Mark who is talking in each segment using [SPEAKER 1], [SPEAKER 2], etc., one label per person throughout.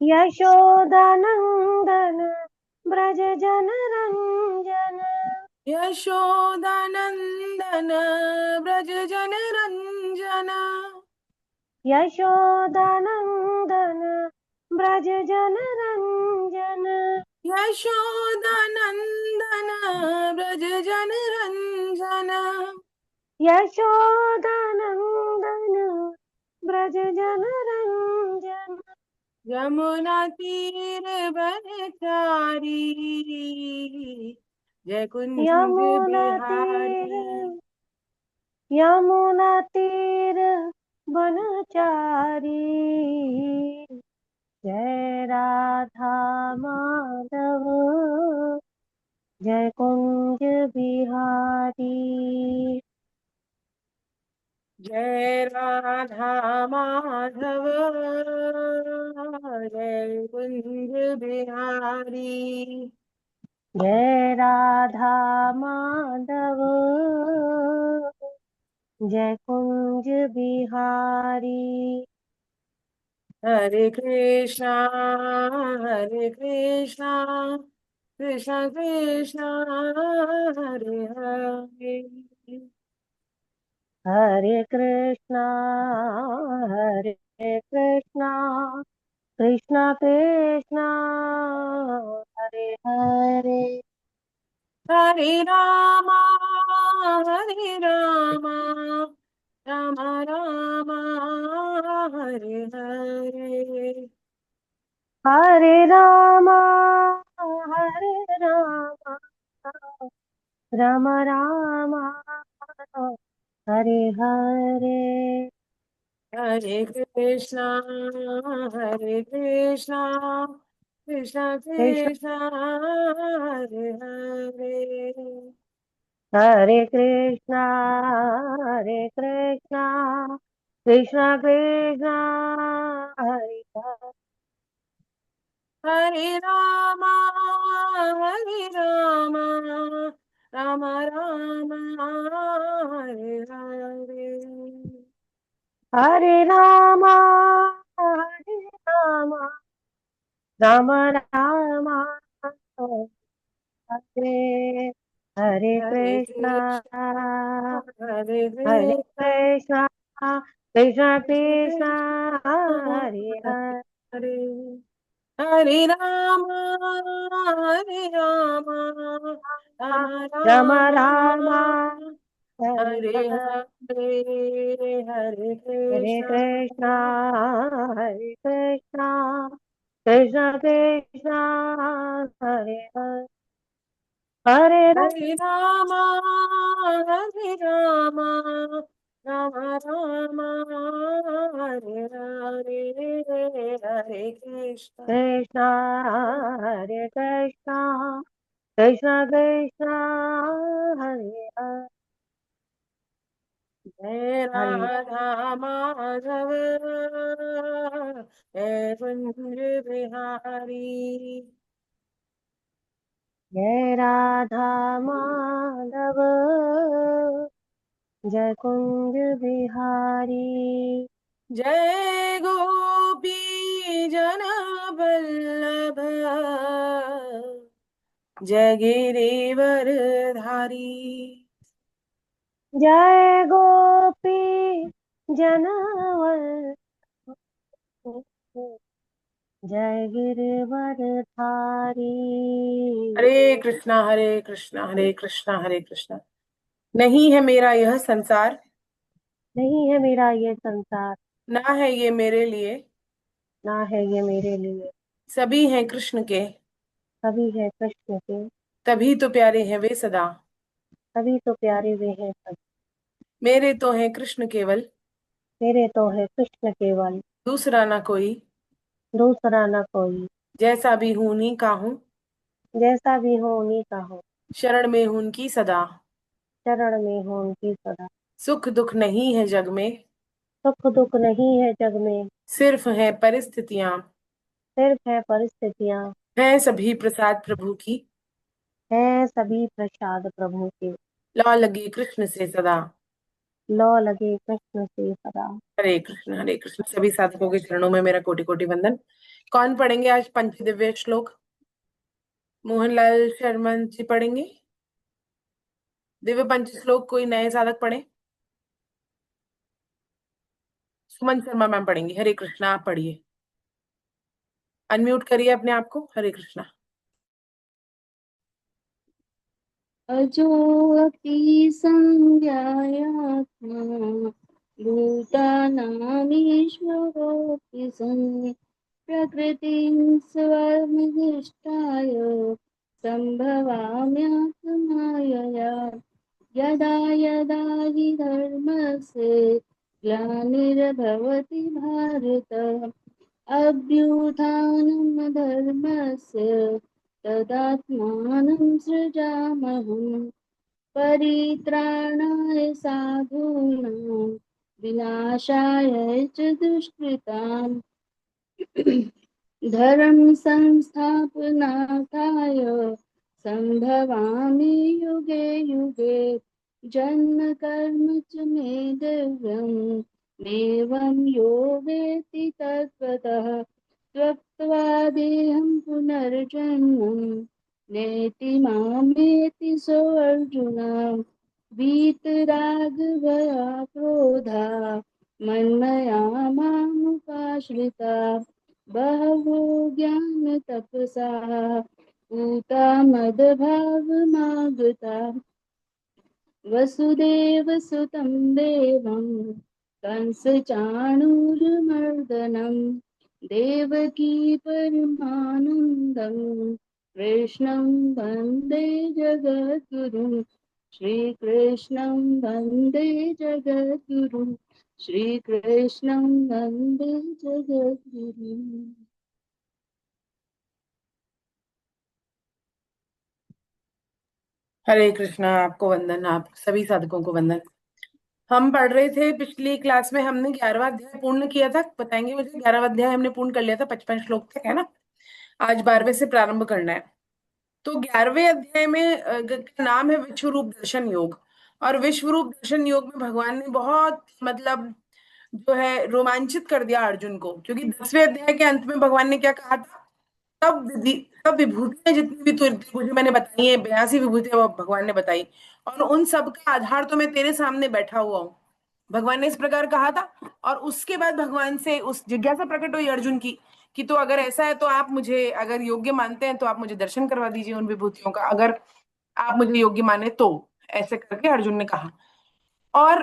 [SPEAKER 1] यशोदानन्दन व्रज जनरञ्जन।
[SPEAKER 2] यशोदानन्दन व्रज जनरञ्जन।
[SPEAKER 1] यशोदानन्दन व्रज जनरञ्जन।
[SPEAKER 2] यशोदानन्दन व्रज जनरञ्जन।
[SPEAKER 1] यशोदानन्दन व्रज जनरञ्जन।
[SPEAKER 2] यमुना तीर वनचारी जय कुंज
[SPEAKER 1] यमुना तीर
[SPEAKER 2] बिहारी।
[SPEAKER 1] यमुना तीर वनचारी। जय राधा माधव जय कुंज बिहारी।
[SPEAKER 2] जय राधा माधव जय कुंज बिहारी।
[SPEAKER 1] जय राधा माधव जय कुंज बिहारी।
[SPEAKER 2] हरे कृष्णा कृष्ण कृष्ण हरे हरे।
[SPEAKER 1] हरे कृष्णा हरे कृष्णा कृष्णा कृष्णा हरे हरे।
[SPEAKER 2] हरे रामा राम राम हरे हरे।
[SPEAKER 1] हरे रामा हरे रामा राम रामा हरे हरे।
[SPEAKER 2] हरे कृष्णा कृष्ण
[SPEAKER 1] कृष्ण
[SPEAKER 2] कृष्ण हरे हरे।
[SPEAKER 1] हरे कृष्णा हरे कृष्णा कृष्णा कृष्णा हरे हरे।
[SPEAKER 2] हरे रामा राम राम हरे हरे।
[SPEAKER 1] हरे रामा हरे रामा राम रामा हरे हरे
[SPEAKER 2] हरे
[SPEAKER 1] कृष्णा
[SPEAKER 2] कृष्ण हरे
[SPEAKER 1] हरे
[SPEAKER 2] कृष्ण
[SPEAKER 1] कृष्णा कृष्ण
[SPEAKER 2] कृष्ण
[SPEAKER 1] कृष्णा
[SPEAKER 2] कृष्ण
[SPEAKER 1] हरे
[SPEAKER 2] हरे
[SPEAKER 1] हरे।
[SPEAKER 2] हरे। हरे राम राम
[SPEAKER 1] राम
[SPEAKER 2] राम
[SPEAKER 1] रामा हरे
[SPEAKER 2] हरे
[SPEAKER 1] हरे।
[SPEAKER 2] हरे। हरे
[SPEAKER 1] हरे
[SPEAKER 2] कृष्ण
[SPEAKER 1] कृष्णा हरे कृष्णा कृष्ण कृष्णा हरे हरे। हरे राम
[SPEAKER 2] हरे राम राम राम हरे हरे। हरे कृष्ण
[SPEAKER 1] कृष्णा हरे कृष्णा कृष्ण कृष्णा हरे हरे।
[SPEAKER 2] जय
[SPEAKER 1] हरे
[SPEAKER 2] राधा माधव जय कुंज बिहारी।
[SPEAKER 1] जय राधा माधव जय कुंज बिहारी।
[SPEAKER 2] जय गोपी जन वल्लभ जय गिरिवर धारी।
[SPEAKER 1] जय गोपी जनवल्लभ जय गिरवर धारी।
[SPEAKER 2] हरे कृष्णा हरे कृष्णा। नहीं है मेरा यह संसार,
[SPEAKER 1] नहीं है मेरा ये संसार,
[SPEAKER 2] ना है ये मेरे लिए,
[SPEAKER 1] ना है ये मेरे लिए।
[SPEAKER 2] सभी हैं कृष्ण के,
[SPEAKER 1] सभी है कृष्ण के,
[SPEAKER 2] तभी तो प्यारे हैं वे सदा।
[SPEAKER 1] सभी तो प्यारे वे हैं सब।
[SPEAKER 2] मेरे तो हैं कृष्ण केवल,
[SPEAKER 1] मेरे तो है कृष्ण केवल,
[SPEAKER 2] दूसरा ना कोई।
[SPEAKER 1] दूसरा न कोई।
[SPEAKER 2] जैसा भी हूं उन्हीं का हूँ,
[SPEAKER 1] जैसा भी हो उन्हीं का हो,
[SPEAKER 2] शरण में हूं उनकी सदा।
[SPEAKER 1] चरण में हो उनकी सदा।
[SPEAKER 2] सुख दुख नहीं है जग में,
[SPEAKER 1] सुख दुख नहीं है जग में,
[SPEAKER 2] सिर्फ है परिस्थितियां।
[SPEAKER 1] सिर्फ है परिस्थितियां।
[SPEAKER 2] हैं सभी प्रसाद प्रभु की,
[SPEAKER 1] हैं सभी प्रसाद प्रभु के।
[SPEAKER 2] लौ लगी कृष्ण से सदा।
[SPEAKER 1] लौ लगे कृष्ण से सदा।
[SPEAKER 2] हरे कृष्ण सभी साधकों के चरणों में मेरा कोटि कोटि वंदन। कौन पढ़ेंगे आज पंचदिव्य श्लोक? मोहनलाल शर्मा जी पढ़ेंगे दिव्य पंच श्लोक। कोई नए साधक पढ़े? सुमन शर्मा मैम पढ़ेंगी। हरे कृष्णा, आप पढ़िए। अनम्यूट करिए अपने आप को। हरे कृष्णा।
[SPEAKER 3] अजोऽपि संज्ञायात्मा भूतानामीश्वरोऽपि सन् प्रकृतिं स्वमधिष्ठाय सम्भवाम्यात्ममायया यदा यदा हि धर्मस्य ग्लानिर्भवति भारत अभ्युत्थानं धर्मस्य तदात्मानं सृजाम्यहम् परित्राणाय साधूनां विनाशाय च दुष्कृताम् धर्म संस्थापनार्थाय संभवामि युगे युगे जन्म कर्म च मे दिव्यम् एवं यो वेत्ति तत्त्वतः त्यक्त्वा देहं पुनर्जन्म नेति मामेति सोऽर्जुन वीतरागभया क्रोधा मन्मया मामुपाश्रिता बहवो ज्ञानतपसा पूता मदभावमागता वसुदेवसुतं देवं कंसचाणूरमर्दनं देवकी परमानन्दं कृष्णं वन्दे जगद्गुरुं श्रीकृष्णं वन्दे जगद्गुरुं श्रीकृष्णं वन्दे जगद्गुरुम्।
[SPEAKER 2] हरे कृष्णा। आपको वंदन, आप सभी साधकों को वंदन। हम पढ़ रहे थे पिछली क्लास में, हमने 11वां अध्याय पूर्ण किया था। बताएंगे मुझे? 11वां अध्याय हमने पूर्ण कर लिया था, 55 श्लोक तक, है ना? आज 12वें से प्रारंभ करना है। तो 11वें अध्याय में का नाम है विश्व रूप दर्शन योग। और विश्व रूप दर्शन योग में भगवान ने बहुत मतलब जो है रोमांचित कर दिया अर्जुन को, क्योंकि 10वें अध्याय के अंत में भगवान ने क्या कहा था? सब विधि, सब विभूतियां जितनी भी तुझे मैंने बताई है, 82 विभूतियां वो भगवान ने बताई, और उन सब का आधार तो मैं तेरे सामने बैठा हुआ हूँ, भगवान ने इस प्रकार कहा था। और उसके बाद भगवान से उस जिज्ञासा प्रकट हुई अर्जुन की कि तो अगर ऐसा है तो आप मुझे अगर योग्य मानते हैं तो आप मुझे दर्शन करवा दीजिए उन विभूतियों का, अगर आप मुझे योग्य माने तो। ऐसे करके अर्जुन ने कहा। और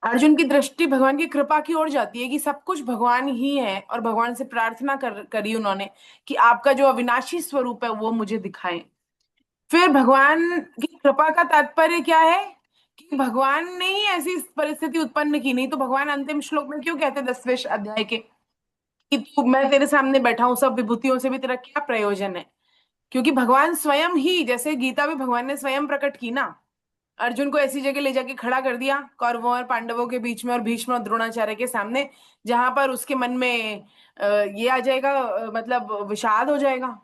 [SPEAKER 2] अर्जुन की दृष्टि भगवान की कृपा की ओर जाती है कि सब कुछ भगवान ही है, और भगवान से प्रार्थना करी उन्होंने कि आपका जो अविनाशी स्वरूप है वो मुझे दिखाएं। फिर भगवान की कृपा का तात्पर्य क्या है? कि भगवान ने ही ऐसी परिस्थिति उत्पन्न की, नहीं तो भगवान अंतिम श्लोक में क्यों कहते 10वें अध्याय के कि तू, मैं तेरे सामने बैठा हूं, सब विभूतियों से भी तेरा क्या प्रयोजन है? क्योंकि भगवान स्वयं ही, जैसे गीता भी भगवान ने स्वयं प्रकट की ना, अर्जुन को ऐसी जगह ले जाके खड़ा कर दिया कौरवों और पांडवों के बीच में और भीष्म और द्रोणाचार्य के सामने, जहां पर उसके मन में ये आ जाएगा, मतलब विषाद हो जाएगा,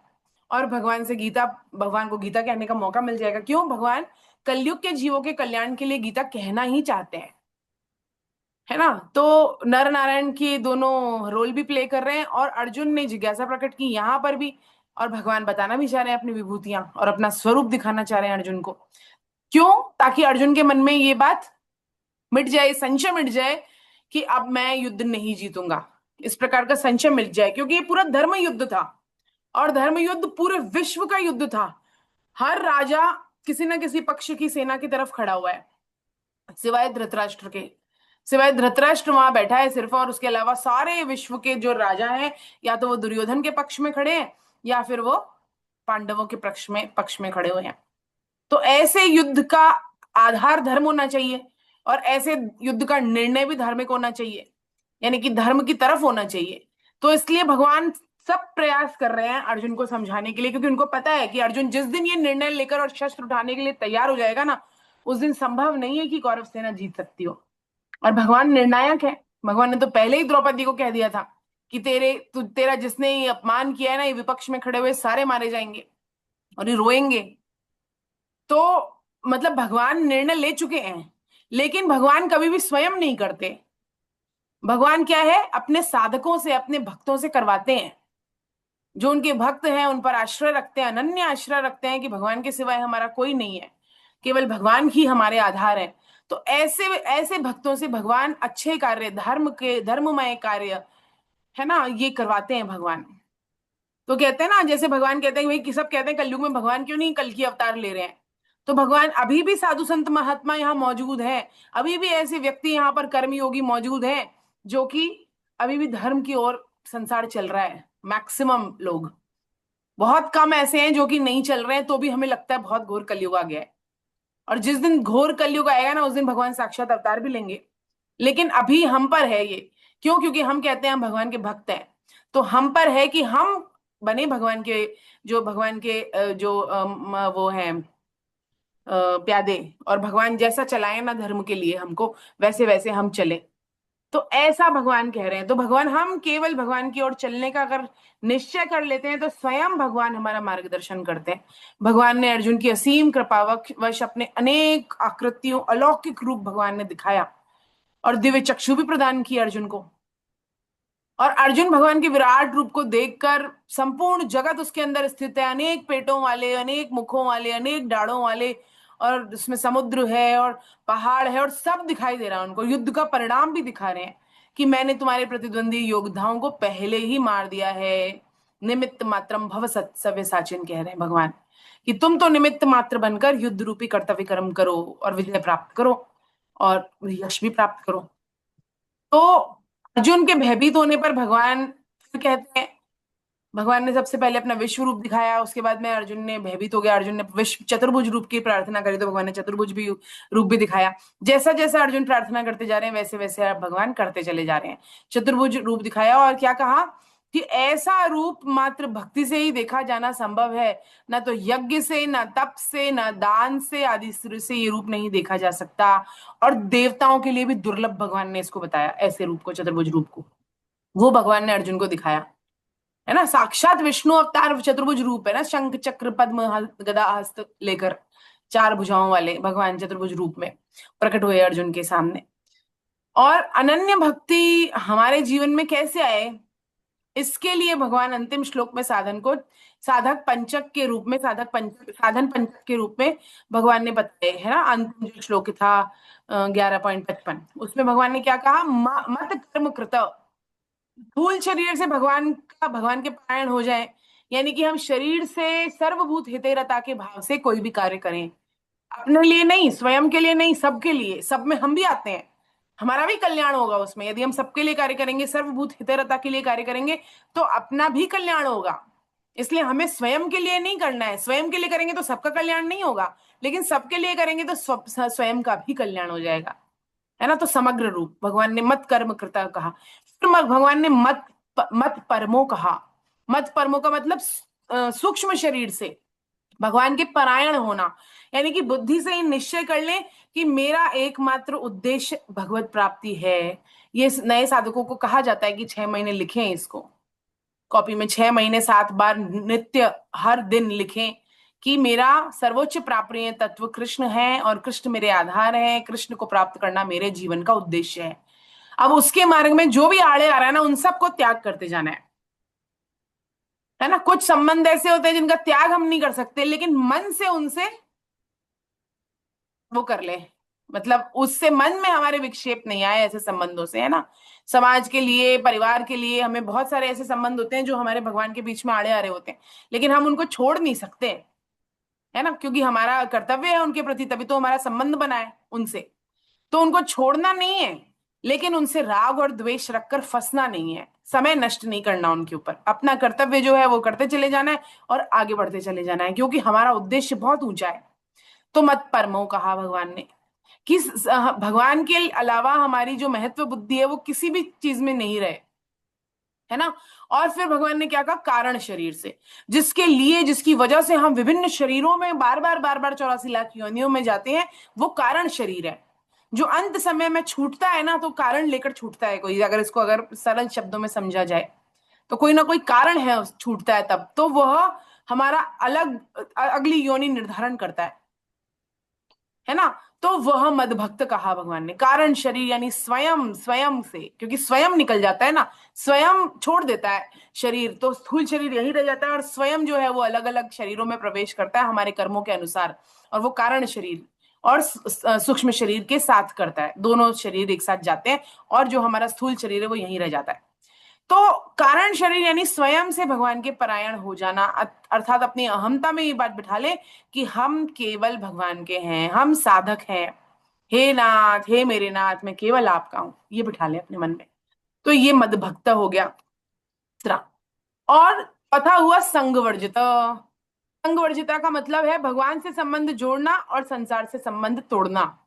[SPEAKER 2] और भगवान से गीता, भगवान को गीता कहने का मौका मिल जाएगा। क्यों? भगवान कलयुग के जीवों के कल्याण के लिए गीता कहना ही चाहते हैं, है ना? तो नर नारायण की दोनों रोल भी प्ले कर रहे हैं, और अर्जुन ने जिज्ञासा प्रकट की यहाँ पर भी, और भगवान बताना भी चाह रहे हैं अपनी विभूतियां और अपना स्वरूप दिखाना चाह रहे हैं अर्जुन को। क्यों? ताकि अर्जुन के मन में ये बात मिट जाए, संशय मिट जाए कि अब मैं युद्ध नहीं जीतूंगा, इस प्रकार का संशय मिट जाए, क्योंकि ये पूरा धर्म युद्ध था, और धर्म युद्ध पूरे विश्व का युद्ध था। हर राजा किसी ना किसी पक्ष की सेना की तरफ खड़ा हुआ है, सिवाय धृतराष्ट्र के। सिवाय धृतराष्ट्र वहां बैठा है सिर्फ, और उसके अलावा सारे विश्व के जो राजा हैं, या तो वो दुर्योधन के पक्ष में खड़े हैं, या फिर वो पांडवों के पक्ष में खड़े हुए हैं। तो ऐसे युद्ध का आधार धर्म होना चाहिए, और ऐसे युद्ध का निर्णय भी धार्मिक होना चाहिए, यानी कि धर्म की तरफ होना चाहिए। तो इसलिए भगवान सब प्रयास कर रहे हैं अर्जुन को समझाने के लिए, क्योंकि उनको पता है कि अर्जुन जिस दिन ये निर्णय लेकर और शस्त्र उठाने के लिए तैयार हो जाएगा ना, उस दिन संभव नहीं है कि कौरव सेना जीत सकती हो। और भगवान निर्णायक है। भगवान ने तो पहले ही द्रौपदी को कह दिया था कि तेरा जिसने ये अपमान किया है ना, ये विपक्ष में खड़े हुए सारे मारे जाएंगे और ये रोएंगे। तो मतलब भगवान निर्णय ले चुके हैं, लेकिन भगवान कभी भी स्वयं नहीं करते। भगवान क्या है? अपने साधकों से, अपने भक्तों से करवाते हैं। जो उनके भक्त हैं उन पर आश्रय रखते हैं, अनन्य आश्रय रखते हैं कि भगवान के सिवाय हमारा कोई नहीं है, केवल भगवान ही हमारे आधार है। तो ऐसे ऐसे भक्तों से भगवान अच्छे कार्य, धर्ममय कार्य, है ना, ये करवाते हैं भगवान। तो कहते हैं ना, जैसे भगवान कहते हैं कि भाई, सब कहते हैं कलयुग में भगवान क्यों नहीं कल की अवतार ले रहे हैं। तो भगवान, अभी भी साधु संत महात्मा यहाँ मौजूद है, अभी भी ऐसे व्यक्ति यहाँ पर कर्मयोगी मौजूद हैं जो कि अभी भी धर्म की ओर संसार चल रहा है। मैक्सिमम लोग, बहुत कम ऐसे हैं जो कि नहीं चल रहे हैं, तो भी हमें लगता है बहुत घोर कलयुग आ गया है। और जिस दिन घोर कलयुग आएगा ना, उस दिन भगवान साक्षात अवतार भी लेंगे। लेकिन अभी हम पर है ये, क्यों? क्योंकि हम कहते हैं हम भगवान के भक्त हैं। तो हम पर है कि हम बने भगवान के, जो भगवान के वो हैं प्यादे, और भगवान जैसा चलाए ना धर्म के लिए हमको, वैसे वैसे हम चले। तो ऐसा भगवान कह रहे हैं। तो भगवान, हम केवल भगवान की ओर चलने का अगर निश्चय कर लेते हैं तो स्वयं भगवान हमारा मार्गदर्शन करते हैं। भगवान ने अर्जुन की असीम कृपा वश अपने अनेक आकृतियों, अलौकिक रूप भगवान ने दिखाया, और दिव्य चक्षु भी प्रदान किया अर्जुन को। और अर्जुन भगवान के विराट रूप को देखकर, संपूर्ण जगत उसके अंदर स्थित है, अनेक पेटों वाले, अनेक मुखों वाले, अनेक डाढ़ों वाले, और उसमें समुद्र है और पहाड़ है, और सब दिखाई दे रहा है उनको। युद्ध का परिणाम भी दिखा रहे हैं कि मैंने तुम्हारे प्रतिद्वंदी योद्धाओं को पहले ही मार दिया है। निमित्त मात्रम भव सव्य साचिन कह रहे हैं भगवान, कि तुम तो निमित्त मात्र बनकर युद्ध रूपी कर्तव्य कर्म करो और विजय प्राप्त करो और यश भी प्राप्त करो। तो अर्जुन के भयभीत होने पर भगवान फिर कहते हैं, भगवान ने सबसे पहले अपना विश्व रूप दिखाया, उसके बाद में अर्जुन ने भयभीत हो गया, अर्जुन ने विश्व चतुर्भुज रूप की प्रार्थना करी, तो भगवान ने चतुर्भुज भी रूप भी दिखाया। जैसा जैसा अर्जुन प्रार्थना करते जा रहे हैं, वैसे वैसे अब भगवान करते चले जा रहे हैं। चतुर्भुज रूप दिखाया, और क्या कहा कि ऐसा रूप मात्र भक्ति से ही देखा जाना संभव है, ना तो यज्ञ से, ना तप से, ना दान से आदि से ये रूप नहीं देखा जा सकता। और देवताओं के लिए भी दुर्लभ भगवान ने इसको बताया, ऐसे रूप को, चतुर्भुज रूप को, वो भगवान ने अर्जुन को दिखाया, है ना। साक्षात विष्णु अवतार चतुर्भुज रूप है ना, शंख चक्र पद्म गदा हस्त लेकर, चार भुजाओं वाले भगवान चतुर्भुज रूप में प्रकट हुए अर्जुन के सामने। और अनन्य भक्ति हमारे जीवन में कैसे आए, इसके लिए भगवान अंतिम श्लोक में साधन को साधक पंचक के रूप में, साधन पंचक के रूप में भगवान ने बताया है ना। अंतिम जो श्लोक था 11.55, उसमें भगवान ने क्या कहा, मत कर्म कृत, स्थूल शरीर से भगवान के पारायण हो जाए, यानी कि हम शरीर से सर्वभूत हितेरता के भाव से कोई भी कार्य करें, अपने लिए नहीं, स्वयं के लिए नहीं, सबके लिए, सब में हम भी आते हैं, हमारा भी कल्याण होगा उसमें। यदि हम सबके लिए कार्य करेंगे, सर्वभूत हितेरता के लिए कार्य करेंगे, तो अपना भी कल्याण होगा। इसलिए हमें स्वयं के लिए नहीं करना है, स्वयं के लिए करेंगे तो सबका कल्याण नहीं होगा, लेकिन सबके लिए करेंगे तो स्वयं का भी कल्याण हो जाएगा, है ना। तो समग्र रूप भगवान ने मत कर्म कृता कहा। फिर भगवान ने मत परमो कहा। मत परमो का मतलब सूक्ष्म शरीर से भगवान के परायण होना, यानी कि बुद्धि से ही निश्चय कर लें कि मेरा एकमात्र उद्देश्य भगवत प्राप्ति है। ये नए साधकों को कहा जाता है कि 6 महीने लिखें इसको, कॉपी में 6 महीने 7 बार नित्य हर दिन लिखें कि मेरा सर्वोच्च प्राप्य तत्व कृष्ण है, और कृष्ण मेरे आधार है, कृष्ण को प्राप्त करना मेरे जीवन का उद्देश्य है। अब उसके मार्ग में जो भी आड़े आ रहा है ना, उन सबको त्याग करते जाना है ना। कुछ संबंध ऐसे होते हैं जिनका त्याग हम नहीं कर सकते, लेकिन मन से उनसे वो कर ले, मतलब उससे मन में हमारे विक्षेप नहीं आए ऐसे संबंधों से, है ना। समाज के लिए, परिवार के लिए हमें बहुत सारे ऐसे संबंध होते हैं जो हमारे भगवान के बीच में आड़े आ रहे होते हैं, लेकिन हम उनको छोड़ नहीं सकते, है ना, क्योंकि हमारा कर्तव्य है उनके प्रति, तभी तो हमारा संबंध बना है उनसे। तो उनको छोड़ना नहीं है, लेकिन उनसे राग और द्वेष रखकर फंसना नहीं है, समय नष्ट नहीं करना उनके ऊपर, अपना कर्तव्य जो है वो करते चले जाना है और आगे बढ़ते चले जाना है, क्योंकि हमारा उद्देश्य बहुत ऊंचा है। तो मत परमो कहा भगवान ने कि भगवान के अलावा हमारी जो महत्व बुद्धि है वो किसी भी चीज में नहीं रहे, है ना। और फिर भगवान ने क्या कहा, कारण शरीर से, जिसके लिए, जिसकी वजह से हम विभिन्न शरीरों में बार बार 84 लाख योनियों में जाते हैं, वो कारण शरीर है, जो अंत समय में छूटता है ना, तो कारण लेकर छूटता है कोई, अगर इसको अगर सरल शब्दों में समझा जाए तो कोई ना कोई कारण है, छूटता है तब तो वह हमारा अलग अगली योनि निर्धारण करता है ना। तो वह मदभक्त कहा भगवान ने। कारण शरीर यानी स्वयं, स्वयं से, क्योंकि स्वयं निकल जाता है ना, स्वयं छोड़ देता है शरीर, तो स्थूल शरीर यही रह जाता है, और स्वयं जो है वो अलग अलग शरीरों में प्रवेश करता है हमारे कर्मों के अनुसार, और वो कारण शरीर और सूक्ष्म शरीर के साथ करता है, दोनों शरीर एक साथ जाते हैं, और जो हमारा स्थूल शरीर है वो यहीं रह जाता है। तो कारण शरीर यानी स्वयं से भगवान के परायण हो जाना, अर्थात अपनी अहमता में ये बात बिठा ले कि हम केवल भगवान के हैं, हम साधक हैं, हे नाथ, हे मेरे नाथ, मैं केवल आपका हूं, ये बिठा ले अपने मन में। तो ये मदभक्त हो गया तीसरा। और चौथा हुआ संगवर्जिता। संगवर्जिता का मतलब है भगवान से संबंध जोड़ना और संसार से संबंध तोड़ना।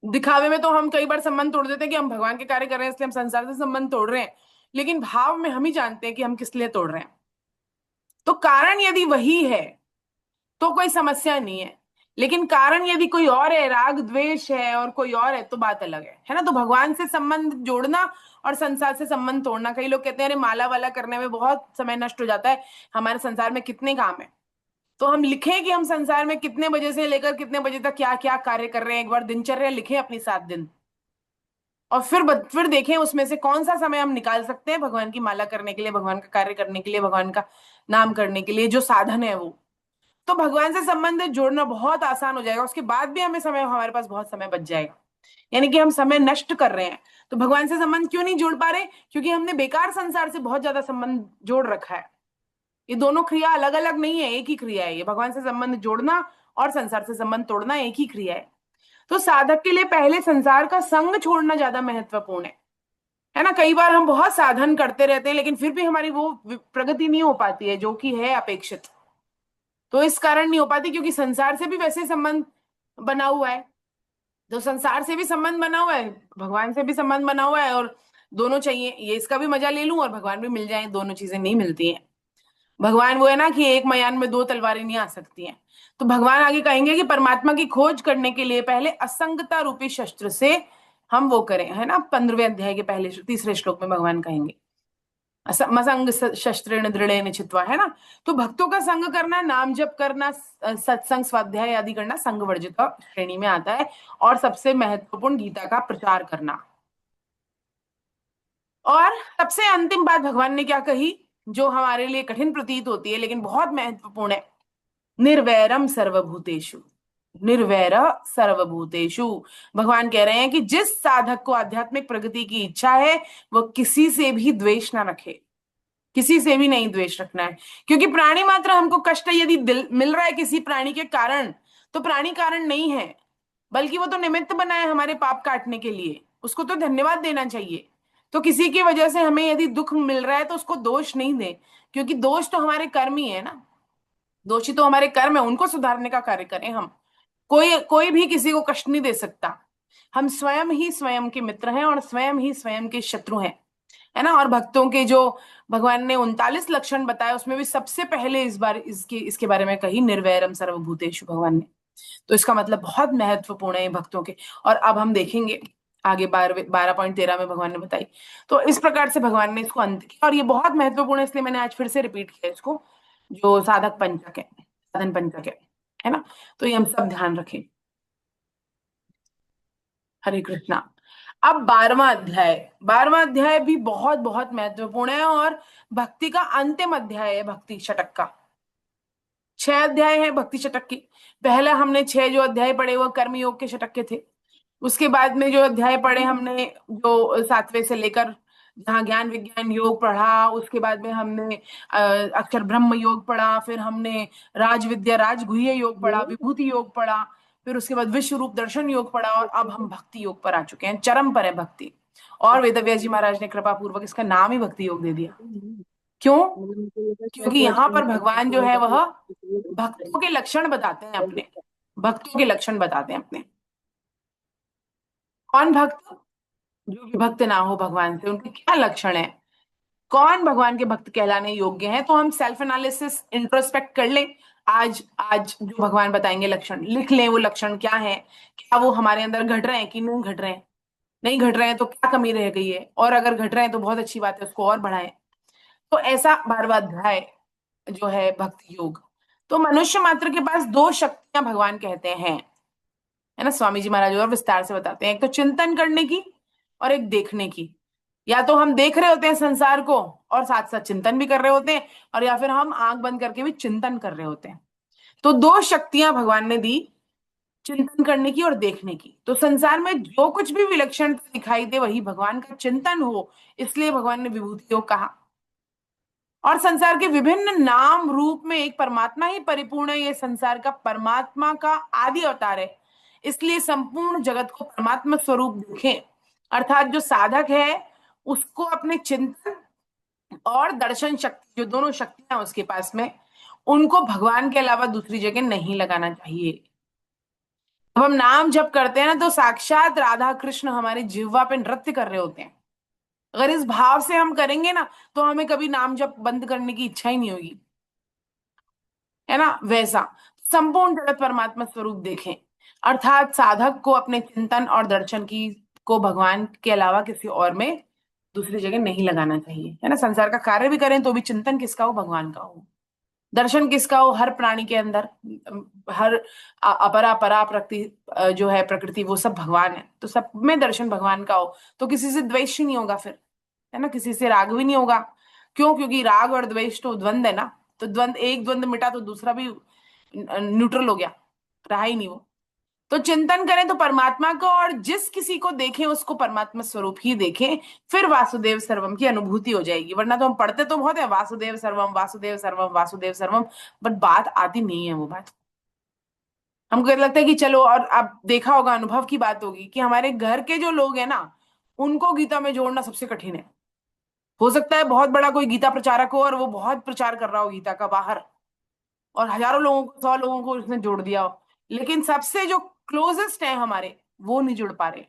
[SPEAKER 2] दिखावे में तो हम कई बार संबंध तोड़ देते हैं कि हम भगवान के कार्य कर रहे हैं इसलिए हम संसार से संबंध तोड़ रहे हैं, लेकिन भाव में हम ही जानते हैं कि हम किस लिए तोड़ रहे हैं। तो कारण यदि वही है तो कोई समस्या नहीं है, लेकिन कारण यदि कोई और है, राग द्वेष है और कोई और है, तो बात अलग है ना। तो भगवान से संबंध जोड़ना और संसार से संबंध तोड़ना, कई लोग कहते हैं अरे माला वाला करने में बहुत समय नष्ट हो जाता है, हमारे संसार में कितने काम है। तो हम लिखें कि हम संसार में कितने बजे से लेकर कितने बजे तक क्या क्या कार्य कर रहे हैं, एक बार दिनचर्या लिखें अपनी 7 दिन, और फिर देखें उसमें से कौन सा समय हम निकाल सकते हैं भगवान की माला करने के लिए, भगवान का कार्य करने के लिए, भगवान का नाम करने के लिए, जो साधन है वो। तो भगवान से संबंध जोड़ना बहुत आसान हो जाएगा, उसके बाद भी हमें समय, हमारे पास बहुत समय बच जाएगा, यानी कि हम समय नष्ट कर रहे हैं। तो भगवान से संबंध क्यों नहीं जोड़ पा रहे? क्योंकि हमने बेकार संसार से बहुत ज्यादा संबंध जोड़ रखा है। ये दोनों क्रिया अलग अलग नहीं है, एक ही क्रिया है ये, भगवान से संबंध जोड़ना और संसार से संबंध तोड़ना एक ही क्रिया है। तो साधक के लिए पहले संसार का संग छोड़ना ज्यादा महत्वपूर्ण है ना। कई बार हम बहुत साधन करते रहते हैं लेकिन फिर भी हमारी वो प्रगति नहीं हो पाती है जो कि है अपेक्षित। तो इस कारण नहीं हो पाती क्योंकि संसार से भी वैसे संबंध बना हुआ है, तो संसार से भी संबंध बना हुआ है, भगवान से भी संबंध बना हुआ है, और दोनों चाहिए, ये इसका भी मजा ले लूं और भगवान भी मिल जाए, दोनों चीजें नहीं मिलती हैं। भगवान वो है ना कि एक मयान में 2 तलवारें नहीं आ सकती हैं। तो भगवान आगे कहेंगे कि परमात्मा की खोज करने के लिए पहले असंगता रूपी शस्त्र से हम वो करें, है ना। 15वें अध्याय के पहले तीसरे श्लोक में भगवान कहेंगे मसंग शस्त्रेण दृढ़ेन छित्वा, है ना। तो भक्तों का संग करना, नाम जप करना, सत्संग स्वाध्याय आदि करना संग वर्जित श्रेणी में आता है। और सबसे महत्वपूर्ण गीता का प्रचार करना। और सबसे अंतिम बात भगवान ने क्या कही, जो हमारे लिए कठिन प्रतीत होती है लेकिन बहुत महत्वपूर्ण है, निर्वैरम सर्वभूतेषु। निर्वैर सर्वभूतेषु, भगवान कह रहे हैं कि जिस साधक को आध्यात्मिक प्रगति की इच्छा है वह किसी से भी द्वेष ना रखे, किसी से भी नहीं द्वेष रखना है। क्योंकि प्राणी मात्र हमको कष्ट यदि दिल मिल रहा है किसी प्राणी के कारण, तो प्राणी कारण नहीं है, बल्कि वो तो निमित्त बना है हमारे पाप काटने के लिए, उसको तो धन्यवाद देना चाहिए। तो किसी की वजह से हमें यदि दुख मिल रहा है तो उसको दोष नहीं दे, क्योंकि दोष तो हमारे कर्म ही है ना, दोषी तो हमारे कर्म है, उनको सुधारने का कार्य करें हम। कोई कोई भी किसी को कष्ट नहीं दे सकता, हम स्वयं ही स्वयं के मित्र हैं और स्वयं ही स्वयं के शत्रु हैं, है ना। और भक्तों के जो भगवान ने 39 लक्षण बताए उसमें भी सबसे पहले इस बार इसके बारे में कही निर्वैरम सर्वभूतेषु भगवान ने। तो इसका मतलब बहुत महत्वपूर्ण है भक्तों के। और अब हम देखेंगे आगे 12.13 में भगवान ने बताई। तो इस प्रकार से भगवान ने इसको अंत किया, और ये बहुत महत्वपूर्ण है इसलिए मैंने आज फिर से रिपीट किया इसको, जो साधक पंचक है, साधन पंचक है ना। तो ये हम सब ध्यान रखें। हरे कृष्णा। अब 12वां अध्याय, 12वां अध्याय भी बहुत बहुत महत्वपूर्ण है और भक्ति का अंतिम अध्याय है, भक्ति शतक का। 6 अध्याय है भक्ति शतक की। पहला हमने 6 जो अध्याय पढ़े वो कर्म योग के शतक के थे। उसके बाद में जो अध्याय पढ़े हमने, जो 7वें से लेकर जहाँ ज्ञान विज्ञान योग पढ़ा, उसके बाद में हमने अक्षर ब्रह्म योग पढ़ा, फिर हमने राज विद्या राजगुह्य योग पढ़ा, विभूति योग पढ़ा, फिर उसके बाद विश्व रूप दर्शन योग पढ़ा, और अब हम भक्ति योग पर आ चुके हैं, चरम पर है भक्ति। और वेदव्यास जी महाराज ने कृपा पूर्वक इसका नाम ही भक्ति योग दे दिया। क्यों? क्योंकि यहाँ पर भगवान जो है वह भक्तों के लक्षण बताते हैं अपने, भक्तों के लक्षण बताते हैं अपने। कौन भक्त? जो भी भक्त ना हो भगवान से, उनके क्या लक्षण है, कौन भगवान के भक्त कहलाने योग्य हैं। तो हम सेल्फ एनालिसिस इंट्रोस्पेक्ट कर लें। आज आज जो भगवान बताएंगे लक्षण लिख लें, वो लक्षण क्या है, क्या वो हमारे अंदर घट रहे हैं कि नहीं घट रहे हैं, नहीं घट रहे हैं तो क्या कमी रह गई है, और अगर घट रहे हैं तो बहुत अच्छी बात है, उसको और बढ़ाएं। तो ऐसा 12वां अध्याय जो है भक्ति योग। तो मनुष्य मात्र के पास 2 शक्तियां भगवान कहते हैं। है ना। स्वामी जी महाराज और विस्तार से बताते हैं, एक तो चिंतन करने की और एक देखने की। या तो हम देख रहे होते हैं संसार को और साथ साथ चिंतन भी कर रहे होते हैं, और या फिर हम आंख बंद करके भी चिंतन कर रहे होते हैं। तो दो शक्तियां भगवान ने दी, चिंतन करने की और देखने की। तो संसार में जो कुछ भी विलक्षण दिखाई दे वही भगवान का चिंतन हो, इसलिए भगवान ने विभूति योग कहा। और संसार के विभिन्न नाम रूप में एक परमात्मा ही परिपूर्ण है। ये संसार का परमात्मा का आदि अवतार है, इसलिए संपूर्ण जगत को परमात्मा स्वरूप देखें। अर्थात जो साधक है उसको अपने चिंतन और दर्शन शक्ति, जो दोनों शक्तियां उसके पास में, उनको भगवान के अलावा दूसरी जगह नहीं लगाना चाहिए। जब हम नाम जप करते हैं ना, तो साक्षात राधा कृष्ण हमारे जिह्वा पे नृत्य कर रहे होते हैं। अगर इस भाव से हम करेंगे ना, तो हमें कभी नाम जप बंद करने की इच्छा ही नहीं होगी, है ना। वैसा संपूर्ण जगत परमात्मा स्वरूप देखें, अर्थात साधक को अपने चिंतन और दर्शन की को भगवान के अलावा किसी और में, दूसरी जगह नहीं लगाना चाहिए, है ना। संसार का कार्य भी करें तो भी चिंतन किसका हो, भगवान का हो। दर्शन किसका हो, हर प्राणी के अंदर, हर अपरा परा प्रकृति, जो है प्रकृति, वो सब भगवान है, तो सब में दर्शन भगवान का हो। तो किसी से द्वेष ही नहीं होगा फिर, है ना। किसी से राग भी नहीं होगा। क्यों? क्योंकि राग और द्वेष तो द्वंद है ना। तो द्वंद, एक द्वंद मिटा तो दूसरा भी न्यूट्रल हो गया, रहा ही नहीं वो। तो चिंतन करें तो परमात्मा को, और जिस किसी को देखें उसको परमात्मा स्वरूप ही देखें, फिर वासुदेव सर्वम की अनुभूति हो जाएगी। वरना तो हम पढ़ते तो बहुत है, वासुदेव सर्वम वासुदेव सर्वम वासुदेव सर्वम, बट बात आती नहीं है वो बात। हमको ये लगता है कि चलो, और आप देखा होगा, अनुभव की बात होगी कि हमारे घर के जो लोग हैं ना, उनको गीता में जोड़ना सबसे कठिन है। हो सकता है बहुत बड़ा कोई गीता प्रचारक हो और वो बहुत प्रचार कर रहा हो गीता का बाहर, और हजारों लोगों को, 100 लोगों को उसने जोड़ दिया हो, लेकिन सबसे जो क्लोजेस्ट है हमारे, वो नहीं जुड़ पा रहे।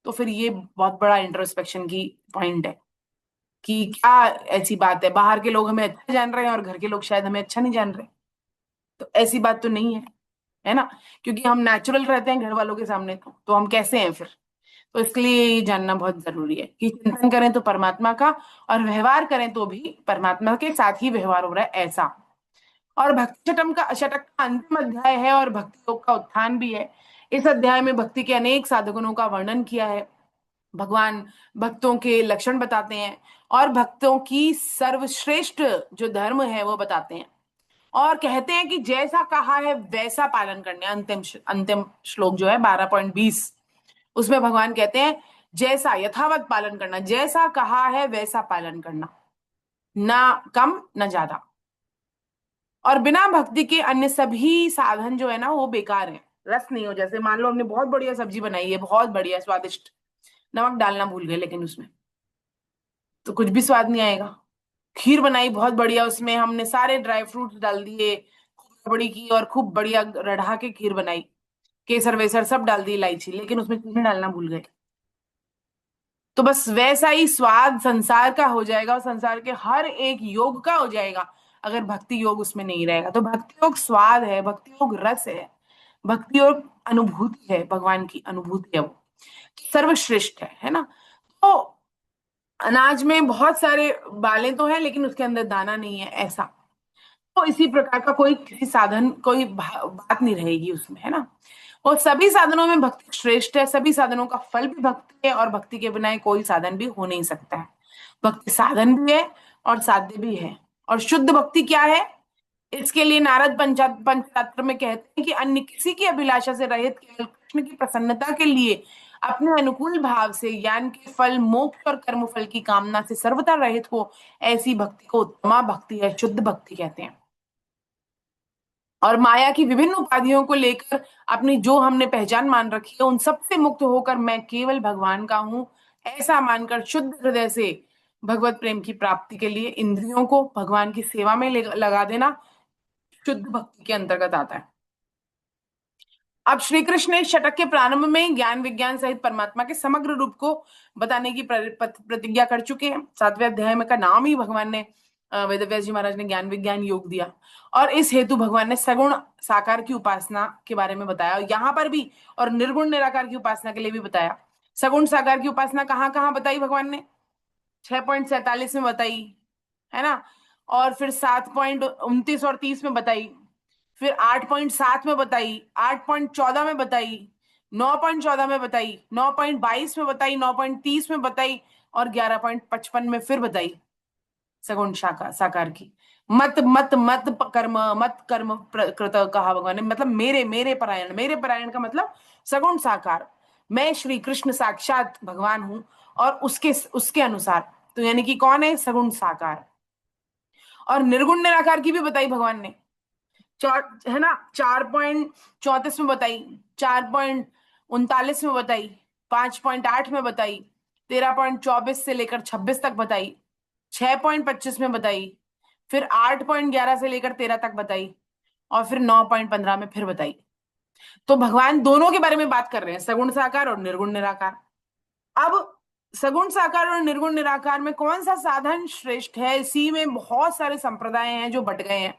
[SPEAKER 2] तो फिर ये बहुत बड़ा इंट्रोस्पेक्शन की पॉइंट है कि क्या ऐसी बात है, बाहर के लोग हमें अच्छा जान रहे हैं और घर के लोग शायद हमें अच्छा नहीं जान रहे। तो ऐसी बात तो नहीं है ना। क्योंकि हम नेचुरल रहते हैं घर वालों के सामने, तो हम कैसे हैं फिर। तो इसके लिए ये जानना बहुत जरूरी है कि चिंतन करें तो परमात्मा का, और व्यवहार करें तो भी परमात्मा के साथ ही व्यवहार हो रहा है, ऐसा। और भक्ति शतक का अंतिम अध्याय है और भक्ति योग का उत्थान भी है। इस अध्याय में भक्ति के अनेक साधकों का वर्णन किया है। भगवान भक्तों के लक्षण बताते हैं और भक्तों की सर्वश्रेष्ठ जो धर्म है वो बताते हैं, और कहते हैं कि जैसा कहा है वैसा पालन करना। अंतिम श्लोक जो है 12.20, उसमें भगवान कहते हैं जैसा, यथावत पालन करना, जैसा कहा है वैसा पालन करना, ना कम ना ज्यादा। और बिना भक्ति के अन्य सभी साधन जो है ना वो बेकार है, रस नहीं हो। जैसे मान लो हमने बहुत बढ़िया सब्जी बनाई है, बहुत बढ़िया स्वादिष्ट, नमक डालना भूल गए लेकिन उसमें, तो कुछ भी स्वाद नहीं आएगा। खीर बनाई बहुत बढ़िया, उसमें हमने सारे ड्राई फ्रूट्स डाल दिए, खूब बड़ी की और खूब बढ़िया रढ़ा के खीर बनाई, केसर वेसर सब डाल दी, इलायची, लेकिन उसमें चीनी डालना भूल गए। तो बस वैसा ही स्वाद संसार का हो जाएगा, और संसार के हर एक योग का हो जाएगा, अगर भक्ति योग उसमें नहीं रहेगा। तो भक्ति योग स्वाद है, भक्ति योग रस है, भक्ति योग अनुभूति है, भगवान की अनुभूति है, वो सर्वश्रेष्ठ है ना। तो अनाज में बहुत सारे बालें तो हैं लेकिन उसके अंदर दाना नहीं है, ऐसा। तो इसी प्रकार का कोई किसी साधन, कोई बात नहीं रहेगी उसमें, है ना। और सभी साधनों में भक्ति श्रेष्ठ है, सभी साधनों का फल भी भक्ति है, और भक्ति के बिना कोई साधन भी हो नहीं सकता है। भक्ति साधन भी है और साध्य भी है। और शुद्ध भक्ति क्या है, इसके लिए नारद पंचतंत्र में कहते हैं कि अन्य किसी की अभिलाषा से रहित, केवल कृष्ण की प्रसन्नता के लिए अपने अनुकूल भाव से ज्ञान के फल, मोक्ष और कर्म फल की कामना से सर्वथा रहित हो, ऐसी भक्ति को उत्तमा भक्ति है, शुद्ध भक्ति कहते हैं। और माया की विभिन्न उपाधियों को लेकर अपनी जो हमने पहचान मान रखी है, उन सबसे मुक्त होकर मैं केवल भगवान का हूं, ऐसा मानकर शुद्ध हृदय से भगवत प्रेम की प्राप्ति के लिए इंद्रियों को भगवान की सेवा में लगा देना शुद्ध भक्ति के अंतर्गत आता है। अब श्री कृष्ण इस शतक के प्रारंभ में ज्ञान विज्ञान सहित परमात्मा के समग्र रूप को बताने की प्रतिज्ञा कर चुके हैं। 7वें अध्याय में का नाम ही भगवान ने, वेदव्यास जी महाराज ने ज्ञान विज्ञान योग दिया, और इस हेतु भगवान ने सगुण साकार की उपासना के बारे में बताया, और यहाँ पर भी, और निर्गुण निराकार की उपासना के लिए भी बताया। सगुण साकार की उपासना कहाँ कहाँ बताई भगवान ने, 6.47 में बताई, है ना। और फिर 7.29 और 30 में बताई, फिर 8.7 में बताई, 8.14 में बताई, 9.14 में बताई, 9.22 में बताई, 9.30 में बताई, और 11.55 में फिर बताई सगुण साकार की। मत मत मत कर्म, मत कर्म कृत कहा भगवान ने, मतलब मेरे मेरे परायण, मेरे परायण का मतलब सगुण साकार, मैं श्री कृष्ण साक्षात भगवान हूं, और उसके उसके अनुसार, तो यानी कि कौन है, सगुण साकार। और निर्गुण निराकार की भी बताई भगवान ने, है ना, 4.34 में बताई, 4.39 में बताई, 5.8 में बताई, 13.24 से लेकर 26 तक बताई, 6.25 में बताई, फिर 8.11 से लेकर 13 तक बताई, और फिर 9.15 में फिर बताई। तो भगवान दोनों के बारे में बात कर रहे हैं, सगुण साकार और निर्गुण निराकार। अब सगुण साकार और निर्गुण निराकार में कौन सा साधन श्रेष्ठ है, इसी में बहुत सारे संप्रदाय हैं जो बट गए हैं,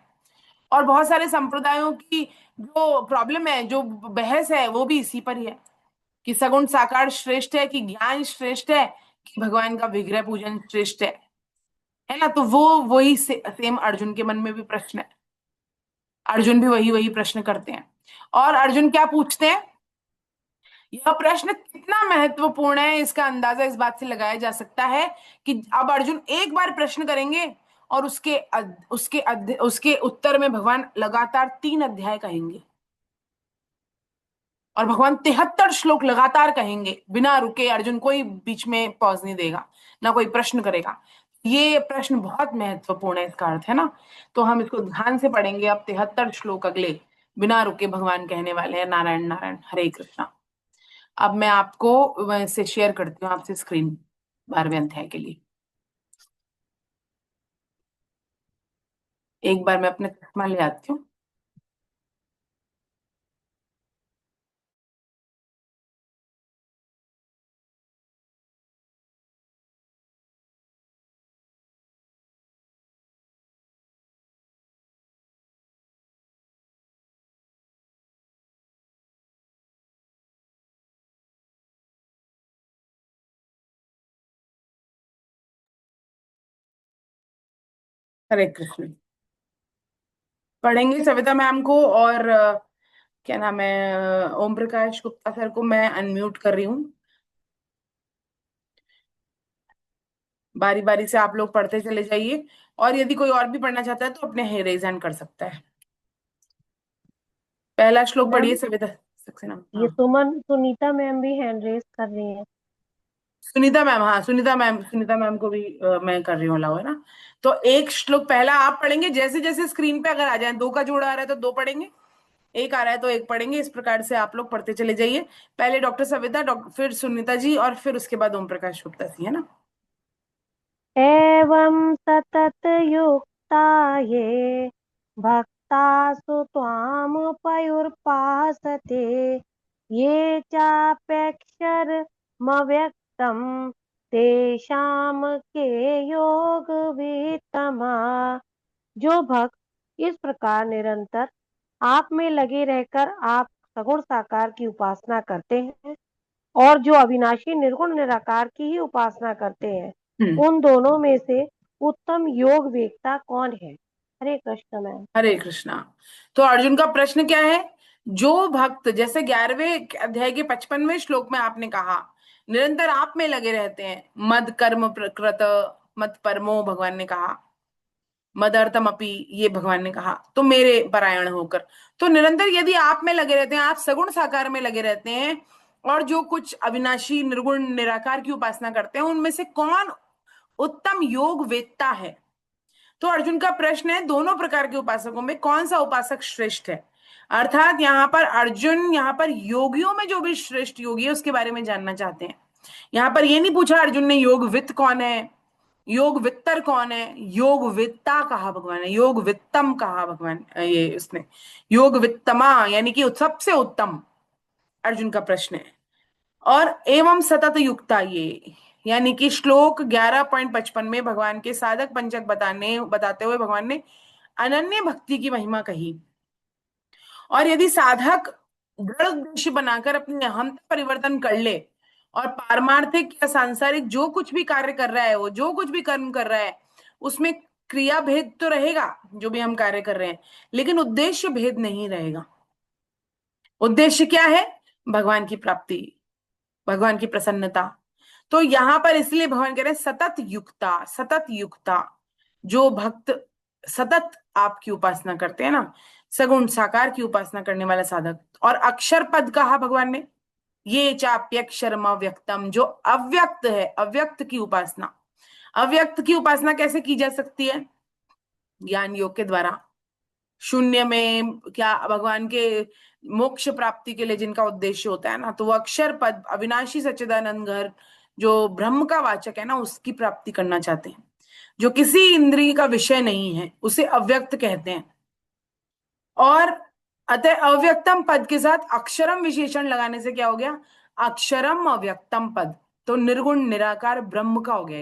[SPEAKER 2] और बहुत सारे संप्रदायों की जो प्रॉब्लम है, जो बहस है, वो भी इसी पर ही है कि सगुण साकार श्रेष्ठ है कि ज्ञान श्रेष्ठ है कि भगवान का विग्रह पूजन श्रेष्ठ है ना। तो वो वही सेम अर्जुन के मन में भी प्रश्न है, अर्जुन भी वही वही प्रश्न करते हैं। और अर्जुन क्या पूछते हैं, यह प्रश्न कितना महत्वपूर्ण है इसका अंदाजा इस बात से लगाया जा सकता है कि अब अर्जुन एक बार प्रश्न करेंगे और उसके उत्तर में भगवान लगातार 3 अध्याय कहेंगे, और भगवान 73 श्लोक लगातार कहेंगे बिना रुके, अर्जुन कोई बीच में पॉज नहीं देगा, ना कोई प्रश्न करेगा। ये प्रश्न बहुत महत्वपूर्ण है, इसका अर्थ है ना। तो हम इसको ध्यान से पढ़ेंगे। अब 73 श्लोक अगले बिना रुके भगवान कहने वाले हैं, नारायण नारायण हरे कृष्णा। अब मैं आपको से शेयर करती हूँ आपसे स्क्रीन 12वें अध्याय के लिए। एक बार मैं अपना चश्मा ले आती हूँ। हरे कृष्ण। पढ़ेंगे सविता मैम को, और क्या नाम है, ओम प्रकाश गुप्ता सर को मैं अनम्यूट कर रही हूँ। बारी बारी से आप लोग पढ़ते चले जाइए, और यदि कोई और भी पढ़ना चाहता है तो अपने रेज हैंड कर सकता है। पहला श्लोक
[SPEAKER 1] मैम,
[SPEAKER 2] पढ़िए सविता सक्सेना।
[SPEAKER 1] ये
[SPEAKER 2] हाँ,
[SPEAKER 1] सुनीता मैम भी हैंड रेस कर रही हैं।
[SPEAKER 2] सुनीता मैम, हाँ सुनीता मैम को भी मैं कर रही हूँ अलाउ, है ना। तो एक श्लोक पहला आप पढ़ेंगे, जैसे जैसे स्क्रीन पे अगर आ जाए, 2 का जोड़ा आ रहा है तो 2 पढ़ेंगे, एक आ रहा है तो एक पढ़ेंगे, इस प्रकार से आप लोग पढ़ते चले जाइए। पहले डॉक्टर सविता, फिर सुनीता जी, और फिर उसके बाद ओम प्रकाश गुप्ता जी, है ना।
[SPEAKER 1] एवं सतत युक्ता ये भक्तासु त्वामुपयुर्पासते ये चाप्यक्षरमव्यक्तं तेषां के योग वित्तमा। जो भक्त इस प्रकार निरंतर आप में लगे रहकर आप सगुण साकार की उपासना करते हैं, और जो अविनाशी निर्गुण निराकार की ही उपासना करते हैं,
[SPEAKER 2] हम्म।
[SPEAKER 1] उन दोनों में से उत्तम योग वेत्ता कौन है। हरे कृष्ण मैम।
[SPEAKER 2] हरे कृष्णा। तो अर्जुन का प्रश्न क्या है, जो भक्त जैसे 11वें अध्याय के 55वें श्लोक में आपने कहा, निरंतर आप में लगे रहते हैं, मद कर्म प्रकृत मत परमो, भगवान ने कहा, मदर्थम अपि, ये भगवान ने कहा, तो मेरे परायण होकर, तो निरंतर यदि आप में लगे रहते हैं, आप सगुण साकार में लगे रहते हैं, और जो कुछ अविनाशी निर्गुण निराकार की उपासना करते हैं, उनमें से कौन उत्तम योग वेत्ता है। तो अर्जुन का प्रश्न है, दोनों प्रकार के उपासकों में कौन सा उपासक श्रेष्ठ है। अर्थात यहाँ पर अर्जुन, यहाँ पर योगियों में जो भी श्रेष्ठ योगी है उसके बारे में जानना चाहते हैं। यहाँ पर ये नहीं पूछा अर्जुन ने योग वित्त कौन है, योग वित्तर कौन है, योग वित्ता कहा भगवान ने, योग वित्तम कहा भगवान, ये उसने योग वित्तमा, यानी कि सबसे उत्तम अर्जुन का प्रश्न है। और एवं सतत युक्ता ये, यानी कि श्लोक 11.55 में भगवान के साधक पंचक बताते हुए भगवान ने अनन्य भक्ति की महिमा कही। और यदि साधक दृढ़ उद्देश्य बनाकर अपनी अहंता परिवर्तन कर ले, और पारमार्थिक या सांसारिक जो कुछ भी कार्य कर रहा है, वो जो कुछ भी कर्म कर रहा है, उसमें क्रिया भेद तो रहेगा जो भी हम कार्य कर रहे हैं, लेकिन उद्देश्य भेद नहीं रहेगा। उद्देश्य क्या है, भगवान की प्राप्ति, भगवान की प्रसन्नता। तो यहां पर इसलिए भगवान कह रहे हैं सतत युक्ता, सतत युक्ता, जो भक्त सतत आपकी उपासना करते हैं ना, सगुण साकार की उपासना करने वाला साधक। और अक्षर पद कहा भगवान ने, ये चाप्यक्षरम अव्यक्तम, जो अव्यक्त है, अव्यक्त की उपासना। अव्यक्त की उपासना कैसे की जा सकती है? ज्ञान योग के द्वारा, शून्य में, क्या भगवान के मोक्ष प्राप्ति के लिए जिनका उद्देश्य होता है ना, तो वो अक्षर पद, अविनाशी सच्चिदानंद घर, जो ब्रह्म का वाचक है ना, उसकी प्राप्ति करना चाहते हैं, जो किसी इंद्रिय का विषय नहीं है, उसे अव्यक्त कहते हैं। और अतः अव्यक्तम पद के साथ अक्षरम विशेषण लगाने से क्या हो गया? अक्षरम अव्यक्तम पद, तो निर्गुण निराकार ब्रह्म का हो गया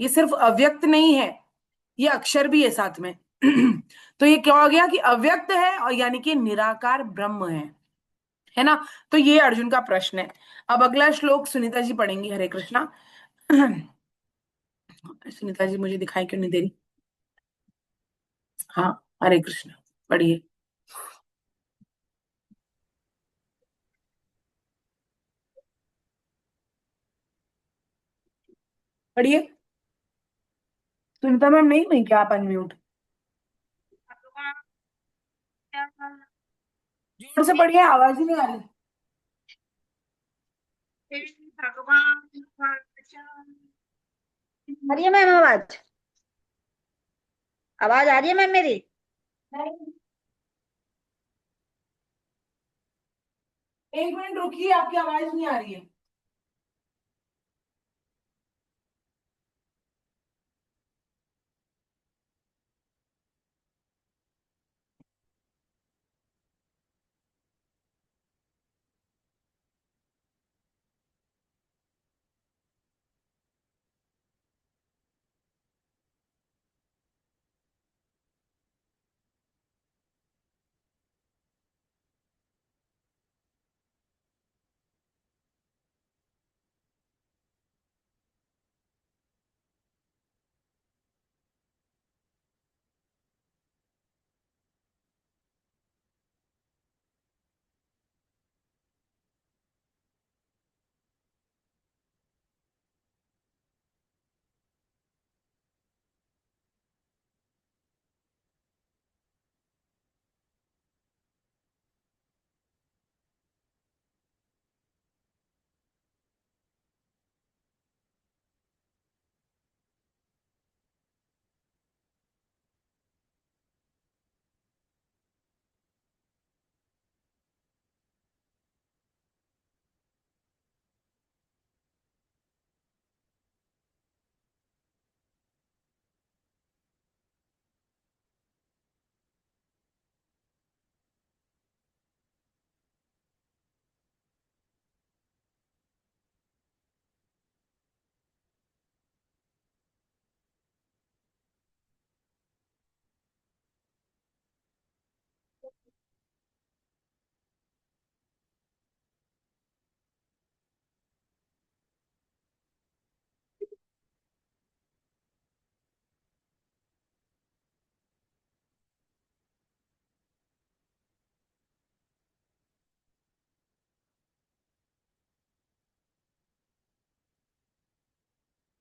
[SPEAKER 2] ये सिर्फ अव्यक्त नहीं है, ये अक्षर भी है साथ में। तो ये क्या हो गया कि अव्यक्त है और यानी कि निराकार ब्रह्म है ना। तो ये अर्जुन का प्रश्न है। अब अगला श्लोक सुनीता जी पढ़ेंगी। हरे कृष्णा। सुनीता जी मुझे दिखाई क्यों नहीं दे रही? हाँ, हरे कृष्णा, पढ़िए। पढ़िए। सुनीता मैम नहीं हुई क्या आप अनम्यूट? जोर से पढ़िए, आवाज ही नहीं आ रही।
[SPEAKER 4] आ रही है मैम आवाज? आवाज आ रही है मैम मेरी?
[SPEAKER 2] नहीं। एक मिनट रुकिए, आपकी आवाज नहीं आ रही है।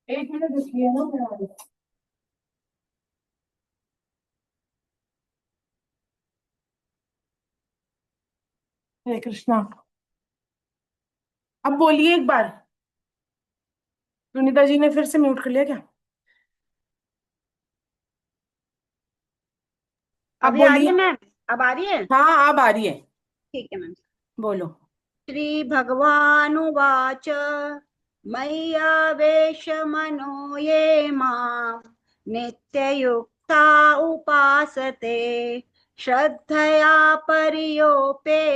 [SPEAKER 2] एक मिनट रुकिए ना, मैं आ रही हूँ। हरे कृष्णा। अब बोलिए एक बार। सुनीता जी ने फिर से म्यूट कर लिया क्या? अब
[SPEAKER 4] अभी आ रही
[SPEAKER 2] बोलिए।
[SPEAKER 4] है मैम? अब आ रही है?
[SPEAKER 2] हाँ, अब आ रही है।
[SPEAKER 4] ठीक है मैम।
[SPEAKER 2] बोलो।
[SPEAKER 4] श्री भगवानुवाच मय्यावेशमनो ये मां नित्ययुक्ता उपासते श्रद्धया परियोपेतास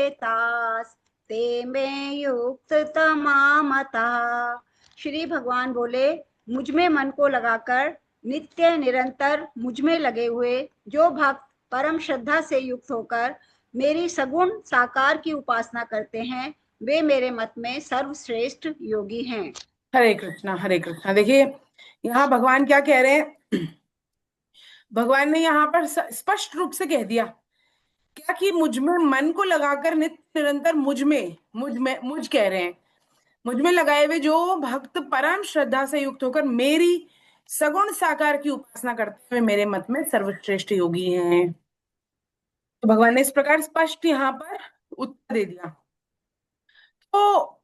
[SPEAKER 4] ते मे युक्ततमा मतः। श्री भगवान बोले, मुझ में मन को लगाकर नित्य निरंतर मुझ में लगे हुए जो भक्त परम श्रद्धा से युक्त होकर मेरी सगुण साकार की उपासना करते हैं, वे मेरे मत में सर्वश्रेष्ठ योगी हैं।
[SPEAKER 2] हरे कृष्णा, हरे कृष्णा। देखिए, यहाँ भगवान क्या कह रहे हैं? भगवान ने यहाँ पर स्पष्ट रूप से कह दिया क्या कि मुझ में मन को लगाकर नित्य निरंतर मुझ कह रहे हैं, मुझ में लगाए हुए जो भक्त परम श्रद्धा से युक्त होकर मेरी सगुण साकार की उपासना करते हुए मेरे मत में सर्वश्रेष्ठ योगी हैं। तो भगवान ने इस प्रकार स्पष्ट यहाँ पर उत्तर दे दिया। तो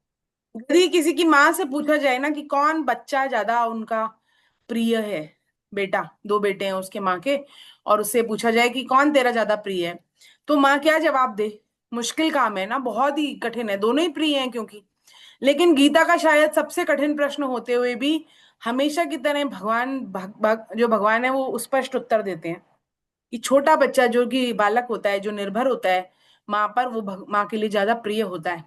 [SPEAKER 2] यदि किसी की माँ से पूछा जाए ना कि कौन बच्चा ज्यादा उनका प्रिय है, बेटा, दो बेटे हैं उसके माँ के, और उससे पूछा जाए कि कौन तेरा ज्यादा प्रिय है, तो माँ क्या जवाब दे? मुश्किल काम है ना, बहुत ही कठिन है, दोनों ही प्रिय हैं क्योंकि। लेकिन गीता का शायद सबसे कठिन प्रश्न होते हुए भी हमेशा की तरह जो भगवान है वो स्पष्ट उत्तर देते हैं कि छोटा बच्चा जो कि बालक होता है, जो निर्भर होता है माँ पर, वो माँ के लिए ज्यादा प्रिय होता है।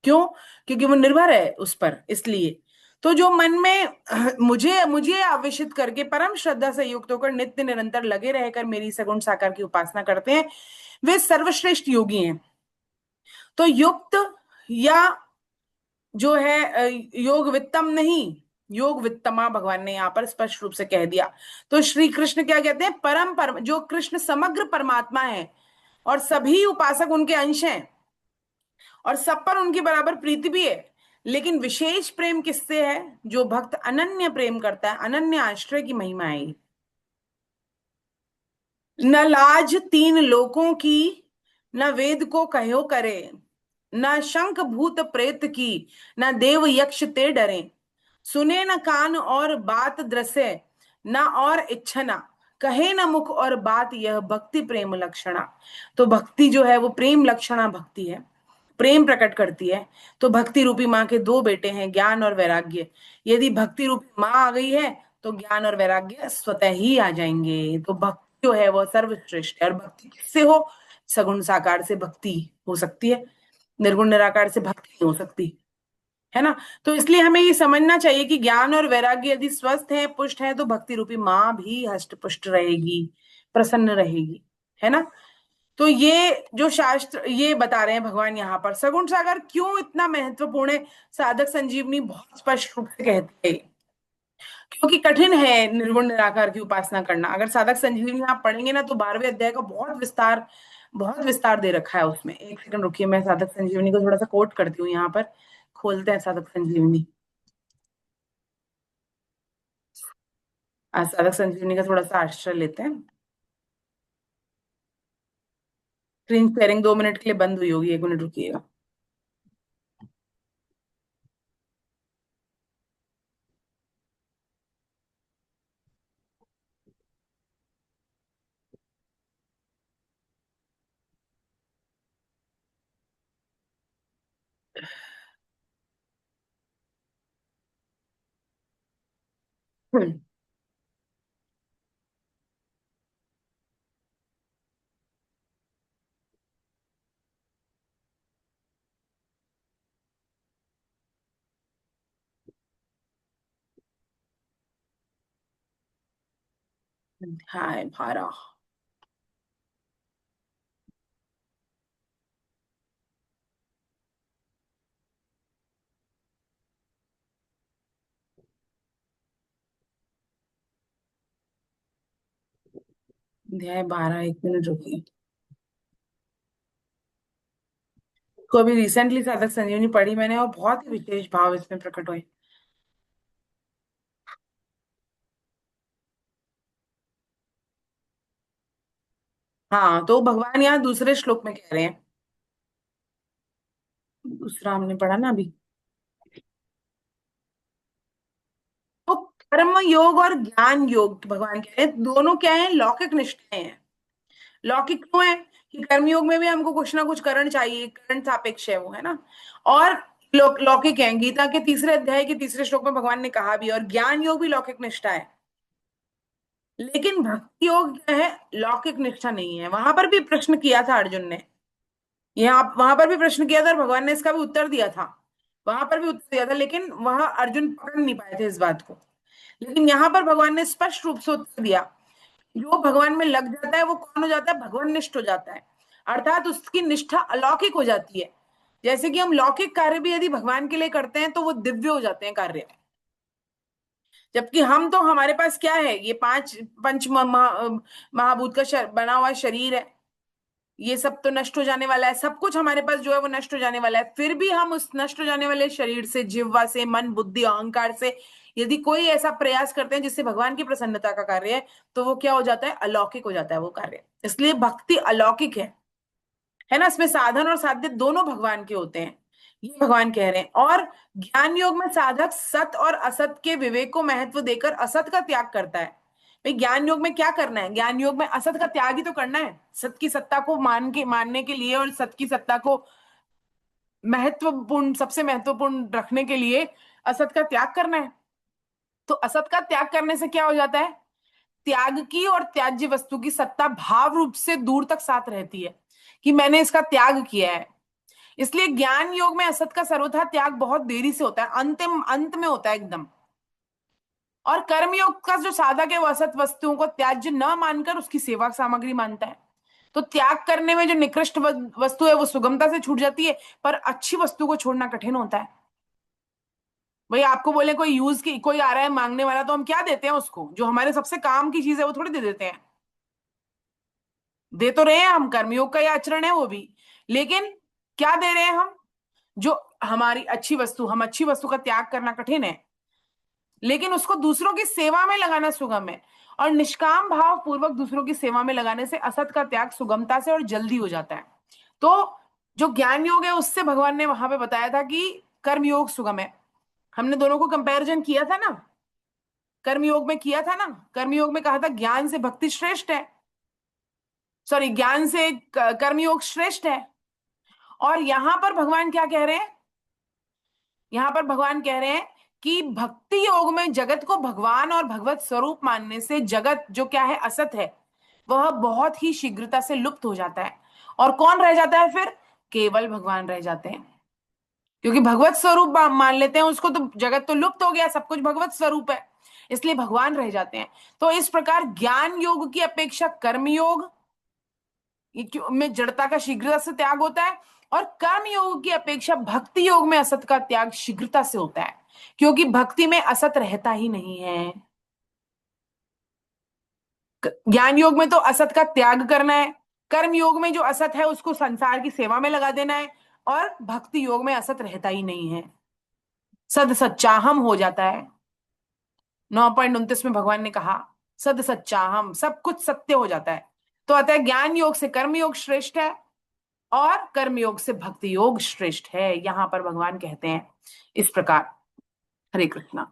[SPEAKER 2] क्यों? क्योंकि वो निर्भर है उस पर, इसलिए। तो जो मन में मुझे मुझे आवेशित करके परम श्रद्धा से युक्त होकर नित्य निरंतर लगे रहकर मेरी सगुण साकार की उपासना करते हैं, वे सर्वश्रेष्ठ योगी हैं। तो युक्त या जो है योग वित्तम नहीं, योग वित्तमा भगवान ने यहाँ पर स्पष्ट रूप से कह दिया। तो श्री कृष्ण क्या कहते हैं? परम जो कृष्ण समग्र परमात्मा है और सभी उपासक उनके अंश हैं और सब पर उनकी बराबर प्रीति भी है, लेकिन विशेष प्रेम किससे है? जो भक्त अनन्य प्रेम करता है, अनन्य आश्रय की महिमा है ये। न लाज तीन लोकों की, न वेद को कहो करे, न शंख भूत प्रेत की, न देव यक्ष ते डरे, सुने न कान और बात दृश्य, न और इच्छना, कहे न मुख और बात यह भक्ति प्रेम लक्षणा। तो भक्ति जो है वो प्रेम लक्षणा भक्ति है, प्रेम प्रकट करती है। तो भक्ति रूपी माँ के दो बेटे हैं, ज्ञान और वैराग्य। यदि भक्ति रूपी माँ आ गई है तो ज्ञान और वैराग्य स्वतः ही आ जाएंगे। तो भक्ति जो है वो सर्वश्रेष्ठ है। और भक्ति किससे हो? सगुण साकार से भक्ति हो सकती है, निर्गुण निराकार से भक्ति नहीं हो सकती, है ना। तो इसलिए हमें ये समझना चाहिए कि ज्ञान और वैराग्य यदि स्वस्थ है, पुष्ट है, तो भक्ति रूपी माँ भी हष्ट पुष्ट रहेगी, प्रसन्न रहेगी, है ना। तो ये जो शास्त्र ये बता रहे हैं भगवान यहाँ पर, सगुण सागर क्यों इतना महत्वपूर्ण है, साधक संजीवनी बहुत स्पष्ट रूप से कहती है। क्योंकि कठिन है निर्गुण निराकार की उपासना करना। अगर साधक संजीवनी आप पढ़ेंगे ना तो 12वें अध्याय का बहुत विस्तार दे रखा है उसमें। एक सेकंड रुकिए, मैं साधक संजीवनी को थोड़ा सा कोट करती हूँ यहाँ पर। खोलते हैं साधक संजीवनी। आज साधक संजीवनी का थोड़ा सा आश्रय लेते हैं। स्क्रीन शेयरिंग 2 मिनट के लिए बंद हुई होगी, 1 मिनट रुकिएगा। हाय भारा। अध्याय 12, 1 मिनट रुकिए। को अभी रिसेंटली साधक संजीवनी पढ़ी मैंने और बहुत ही विशेष भाव इसमें प्रकट हुए। हाँ, तो भगवान यहाँ दूसरे श्लोक में कह रहे हैं, दूसरा हमने पढ़ा ना अभी। तो कर्म योग और ज्ञान योग भगवान कह रहे हैं दोनों क्या है? लौकिक निष्ठाएं हैं। लौकिक क्यों है? कि कर्मयोग में भी हमको कुछ ना कुछ करण चाहिए, करण सापेक्ष है वो, है ना। और लौकिक है, गीता के 3 अध्याय के 3 श्लोक में भगवान ने कहा भी। और ज्ञान योग भी लौकिक निष्ठा है, लेकिन भक्ति योग क्या है? लौकिक निष्ठा नहीं है। वहां पर भी प्रश्न किया था अर्जुन ने, यहाँ वहां पर भी प्रश्न किया था और भगवान ने इसका भी उत्तर दिया था। वहां पर भी उत्तर दिया था, लेकिन वहां अर्जुन पकड़ नहीं पाए थे इस बात को। लेकिन यहाँ पर भगवान ने स्पष्ट रूप से उत्तर दिया। जो भगवान में लग जाता है वो कौन हो जाता है? भगवान निष्ठ हो जाता है, अर्थात उसकी निष्ठा अलौकिक हो जाती है। जैसे कि हम लौकिक कार्य भी यदि भगवान के लिए करते हैं तो वो दिव्य हो जाते हैं कार्य। जबकि हम तो, हमारे पास क्या है? ये पांच पंच महाभूत का बना हुआ शरीर है, ये सब तो नष्ट हो जाने वाला है, सब कुछ हमारे पास जो है वो नष्ट हो जाने वाला है, फिर भी हम उस नष्ट हो जाने वाले शरीर से, जिह्वा से, मन, बुद्धि, अहंकार से यदि कोई ऐसा प्रयास करते हैं जिससे भगवान की प्रसन्नता का कार्य है, तो वो क्या हो जाता है? अलौकिक हो जाता है वो कार्य। इसलिए भक्ति अलौकिक है ना, इसमें साधन और साध्य दोनों भगवान के होते हैं, ये भगवान कह रहे हैं। और ज्ञान योग में साधक सत और असत के विवेक को महत्व देकर असत का त्याग करता है। भाई ज्ञान योग में क्या करना है? ज्ञान योग में असत का त्याग ही तो करना है, सत की सत्ता को मानने के लिए और सत की सत्ता को महत्वपूर्ण, सबसे महत्वपूर्ण रखने के लिए असत का त्याग करना है। तो असत का त्याग करने से क्या हो जाता है? त्याग की और त्याज्य वस्तु की सत्ता भाव रूप से दूर तक साथ रहती है कि मैंने इसका त्याग किया है। इसलिए ज्ञान योग में असत का सर्वथा त्याग बहुत देरी से होता है, अंतिम अंत में होता है एकदम। और कर्म योग का जो साधक है वो असत वस्तुओं को त्याज्य न मानकर उसकी सेवा सामग्री मानता है। तो त्याग करने में जो निकृष्ट वस्तु है वो सुगमता से छूट जाती है, पर अच्छी वस्तु को छोड़ना कठिन होता है। भाई आपको बोले कोई यूज की, कोई आ रहा है मांगने वाला, तो हम क्या देते हैं उसको? जो हमारे सबसे काम की चीज है वो थोड़ी दे देते हैं। दे तो रहे हैं हम, कर्मयोग का ही आचरण है वो भी, लेकिन क्या दे रहे हैं हम? जो हमारी अच्छी वस्तु, हम अच्छी वस्तु का त्याग करना कठिन है, लेकिन उसको दूसरों की सेवा में लगाना सुगम है। और निष्काम भाव पूर्वक दूसरों की सेवा में लगाने से असत का त्याग सुगमता से और जल्दी हो जाता है। तो जो ज्ञान योग है उससे भगवान ने वहां पे बताया था कि कर्म योग सुगम है। हमने दोनों को कंपैरिजन किया था ना, कर्म योग में किया था ना। कर्म योग में कहा था ज्ञान से भक्ति श्रेष्ठ है, सॉरी, ज्ञान से कर्म योग श्रेष्ठ है। और यहां पर भगवान क्या कह रहे हैं? यहां पर भगवान कह रहे हैं कि भक्ति योग में जगत को भगवान और भगवत स्वरूप मानने से जगत जो क्या है, असत है, वह बहुत ही शीघ्रता से लुप्त हो जाता है। और कौन रह जाता है फिर? केवल भगवान रह जाते हैं, क्योंकि भगवत स्वरूप मान लेते हैं उसको, तो जगत तो लुप्त हो गया, सब कुछ भगवत स्वरूप है, इसलिए भगवान रह जाते हैं। तो इस प्रकार ज्ञान योग की अपेक्षा कर्म योग में जड़ता का शीघ्रता से त्याग होता है, और कर्म योग की अपेक्षा भक्ति योग में असत का त्याग शीघ्रता से होता है, क्योंकि भक्ति में असत रहता ही नहीं है। ज्ञान योग में तो असत का त्याग करना है, कर्म योग में जो असत है उसको संसार की सेवा में लगा देना है, और भक्ति योग में असत रहता ही नहीं है, सद सच्चाहम हो जाता है। 9.29 में भगवान ने कहा सद सच्चाहम, सब कुछ सत्य हो जाता है। तो अतः ज्ञान योग से कर्म योग श्रेष्ठ है, और कर्म योग से भक्ति योग श्रेष्ठ है, यहां पर भगवान कहते हैं इस प्रकार। हरे कृष्णा।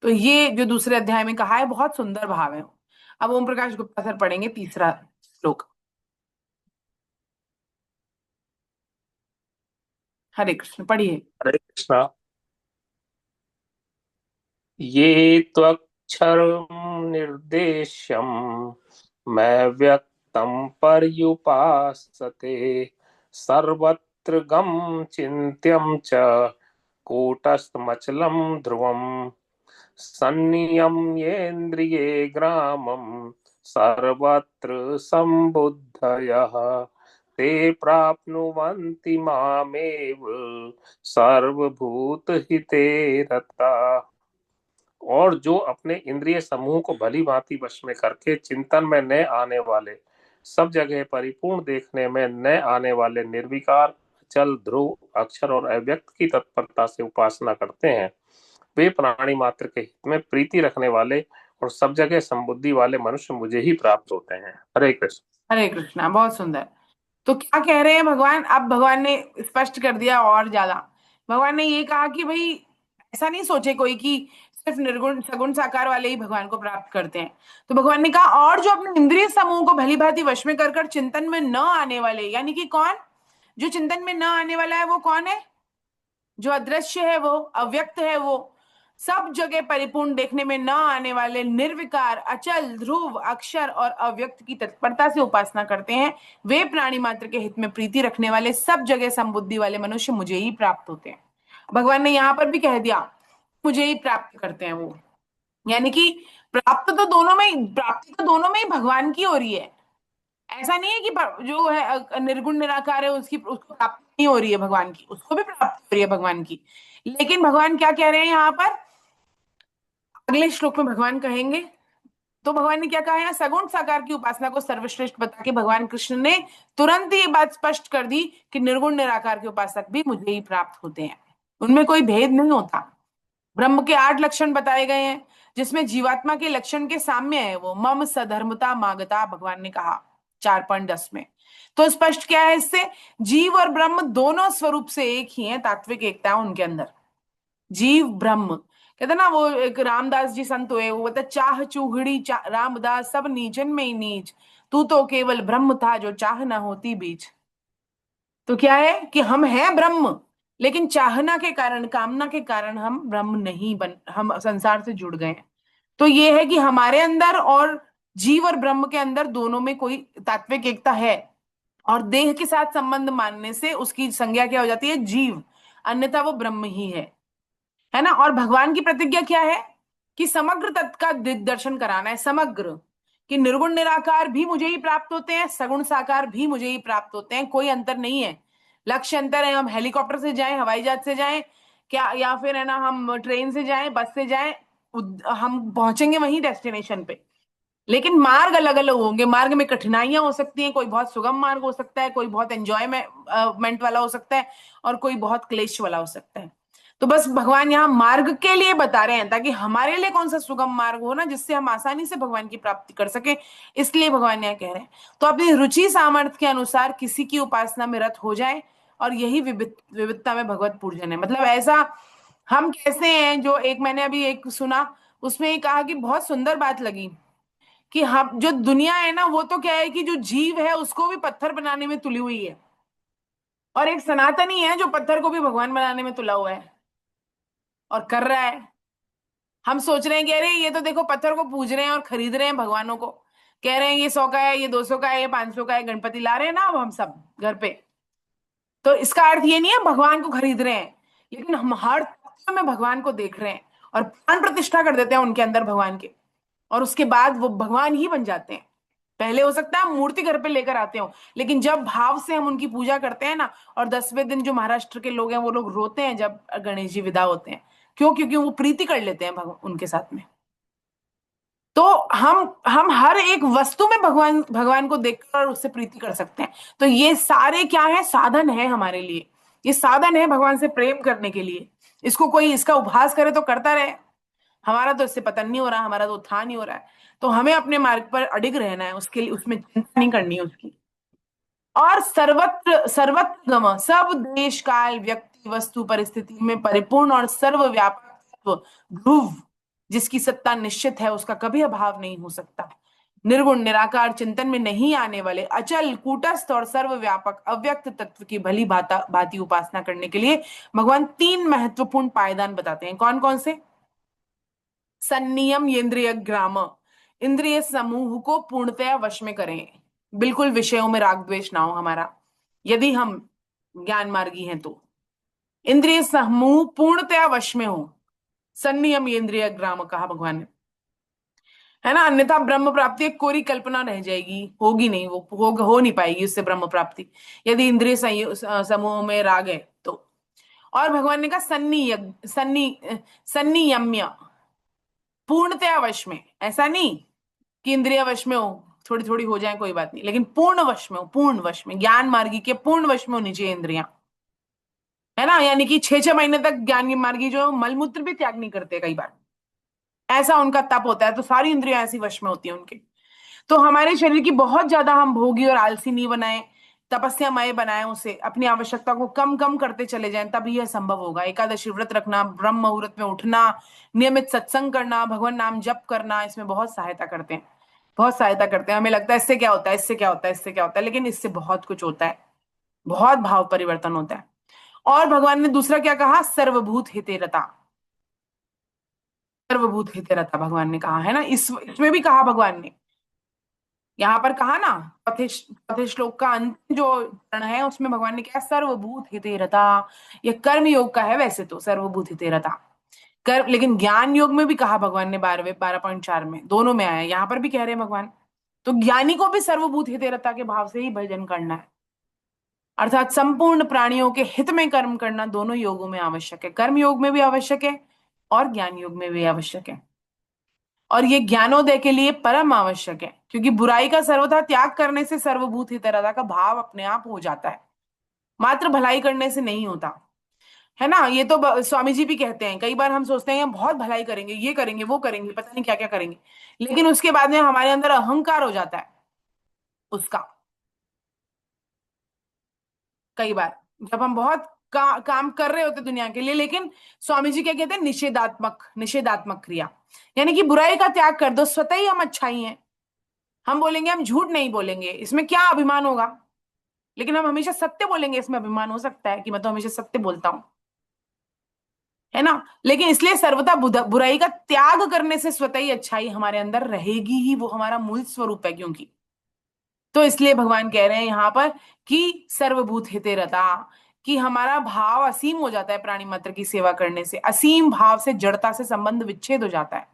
[SPEAKER 2] तो ये जो दूसरे अध्याय में कहा है बहुत सुंदर भाव है। अब ओम प्रकाश गुप्ता सर पढ़ेंगे तीसरा श्लोक। हरे कृष्ण, पढ़िए।
[SPEAKER 5] हरे कृष्णा। ये त्वक्षरं निर्देश्यम मैं व्यक्तं पर्युपासते सर्वत्र गम चिन्त्यं च कूटस्थमचलं ध्रुवम् संनियम्येन्द्रिये ग्रामं सर्वत्र संबुद्धयः ते प्राप्नुवन्ति मामेव सर्वभूतहिते रता। और जो अपने इंद्रिय समूह को भली भांति वश में करके चिंतन में न आने वाले, सब जगह परिपूर्ण देखने में न आने वाले निर्विकार, अचल, ध्रुव, अक्षर और अव्यक्त की तत्परता से उपासना करते हैं, वे प्राणी मात्र के हित में प्रीति रखने वाले और सब जगह संबुद्धि वाले मनुष्य मुझे ही प्राप्त होते हैं। हरे कृष्ण।
[SPEAKER 2] हरे कृष्णा, बहुत सुंदर। तो क्या कह रहे हैं भगवान? अब भगवान ने स्पष्ट कर दिया और ज्यादा। भगवान ने ये कहा कि भाई ऐसा नहीं सोचे कोई कि सिर्फ निर्गुण सगुण साकार वाले ही भगवान को प्राप्त करते हैं। तो भगवान ने कहा और जो अपने इंद्रिय समूह को भली भांति वश में कर कर चिंतन में न आने वाले, यानी कि कौन? जो चिंतन में न आने वाला है वो कौन है? जो अदृश्य है, वो अव्यक्त है, वो सब जगह परिपूर्ण देखने में न आने वाले निर्विकार, अचल, ध्रुव, अक्षर और अव्यक्त की तत्परता से उपासना करते हैं, वे प्राणी मात्र के हित में प्रीति रखने वाले सब जगह संबुद्धि वाले मनुष्य मुझे ही प्राप्त होते हैं। भगवान ने यहां पर भी कह दिया मुझे ही प्राप्त करते हैं वो, यानी कि प्राप्ति तो दोनों में ही भगवान की हो रही है। ऐसा नहीं है कि जो है निर्गुण निराकार है उसको प्राप्ति नहीं हो रही है भगवान की, उसको भी प्राप्ति हो रही है भगवान की। लेकिन भगवान क्या कह रहे हैं यहाँ पर? अगले श्लोक में भगवान कहेंगे तो भगवान ने क्या कहा है, सगुण साकार की उपासना को सर्वश्रेष्ठ बता के भगवान कृष्ण ने तुरंत ही ये बात स्पष्ट कर दी कि निर्गुण निराकार के उपासक भी मुझे ही प्राप्त होते हैं, उनमें कोई भेद नहीं होता। ब्रह्म के 8 लक्षण बताए गए हैं, जिसमें जीवात्मा के लक्षण के साम्य है वो मम सधर्मता मागता, भगवान ने कहा 4.10 में। तो स्पष्ट क्या है इससे, जीव और ब्रह्म दोनों स्वरूप से एक ही है, तात्विक एकता है उनके अंदर। जीव ब्रह्म कहते ना, वो एक रामदास जी संत हुए, वो कहते चाह चूहड़ी रामदास सब नीचन में ही नीच, तू तो केवल ब्रह्म था जो चाह ना होती बीच। तो क्या है कि हम हैं ब्रह्म, लेकिन चाहना के कारण, कामना के कारण हम ब्रह्म नहीं बन, हम संसार से जुड़ गए हैं। तो ये है कि हमारे अंदर और जीव और ब्रह्म के अंदर दोनों में कोई तात्विक एकता है, और देह के साथ संबंध मानने से उसकी संज्ञा क्या हो जाती है, जीव, अन्यथा वो ब्रह्म ही है ना। और भगवान की प्रतिज्ञा क्या है कि समग्र तत्व का दिग्दर्शन कराना है, समग्र, कि निर्गुण निराकार भी मुझे ही प्राप्त होते हैं, सगुण साकार भी मुझे ही प्राप्त होते हैं, कोई अंतर नहीं है। लक्ष्य अंतर है, हम हेलीकॉप्टर से जाएं, हवाई जहाज से जाएं क्या, या फिर है ना हम ट्रेन से जाएं, बस से जाएं, हम पहुंचेंगे वहीं डेस्टिनेशन पे, लेकिन मार्ग अलग अलग होंगे। मार्ग में कठिनाइयां हो सकती हैं, कोई बहुत सुगम मार्ग हो सकता है, कोई बहुत एंजॉयमेंट वाला हो सकता है, और कोई बहुत क्लेश वाला हो सकता है। तो बस भगवान यहाँ मार्ग के लिए बता रहे हैं, ताकि हमारे लिए कौन सा सुगम मार्ग हो ना, जिससे हम आसानी से भगवान की प्राप्ति कर सके, इसलिए भगवान यहाँ कह रहे हैं। तो अपनी रुचि सामर्थ्य के अनुसार किसी की उपासना में रत हो जाए, और यही विविधता में भगवत पूजन है। मतलब ऐसा हम कैसे हैं, जो एक मैंने अभी एक सुना, उसमें ये कहा कि बहुत सुंदर बात लगी कि हम जो दुनिया है ना, वो तो क्या है कि जो जीव है उसको भी पत्थर बनाने में तुली हुई है, और एक सनातनी है जो पत्थर को भी भगवान बनाने में तुला हुआ है और कर रहा है। हम सोच रहे हैं कि अरे ये तो देखो पत्थर को पूज रहे हैं और खरीद रहे हैं भगवानों को, कह रहे हैं ये 100 का है, ये 200 का है, ये 500 का है, गणपति ला रहे हैं ना अब हम सब घर पे। तो इसका अर्थ ये नहीं है भगवान को खरीद रहे हैं, लेकिन हम हर तत्व में भगवान को देख रहे हैं और प्राण प्रतिष्ठा कर देते हैं उनके अंदर भगवान के, और उसके बाद वो भगवान ही बन जाते हैं। पहले हो सकता है हम मूर्ति घर पे लेकर आते हो, लेकिन जब भाव से हम उनकी पूजा करते हैं ना, और 10वें दिन जो महाराष्ट्र के लोग हैं वो लोग रोते हैं जब गणेश जी विदा होते हैं, क्यों, क्योंकि वो प्रीति कर लेते हैं उनके साथ में। तो हम हर एक वस्तु में भगवान भगवान को देखकर और उससे प्रीति कर सकते हैं। तो ये सारे क्या है, साधन है हमारे लिए, ये साधन है भगवान से प्रेम करने के लिए। इसको कोई इसका उपहास करे तो करता रहे, हमारा तो इससे पतन नहीं हो रहा, हमारा तो उत्थान नहीं हो रहा है। तो हमें अपने मार्ग पर अडिग रहना है, उसके लिए उसमें चिंता नहीं करनी है उसकी। और सर्वत्र सर्वत्र सब देश काल व्यक्ति वस्तु परिस्थिति में परिपूर्ण और सर्वव्यापक ध्रुव, जिसकी सत्ता निश्चित है, उसका कभी अभाव नहीं हो सकता। निर्गुण निराकार चिंतन में नहीं आने वाले अचल कूटस्थ और सर्वव्यापक अव्यक्त तत्व की भली भांति उपासना करने के लिए भगवान 3 महत्वपूर्ण पायदान बताते हैं। कौन कौन से? संनियम इंद्रिय ग्राम, इंद्रिय समूह को पूर्णतया वश में करें, बिल्कुल विषयों में राग द्वेष ना हो हमारा, यदि हम ज्ञान मार्गी हैं तो इंद्रिय समूह पूर्णतया वश में हो, संनियम इंद्रिय ग्राम कहा भगवान ने, है ना। अन्यथा ब्रह्म प्राप्ति एक कोरी कल्पना रह जाएगी, होगी नहीं, वो हो नहीं पाएगी उससे ब्रह्म प्राप्ति, यदि इंद्रिय समूह में राग है तो। और भगवान ने कहा संनियम्य, पूर्णतया वश में, ऐसा नहीं कि इंद्रिया वश में हो, थोड़ी थोड़ी हो जाए कोई बात नहीं, लेकिन पूर्ण वश में हो, पूर्ण वश में, ज्ञान मार्गी के पूर्ण वश में होनी चाहिए इंद्रियां, है ना। यानी कि 6-6 महीने तक ज्ञान मार्गी जो मलमूत्र भी त्याग नहीं करते कई बार, ऐसा उनका तप होता है, तो सारी इंद्रियां ऐसी वश में होती है उनके। तो हमारे शरीर की बहुत ज्यादा हम भोगी और आलसी नहीं बनाए, तपस्यामय बनाए, उसे अपनी आवश्यकता को कम कम करते चले जाएं, तभी यह संभव होगा। एकादशी व्रत रखना, ब्रह्म मुहूर्त में उठना, नियमित सत्संग करना, भगवान नाम जप करना, इसमें बहुत सहायता करते हैं, बहुत सहायता करते हैं। हमें लगता है इससे क्या होता है, इससे क्या होता है, इससे क्या होता है, लेकिन इससे बहुत कुछ होता है, बहुत भाव परिवर्तन होता है। और भगवान ने दूसरा क्या कहा, सर्वभूत हितेरता, सर्वभूत हितेरता भगवान ने कहा, है ना। इसमें भी कहा भगवान ने, यहाँ पर कहा ना, चौथे श्लोक का अंतिम जो चरण है उसमें भगवान ने क्या, सर्वभूत हितेरता। ये कर्म योग का है वैसे तो, सर्वभूत हितेरता कर, लेकिन ज्ञान योग में भी कहा भगवान ने, 12.4 में, दोनों में आया, यहाँ पर भी कह रहे हैं भगवान। तो ज्ञानी को भी सर्वभूत हितेरता के भाव से ही भजन करना है, अर्थात संपूर्ण प्राणियों के हित में कर्म करना दोनों योगों में आवश्यक है, कर्म योग में भी आवश्यक है और ज्ञान योग में भी आवश्यक है। और ये ज्ञानोदय के लिए परम आवश्यक है, क्योंकि बुराई का सर्वथा त्याग करने से सर्वभूत हितैषिता का भाव अपने आप हो जाता है, मात्र भलाई करने से नहीं होता है ना। ये तो स्वामी जी भी कहते हैं, कई बार हम सोचते हैं हम बहुत भलाई करेंगे, ये करेंगे वो करेंगे, पता नहीं क्या क्या करेंगे, लेकिन उसके बाद में हमारे अंदर अहंकार हो जाता है उसका। कई बार जब हम बहुत काम कर रहे होते दुनिया के लिए, लेकिन स्वामी जी क्या कहते हैं, निषेधात्मक निषेधात्मक क्रिया, यानी कि बुराई का त्याग कर दो, स्वतः ही हम अच्छाई हैं। हम बोलेंगे हम झूठ नहीं बोलेंगे, इसमें क्या अभिमान होगा, लेकिन हम हमेशा सत्य बोलेंगे, इसमें अभिमान हो सकता है कि मैं तो हमेशा सत्य बोलता हूं, है ना। लेकिन इसलिए सर्वथा बुराई का त्याग करने से स्वतः ही अच्छाई हमारे अंदर रहेगी ही, वो हमारा मूल स्वरूप है। क्योंकि तो इसलिए भगवान कह रहे हैं यहां पर कि सर्वभूत हिते रता, कि हमारा भाव असीम हो जाता है प्राणी मात्र की सेवा करने से। असीम भाव से जड़ता से संबंध विच्छेद हो जाता है,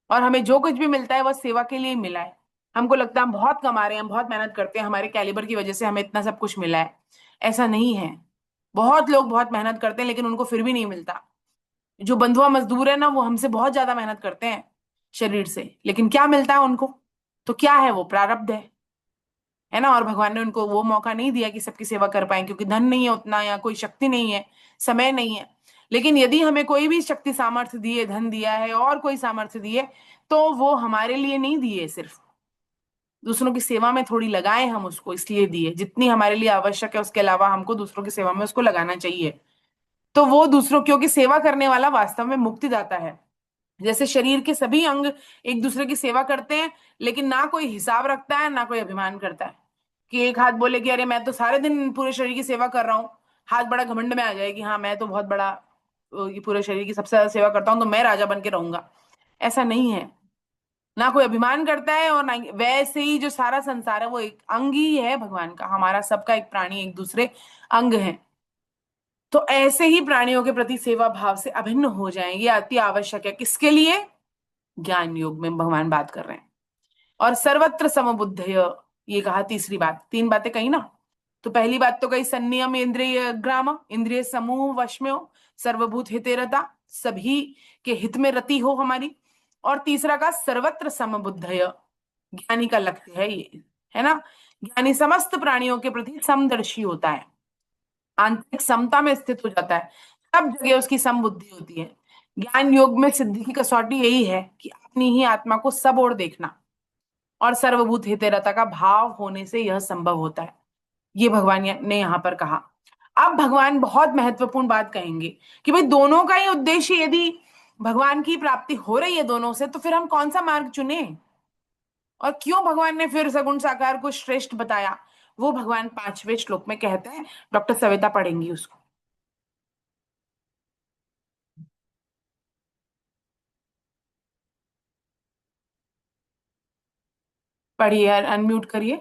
[SPEAKER 2] और हमें जो कुछ भी मिलता है वह सेवा के लिए ही मिला है। हमको लगता है हम बहुत कमा रहे हैं, हम बहुत मेहनत करते हैं, हमारे कैलिबर की वजह से हमें इतना सब कुछ मिला है। ऐसा नहीं है। बहुत लोग बहुत मेहनत करते हैं लेकिन उनको फिर भी नहीं मिलता। जो बंधुआ मजदूर है ना, वो हमसे बहुत ज्यादा मेहनत करते हैं शरीर से, लेकिन क्या मिलता है उनको? तो क्या है वो? प्रारब्ध है ना। और भगवान ने उनको वो मौका नहीं दिया कि सबकी सेवा कर पाए, क्योंकि धन नहीं है उतना, या कोई शक्ति नहीं है, समय नहीं है। लेकिन यदि हमें कोई भी शक्ति सामर्थ्य दिए, धन दिया है और कोई सामर्थ्य दिए, तो वो हमारे लिए नहीं दिए, सिर्फ दूसरों की सेवा में थोड़ी लगाए हम उसको, इसलिए दिए। जितनी हमारे लिए आवश्यक है उसके अलावा हमको दूसरों की सेवा में उसको लगाना चाहिए। तो वो दूसरों, क्योंकि सेवा करने वाला वास्तव में मुक्तिदाता है। जैसे शरीर के सभी अंग एक दूसरे की सेवा करते हैं, लेकिन ना कोई हिसाब रखता है ना कोई अभिमान करता है। कि एक हाथ बोले कि अरे मैं तो सारे दिन पूरे शरीर की सेवा कर रहा हूँ, हाथ बड़ा घमंड में आ जाए कि हाँ मैं तो बहुत बड़ा ये पूरे शरीर की सबसे ज्यादा सेवा करता हूँ, तो मैं राजा बन के रहूंगा। ऐसा नहीं है। ना कोई अभिमान करता है, और ना वैसे ही जो सारा संसार है वो एक अंग ही है भगवान का, हमारा सबका एक प्राणी एक दूसरे अंग है। तो ऐसे ही प्राणियों के प्रति सेवा भाव से अभिन्न हो जाएं, ये अति आवश्यक है। किसके लिए? ज्ञान योग में भगवान बात कर रहे हैं। और सर्वत्र समबुद्धय, ये कहा तीसरी बात। तीन बातें कही ना। तो पहली बात तो कही संयम इंद्रिय ग्राम, इंद्रिय समूह वश में हो, सर्वभूत हिते रता, सभी के हित में रति हो हमारी। और तीसरा का सर्वत्र समबुद्धय, ज्ञानी का लक्ष्य है ये, है ना। ज्ञानी समस्त प्राणियों के प्रति समदर्शी होता है, आंतरिक समता में स्थित हो जाता है, सब जगह उसकी समबुद्धि होती है। ज्ञान योग में सिद्धि की कसौटी यही है कि अपनी ही आत्मा को सब ओर देखना, और सर्वभूत हितेरता का भाव होने से यह संभव होता है। ये भगवान ने यहां पर कहा। अब भगवान बहुत महत्वपूर्ण बात कहेंगे कि भाई दोनों का ही उद्देश्य, यदि भगवान की प्राप्ति हो रही है दोनों से, तो फिर हम कौन सा मार्ग चुने, और क्यों भगवान ने फिर सगुण साकार को श्रेष्ठ बताया, वो भगवान 5वें श्लोक में कहते हैं। डॉक्टर सविता पढ़ेंगी उसको। पढ़िए, अनम्यूट करिए।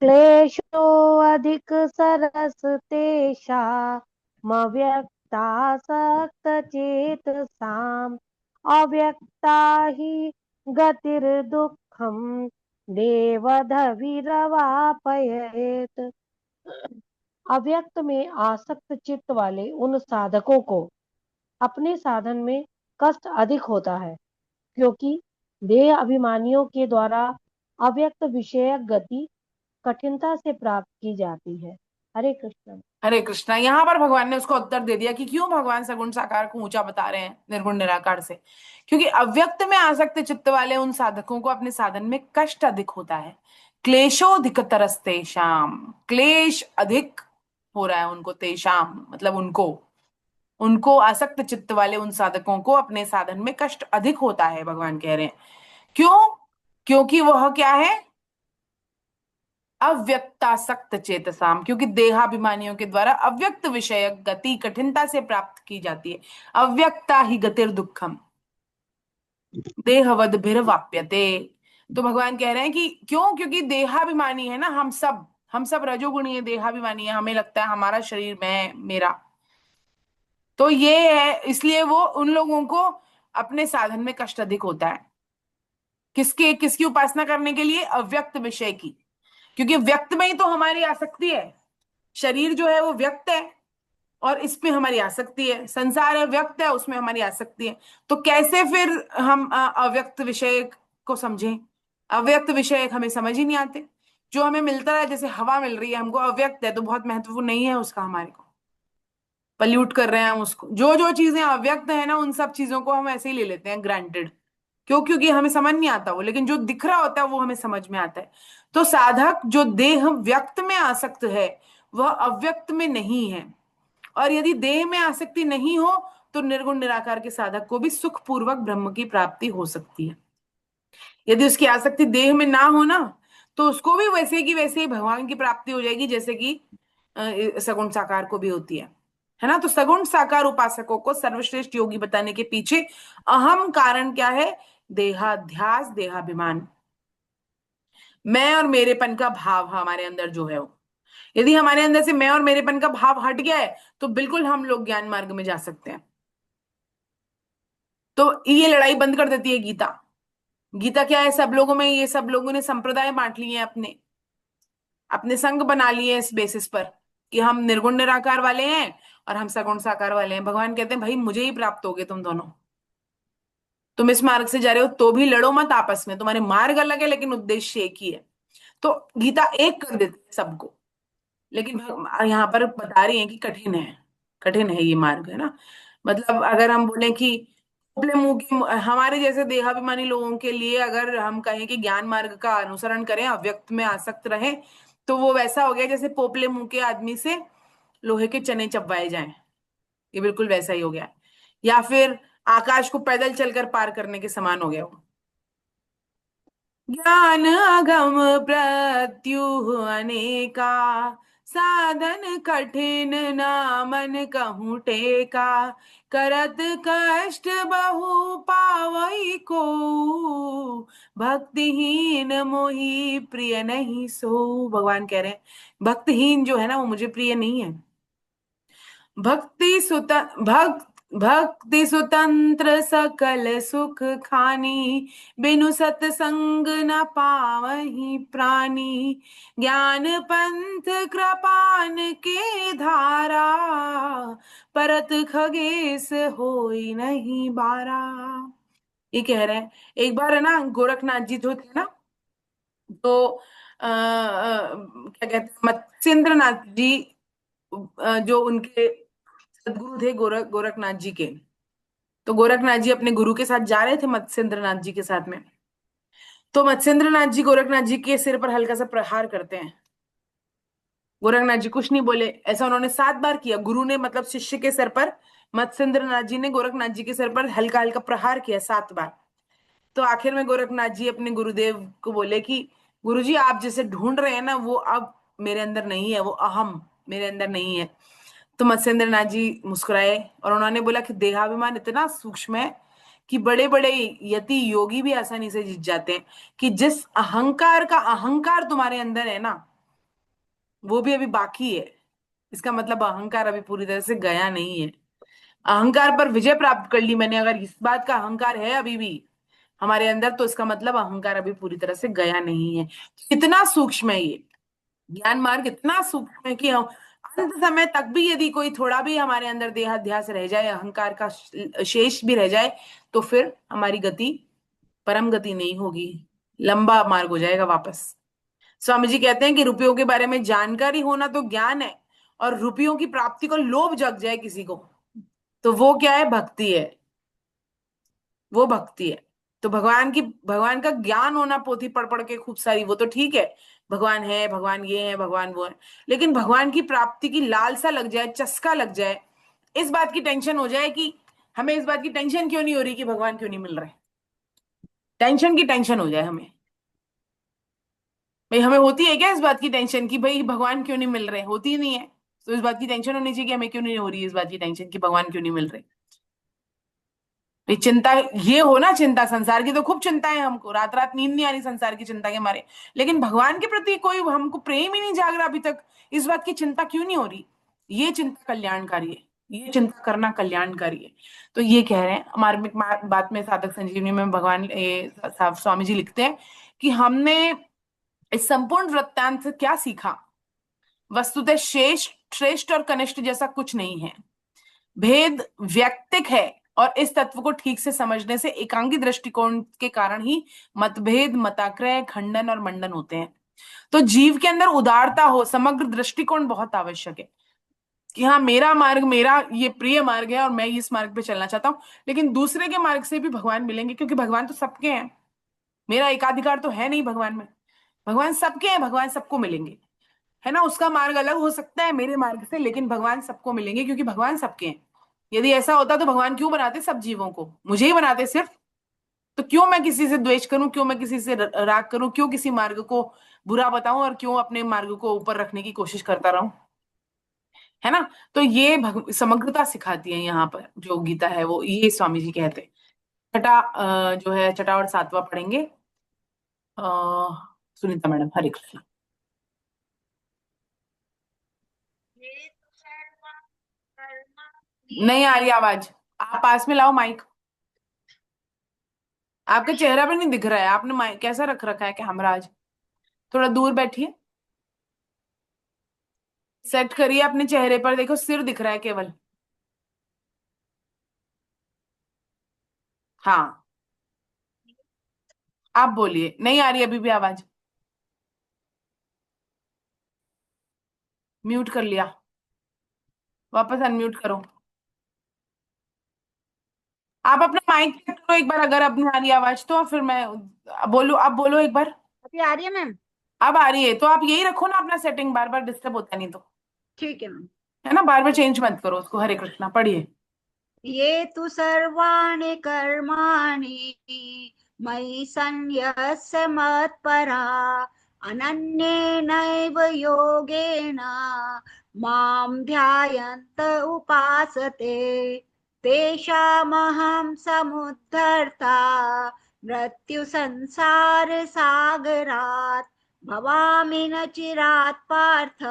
[SPEAKER 1] क्लेशोऽधिक सरस तेषामव्यक्तासक्तचेतसाम् अव्यक्ता हि गतिर्दुःखम् देवधविरवापयेत्। अव्यक्त में आसक्त चित्त वाले उन साधकों को अपने साधन में कष्ट अधिक होता है, क्योंकि देह अभिमानियों के द्वारा अव्यक्त विषयक गति कठिनता से प्राप्त की जाती है। हरे कृष्ण।
[SPEAKER 2] हरे कृष्णा। यहाँ पर भगवान ने उसको उत्तर दे दिया कि क्यों भगवान सगुण साकार को ऊंचा बता रहे हैं निर्गुण निराकार से। क्योंकि अव्यक्त में आसक्त चित्त वाले उन साधकों को अपने साधन में कष्ट अधिक होता है। क्लेशोधिक तरस्तेषाम, क्लेश अधिक हो रहा है उनको, तेषाम मतलब उनको, उनको आसक्त चित्त वाले उन साधकों को अपने साधन में कष्ट अधिक होता है, भगवान कह रहे हैं। क्यों? क्योंकि वह क्या है? अव्यक्तासक्त चेतसाम, क्योंकि देहाभिमानियों के द्वारा अव्यक्त विषय गति कठिनता से प्राप्त की जाती है। अव्यक्ता ही गतिर दुखम देहवद भिर्वाप्यते। तो भगवान कह रहे हैं कि क्यों? क्योंकि देहाभिमानी है ना, हम सब रजोगुणी है, देहाभिमानी है, हमें लगता है हमारा शरीर मैं मेरा। तो ये है, इसलिए वो उन लोगों को अपने साधन में कष्ट अधिक होता है। किसके किसकी उपासना करने के लिए? अव्यक्त विषय की। क्योंकि व्यक्त में ही तो हमारी आसक्ति है। शरीर जो है वो व्यक्त है, और इसमें हमारी आसक्ति है, संसार अव्यक्त है उसमें हमारी आसक्ति है। तो कैसे फिर हम अव्यक्त विषय को समझें? अव्यक्त विषय हमें समझ ही नहीं आते। जो हमें मिलता है, जैसे हवा मिल रही है हमको, अव्यक्त है तो बहुत महत्वपूर्ण नहीं है उसका, हमारे को पल्यूट कर रहे हैं हम उसको। जो जो चीजें अव्यक्त है ना, उन सब चीजों को हम ऐसे ही ले लेते हैं ग्रांटेड। क्यों? क्योंकि हमें समझ नहीं आता वो, लेकिन जो दिख रहा होता है वो हमें समझ में आता है। तो साधक जो देह व्यक्त में आसक्त है वह अव्यक्त में नहीं है। और यदि देह में आसक्ति नहीं हो तो निर्गुण निराकार के साधक को भी सुख पूर्वक ब्रह्म की प्राप्ति हो सकती है। यदि उसकी आसक्ति देह में ना हो ना, तो उसको भी वैसे की वैसे ही भगवान की प्राप्ति हो जाएगी, जैसे कि सगुण साकार को भी होती है ना। तो सगुण साकार उपासकों को सर्वश्रेष्ठ योगी बताने के पीछे अहम कारण क्या है? देहाध्यास, देहाभिमान, मैं और मेरेपन का भाव हमारे अंदर जो है वो। यदि हमारे अंदर से मैं और मेरेपन का भाव हट गया है तो बिल्कुल हम लोग ज्ञान मार्ग में जा सकते हैं। तो ये लड़ाई बंद कर देती है गीता। गीता क्या है? सब लोगों में, ये सब लोगों ने संप्रदाय बांट लिए हैं, अपने अपने संघ बना लिए हैं इस बेसिस पर कि हम निर्गुण निराकार वाले हैं और हम सगुण साकार वाले हैं। भगवान कहते हैं भाई मुझे ही प्राप्त होगे तुम दोनों। तुम इस मार्ग से जा रहे हो तो भी लड़ो मत आपस में, तुम्हारे मार्ग अलग है लेकिन उद्देश्य एक ही है। तो गीता एक कर देती है सबको, लेकिन यहाँ पर बता रही है कि कठिन है, कठिन है ये मार्ग, है ना। मतलब अगर हम बोले कि उपले मुंह के, हमारे जैसे देहाभिमानी लोगों के लिए अगर हम कहें कि ज्ञान मार्ग का अनुसरण करें, अव्यक्त में आसक्त रहें, तो वो वैसा हो गया जैसे पोपले मुंह के आदमी से लोहे के चने चबवाए जाएं। ये बिल्कुल वैसा ही हो गया। या फिर आकाश को पैदल चलकर पार करने के समान हो गया वो। ज्ञान अगम प्रत्युह अनेका, साधन कठिन ना मन कहूँ टेका, करत कष्ट बहु पावई को, भक्तिहीन मोहि प्रिय नहीं सो। भगवान कह रहे हैं भक्तिहीन जो है ना वो मुझे प्रिय नहीं है। भक्ति सुत भक्त भक्ति सुतंत्र सकल सुख खानी, बिनु सतसंग न पावहि प्राणी, ज्ञान पंथ कृपान के धारा, परत खगेश होई नहीं बारा। ये कह रहे हैं, एक बार है ना गोरखनाथ जी जो थे ना, तो क्या कहते हैं, मत्स्येंद्र नाथ जी, जो उनके सदगुरु थे गोरखनाथ जी के। तो गोरखनाथ जी अपने गुरु के साथ जा रहे थे मत्स्येंद्र नाथ जी के साथ में। तो मत्स्येंद्र नाथ जी गोरखनाथ जी के सिर पर हल्का सा प्रहार करते हैं। गोरखनाथ जी कुछ नहीं बोले, ऐसा उन्होंने 7 बार किया। गुरु ने, मतलब शिष्य के सर पर, मत्स्येंद्र नाथ जी ने गोरखनाथ जी के सर पर हल्का हल्का प्रहार किया 7 बार। तो आखिर में गोरखनाथ जी अपने गुरुदेव को बोले कि गुरुजी आप जिसे ढूंढ रहे हैं ना वो अब मेरे अंदर नहीं है, वो अहम मेरे अंदर नहीं है। तो मत्स्येंद्र नाथ जी मुस्कुराए और उन्होंने बोला कि देहाभिमान इतना सूक्ष्म है कि बड़े बड़े यति योगी भी आसानी से जीत जाते हैं। कि जिस अहंकार का अहंकार तुम्हारे अंदर है ना वो भी अभी बाकी है। इसका मतलब अहंकार अभी पूरी तरह से गया नहीं है। अहंकार पर विजय प्राप्त कर ली मैंने, अगर इस बात का अहंकार है अभी भी हमारे अंदर, तो इसका मतलब अहंकार अभी पूरी तरह से गया नहीं है। इतना सूक्ष्म है ये ज्ञान मार्ग, इतना सूक्ष्म है कि हम अंत समय तक भी यदि कोई थोड़ा भी हमारे अंदर देहाध्यास रह जाए, अहंकार का शेष भी रह जाए, तो फिर हमारी गति परम गति नहीं होगी, लंबा मार्ग हो जाएगा वापस। स्वामी जी कहते हैं कि रुपयों के बारे में जानकारी होना तो ज्ञान है, और रुपयों की प्राप्ति को लोभ जग जाए किसी को, तो वो क्या है? भक्ति है, वो भक्ति है। तो भगवान का ज्ञान होना, पोथी पढ़ पढ़ के खूब सारी, वो तो ठीक है, भगवान है, भगवान ये है, भगवान वो है। लेकिन भगवान की प्राप्ति की लालसा लग जाए, चस्का लग जाए, इस बात की टेंशन हो जाए कि हमें इस बात की टेंशन क्यों नहीं हो रही कि भगवान क्यों नहीं मिल रहे, टेंशन की टेंशन हो जाए हमें। भाई हमें होती है क्या इस बात की टेंशन कि भाई भगवान क्यों नहीं मिल रहे? होती ही नहीं है। तो इस बात की टेंशन होनी चाहिए कि हमें क्यों नहीं हो रही है इस बात की टेंशन कि भगवान क्यों नहीं मिल रहे। भाई चिंता ये हो ना, चिंता संसार की तो खूब चिंता है हमको, रात रात नींद नहीं आ रही संसार की चिंता के मारे, लेकिन भगवान के प्रति कोई हमको प्रेम ही नहीं जाग रहा अभी तक। इस बात की चिंता क्यों नहीं हो रही? ये चिंता कल्याणकारी है, ये चिंता करना कल्याणकारी है। तो ये कह रहे हैं मार्मिक बात में, साधक संजीवनी में भगवान स्वामी जी लिखते हैं कि हमने इस संपूर्ण वृत्तांत से क्या सीखा। वस्तुतः शेष श्रेष्ठ और कनिष्ठ जैसा कुछ नहीं है, भेद व्यक्तिक है। और इस तत्व को ठीक से समझने से एकांगी दृष्टिकोण के कारण ही मतभेद, मताक्रय, खंडन और मंडन होते हैं। तो जीव के अंदर उदारता हो, समग्र दृष्टिकोण बहुत आवश्यक है कि हाँ, मेरा मार्ग, मेरा ये प्रिय मार्ग है और मैं इस मार्ग पे चलना चाहता हूँ, लेकिन दूसरे के मार्ग से भी भगवान मिलेंगे, क्योंकि भगवान तो सबके हैं। मेरा एकाधिकार तो है नहीं भगवान में, भगवान सबके हैं, भगवान सबको मिलेंगे, है ना। उसका मार्ग अलग हो सकता है मेरे मार्ग से, लेकिन भगवान सबको मिलेंगे, क्योंकि भगवान सबके हैं। यदि ऐसा होता तो भगवान क्यों बनाते सब जीवों को, मुझे ही बनाते सिर्फ। तो क्यों मैं किसी से द्वेष करूं, क्यों मैं किसी से राग करूं, क्यों किसी मार्ग को बुरा बताऊं और क्यों अपने मार्ग को ऊपर रखने की कोशिश करता रहूं, है ना। तो ये समग्रता सिखाती है यहाँ पर जो गीता है, वो ये स्वामी जी कहते हैं। छठा जो है, छठा और सातवां पढ़ेंगे। सुनीता मैडम, हरे कृष्ण। नहीं आ रही आवाज, आप पास में लाओ माइक। आपका चेहरा भी नहीं दिख रहा है, आपने माइक कैसा रख रखा है कैमरा आज? थोड़ा दूर बैठिए, सेट करिए अपने चेहरे पर, देखो सिर दिख रहा है केवल। हाँ, आप बोलिए, नहीं आ रही अभी भी आवाज। म्यूट कर लिया, वापस अनम्यूट करो। आप अपना माइक चेक करो एक बार, अगर अब नहीं आ रही आवाज तो फिर मैं बोलू, आप बोलो एक बार।
[SPEAKER 4] अभी आ रही है मैम?
[SPEAKER 2] अब आ रही है तो आप यही रखो ना अपना सेटिंग, बार बार डिस्टर्ब होता है नहीं तो,
[SPEAKER 4] ठीक है मैम।
[SPEAKER 2] है ना, बार बार चेंज मत करो उसको। हरे कृष्णा पढ़िए।
[SPEAKER 4] ये तु सर्वाणि कर्माणि मयि सन्न्यस्य मत्परा अनन्येनैव योगेन मां ध्यायन्त उपासते तेषामहं समुद्धर्ता मृत्युसंसारसागरात् भवामि न चिरात् पार्थ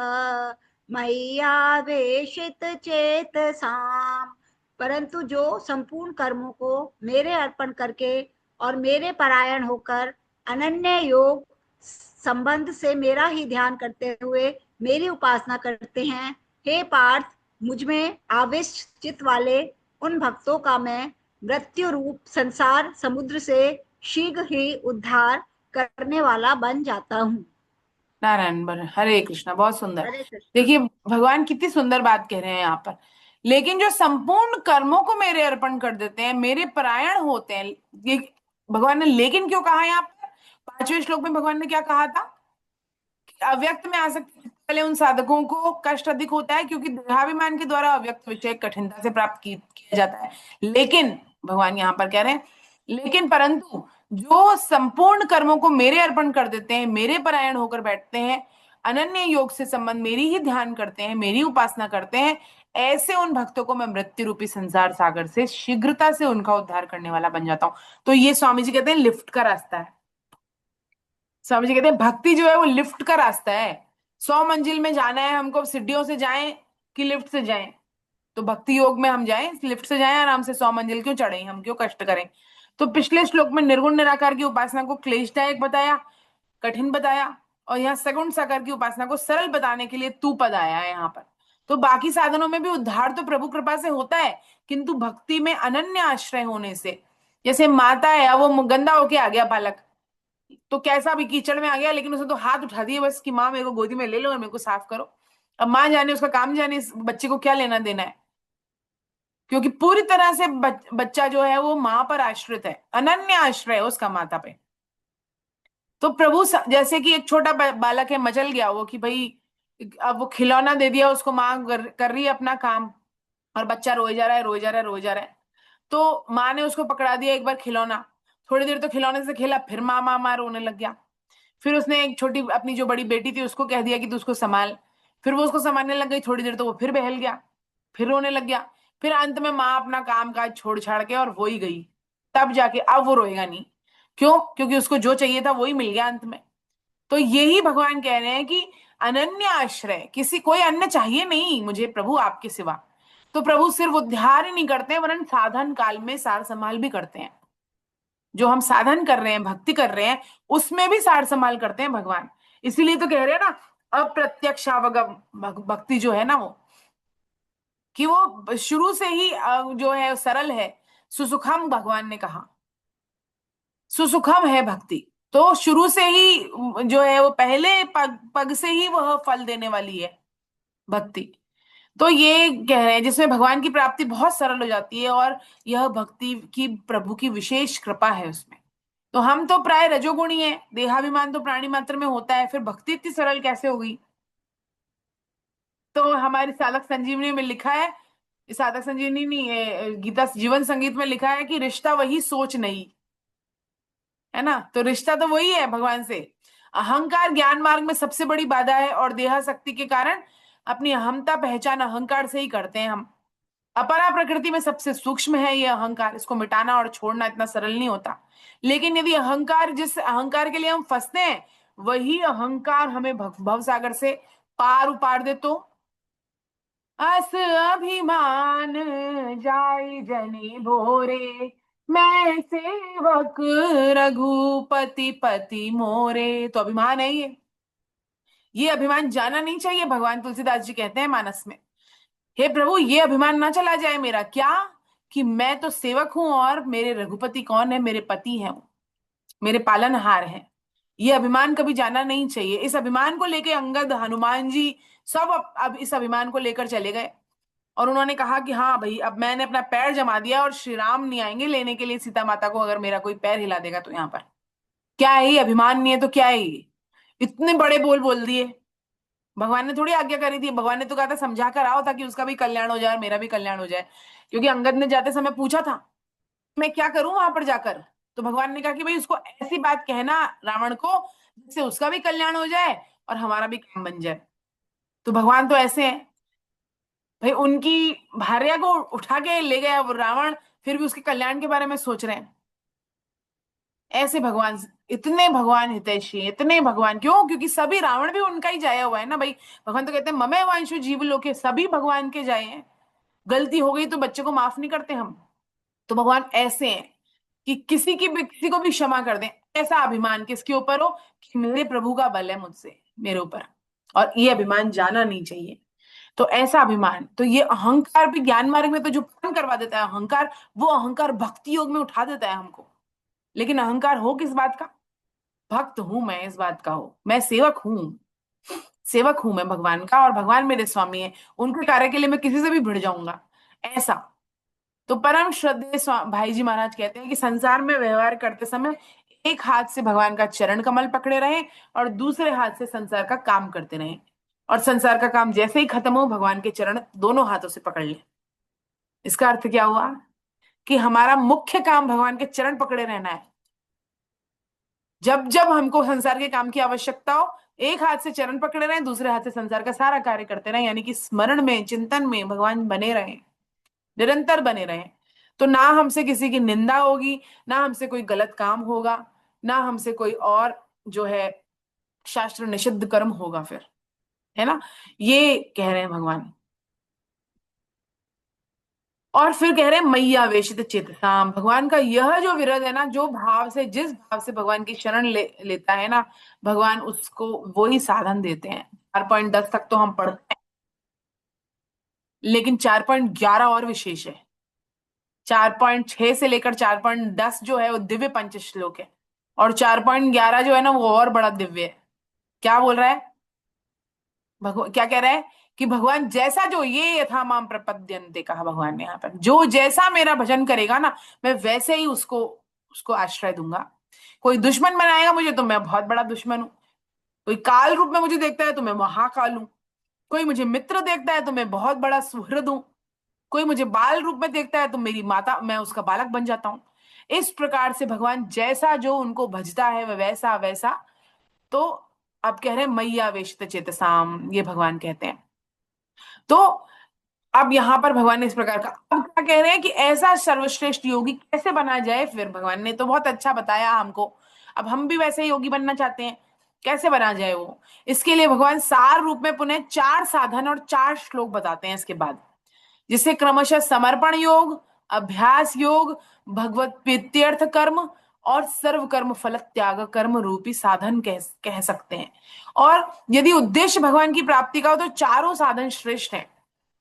[SPEAKER 4] मय्यावेशितचेतसाम्। परंतु जो संपूर्ण कर्मों को मेरे अर्पण करके और मेरे परायण होकर अनन्य योग संबंध से मेरा ही ध्यान करते हुए मेरी उपासना करते हैं, हे पार्थ, मुझ में आविष्ट चित्त वाले उन भक्तों का मैं मृत्यु रूप संसार समुद्र से शीघ्र ही उद्धार करने वाला बन जाता हूँ।
[SPEAKER 2] नारायण बर, हरे कृष्णा, बहुत सुंदर।
[SPEAKER 4] हरे कृष्ण।
[SPEAKER 2] देखिए भगवान कितनी सुंदर बात कह रहे हैं यहाँ पर। लेकिन जो संपूर्ण कर्मों को मेरे अर्पण कर देते हैं, मेरे परायण होते हैं, ये भगवान ने लेकिन क्यों कहा यहाँ पर? 5वें श्लोक में भगवान ने क्या कहा था कि अव्यक्त में आसक्ति वाले उन साधकों को कष्ट अधिक होता है, क्योंकि देहाभिमान के द्वारा अव्यक्त विषय कठिनता से प्राप्त किया जाता है। लेकिन भगवान यहाँ पर कह रहे हैं, लेकिन परंतु जो संपूर्ण कर्मों को मेरे अर्पण कर देते हैं, मेरे परायण होकर बैठते हैं, अनन्य योग से संबंध मेरी ही ध्यान करते हैं, मेरी उपासना करते हैं, ऐसे उन भक्तों को मैं मृत्यु रूपी संसार सागर से शीघ्रता से उनका उद्धार करने वाला बन जाता हूं। तो ये स्वामी जी कहते हैं लिफ्ट का रास्ता है। स्वामी जी कहते हैं भक्ति जो है वो लिफ्ट का रास्ता है। 100 मंजिल में जाना है हमको, सीढ़ियों से जाएं कि लिफ्ट से जाएं? तो भक्ति योग में हम जाएं, लिफ्ट से जाएं आराम से, 100 मंजिल क्यों चढ़े, हम क्यों कष्ट करें। तो पिछले श्लोक में निर्गुण निराकार की उपासना को क्लेशदायक बताया, कठिन बताया, और यहाँ सगुण साकार की उपासना को सरल बताने के लिए तू पद आया है यहाँ पर। तो बाकी साधनों में भी उद्धार तो प्रभु कृपा से होता है, किंतु भक्ति में अनन्य आश्रय होने से, जैसे माता है, वो गंदा होके आ गया बालक, तो कैसा भी कीचड़ में आ गया, लेकिन उसने तो हाथ उठा दिए बस कि माँ मेरे को गोदी में ले लो और मेरे को साफ करो। अब माँ जाने, उसका काम जाने, इस बच्चे को क्या लेना देना है, क्योंकि पूरी तरह से बच्चा जो है वो माँ पर आश्रित है, अनन्य आश्रय है उसका माता पे। तो प्रभु जैसे कि एक छोटा बालक है, मचल गया वो कि भाई अब वो खिलौना दे दिया उसको, माँ कर रही है अपना काम और बच्चा रोए जा रहा है, रोए जा रहा है, रोए जा रहा है। तो माँ ने उसको पकड़ा दिया एक बार खिलौना, थोड़ी देर तो खिलौने से खेला, फिर माँ माँ माँ रोने लग गया। फिर उसने एक छोटी अपनी जो बड़ी बेटी थी उसको कह दिया कि तू उसको संभाल, फिर वो उसको संभालने लग गई, थोड़ी देर तो वो फिर बहल गया, फिर रोने लग गया। फिर अंत में माँ अपना काम काज छोड़ छाड़ के और हो ही गई, तब जाके अब वो रोएगा नहीं। क्यों? क्योंकि उसको जो चाहिए था वही मिल गया अंत में। तो यही भगवान कह रहे हैं कि अनन्य आश्रय, किसी कोई अन्य चाहिए नहीं मुझे प्रभु आपके सिवा। तो प्रभु सिर्फ उद्धार ही नहीं करते वरन साधन काल में सार संभाल भी करते हैं। जो हम साधन कर रहे हैं, भक्ति कर रहे हैं, उसमें भी सार संभाल करते हैं भगवान। इसीलिए तो कह रहे हैं ना, अप्रत्यक्षावगम भक्ति जो है ना, वो कि वो शुरू से ही जो है सरल है। सुसुखम भगवान ने कहा, सुसुखम है भक्ति, तो शुरू से ही जो है वो पहले पग पग से ही वह फल देने वाली है भक्ति। तो ये कह रहे हैं जिसमें भगवान की प्राप्ति बहुत सरल हो जाती है, और यह भक्ति की प्रभु की विशेष कृपा है उसमें। तो हम तो प्राय रजोगुणी है, देहाभिमान तो प्राणी मात्र में होता है, फिर भक्ति इतनी सरल कैसे होगी? तो हमारी साधक संजीवनी में लिखा है, साधक संजीवनी नहीं है, गीता जीवन संगीत में लिखा है कि रिश्ता वही सोच नहीं, है ना। तो रिश्ता तो वही है भगवान से। अहंकार ज्ञान मार्ग में सबसे बड़ी बाधा है, और देहासक्ति के कारण अपनी अहमता पहचान अहंकार से ही करते हैं हम। अपरा प्रकृति में सबसे सूक्ष्म है ये अहंकार, इसको मिटाना और छोड़ना इतना सरल नहीं होता। लेकिन यदि अहंकार, जिस अहंकार के लिए हम फंसते हैं, वही अहंकार हमें भव सागर से पार उपार दे, तो अस अभिमान जाय जनि भोरे, मैं सेवक रघुपति पति मोरे। तो अभिमान है ये अभिमान जाना नहीं चाहिए। भगवान तुलसीदास जी कहते हैं मानस में, हे प्रभु ये अभिमान ना चला जाए मेरा, क्या कि मैं तो सेवक हूं और मेरे रघुपति कौन है, मेरे पति हैं, मेरे पालनहार हैं। ये अभिमान कभी जाना नहीं चाहिए। इस अभिमान को लेके अंगद, हनुमान जी सब अब इस अभिमान को लेकर चले गए, और उन्होंने कहा कि हाँ भाई अब मैंने अपना पैर जमा दिया और श्री राम नहीं आएंगे लेने के लिए सीता माता को, अगर मेरा कोई पैर हिला देगा तो। यहाँ पर क्या है, ये अभिमान नहीं है तो क्या है ये? इतने बड़े बोल दिए। भगवान ने थोड़ी आज्ञा करी थी, भगवान ने तो कहा था समझा कर आओ ताकि उसका भी कल्याण हो जाए और मेरा भी कल्याण हो जाए। क्योंकि अंगद ने जाते समय पूछा था मैं क्या करूं वहां पर जाकर, तो भगवान ने कहा कि भाई उसको ऐसी बात कहना रावण को जिससे उसका भी कल्याण हो जाए और हमारा भी काम बन जाए। तो भगवान तो ऐसे हैं भाई, उनकी भार्या को उठा के ले गया वो रावण, फिर भी उसके कल्याण के बारे में सोच रहे हैं। ऐसे भगवान, इतने भगवान हितैषी, इतने भगवान क्यों? क्योंकि सभी, रावण भी उनका ही जाया हुआ है ना भाई। भगवान तो कहते हैं ममे वांशु जीव लोके, सभी भगवान के जाए हैं। गलती हो गई तो बच्चे को माफ नहीं करते हम। तो भगवान ऐसे हैं कि किसी को भी क्षमा कर दें। ऐसा अभिमान किसके ऊपर हो कि मेरे प्रभु का बल है मुझसे, मेरे ऊपर, और ये अभिमान जाना नहीं चाहिए। तो ऐसा अभिमान, तो ये अहंकार भी ज्ञान मार्ग में तो जो पतन करवा देता है अहंकार, वो अहंकार भक्ति योग में उठा देता है हमको। लेकिन अहंकार हो किस बात का? भक्त हूं मैं, इस बात का हो, मैं सेवक हूं, सेवक हूं मैं भगवान का, और भगवान मेरे स्वामी है, उनके कार्य के लिए मैं किसी से भी भिड़ जाऊंगा, ऐसा। तो परम श्रद्धेय भाई जी महाराज कहते हैं कि संसार में व्यवहार करते समय एक हाथ से भगवान का चरण कमल पकड़े रहें और दूसरे हाथ से संसार का काम करते रहें, और संसार का काम जैसे ही खत्म हो भगवान के चरण दोनों हाथों से पकड़ लें। इसका अर्थ क्या हुआ कि हमारा मुख्य काम भगवान के चरण पकड़े रहना है। जब जब हमको संसार के काम की आवश्यकता हो, एक हाथ से चरण पकड़े रहें, दूसरे हाथ से संसार का सारा कार्य करते रहें, यानी कि स्मरण में, चिंतन में भगवान बने रहें, निरंतर बने रहें। तो ना हमसे किसी की निंदा होगी, ना हमसे कोई गलत काम होगा, ना हमसे कोई और जो है शास्त्र निषिद्ध कर्म होगा फिर, है ना। ये कह रहे हैं भगवान। और फिर कह रहे हैं मैया वेशित चेतसाम, भगवान का यह जो विरध है ना, जो भाव से, जिस भाव से भगवान की शरण लेता है ना, भगवान उसको वो ही साधन देते हैं। 4.10 तक तो हम पढ़ते हैं, लेकिन 4.11 और विशेष है। 4.6 से लेकर 4.10 जो है वो दिव्य पंच श्लोक है, और 4.11 जो है ना वो और बड़ा दिव्य है। क्या बोल रहा है भगवान, क्या कह रहा है कि भगवान जैसा, जो ये यथा माम प्रपद्यन्ते कहा भगवान ने यहाँ पर, जो जैसा मेरा भजन करेगा ना, मैं वैसे ही उसको उसको आश्रय दूंगा। कोई दुश्मन बनाएगा मुझे तो मैं बहुत बड़ा दुश्मन हूं, कोई काल रूप में मुझे देखता है तो मैं महाकाल हूं, कोई मुझे मित्र देखता है तो मैं बहुत बड़ा सुहृद हूं, कोई मुझे बाल रूप में देखता है तो मेरी माता, मैं उसका बालक बन जाता हूं। इस प्रकार से भगवान जैसा जो उनको भजता है वह वैसा वैसा। तो अब कह रहे हैं मैया वेशित चेतसाम, ये भगवान कहते हैं। तो अब यहां पर भगवान ने इस प्रकार का, अब क्या कह रहे हैं कि ऐसा सर्वश्रेष्ठ योगी कैसे बना जाए। फिर भगवान ने तो बहुत अच्छा बताया हमको, अब हम भी वैसे योगी बनना चाहते हैं, कैसे बना जाए वो। इसके लिए भगवान सार रूप में पुनः 4 साधन और 4 श्लोक बताते हैं इसके बाद, जिससे क्रमशः समर्पण योग, अभ्यास योग, भगवत प्रीत्यर्थ कर्म और सर्व कर्म फल त्याग कर्म रूपी साधन कह सकते हैं। और यदि उद्देश्य भगवान की प्राप्ति का हो तो चारों साधन श्रेष्ठ हैं,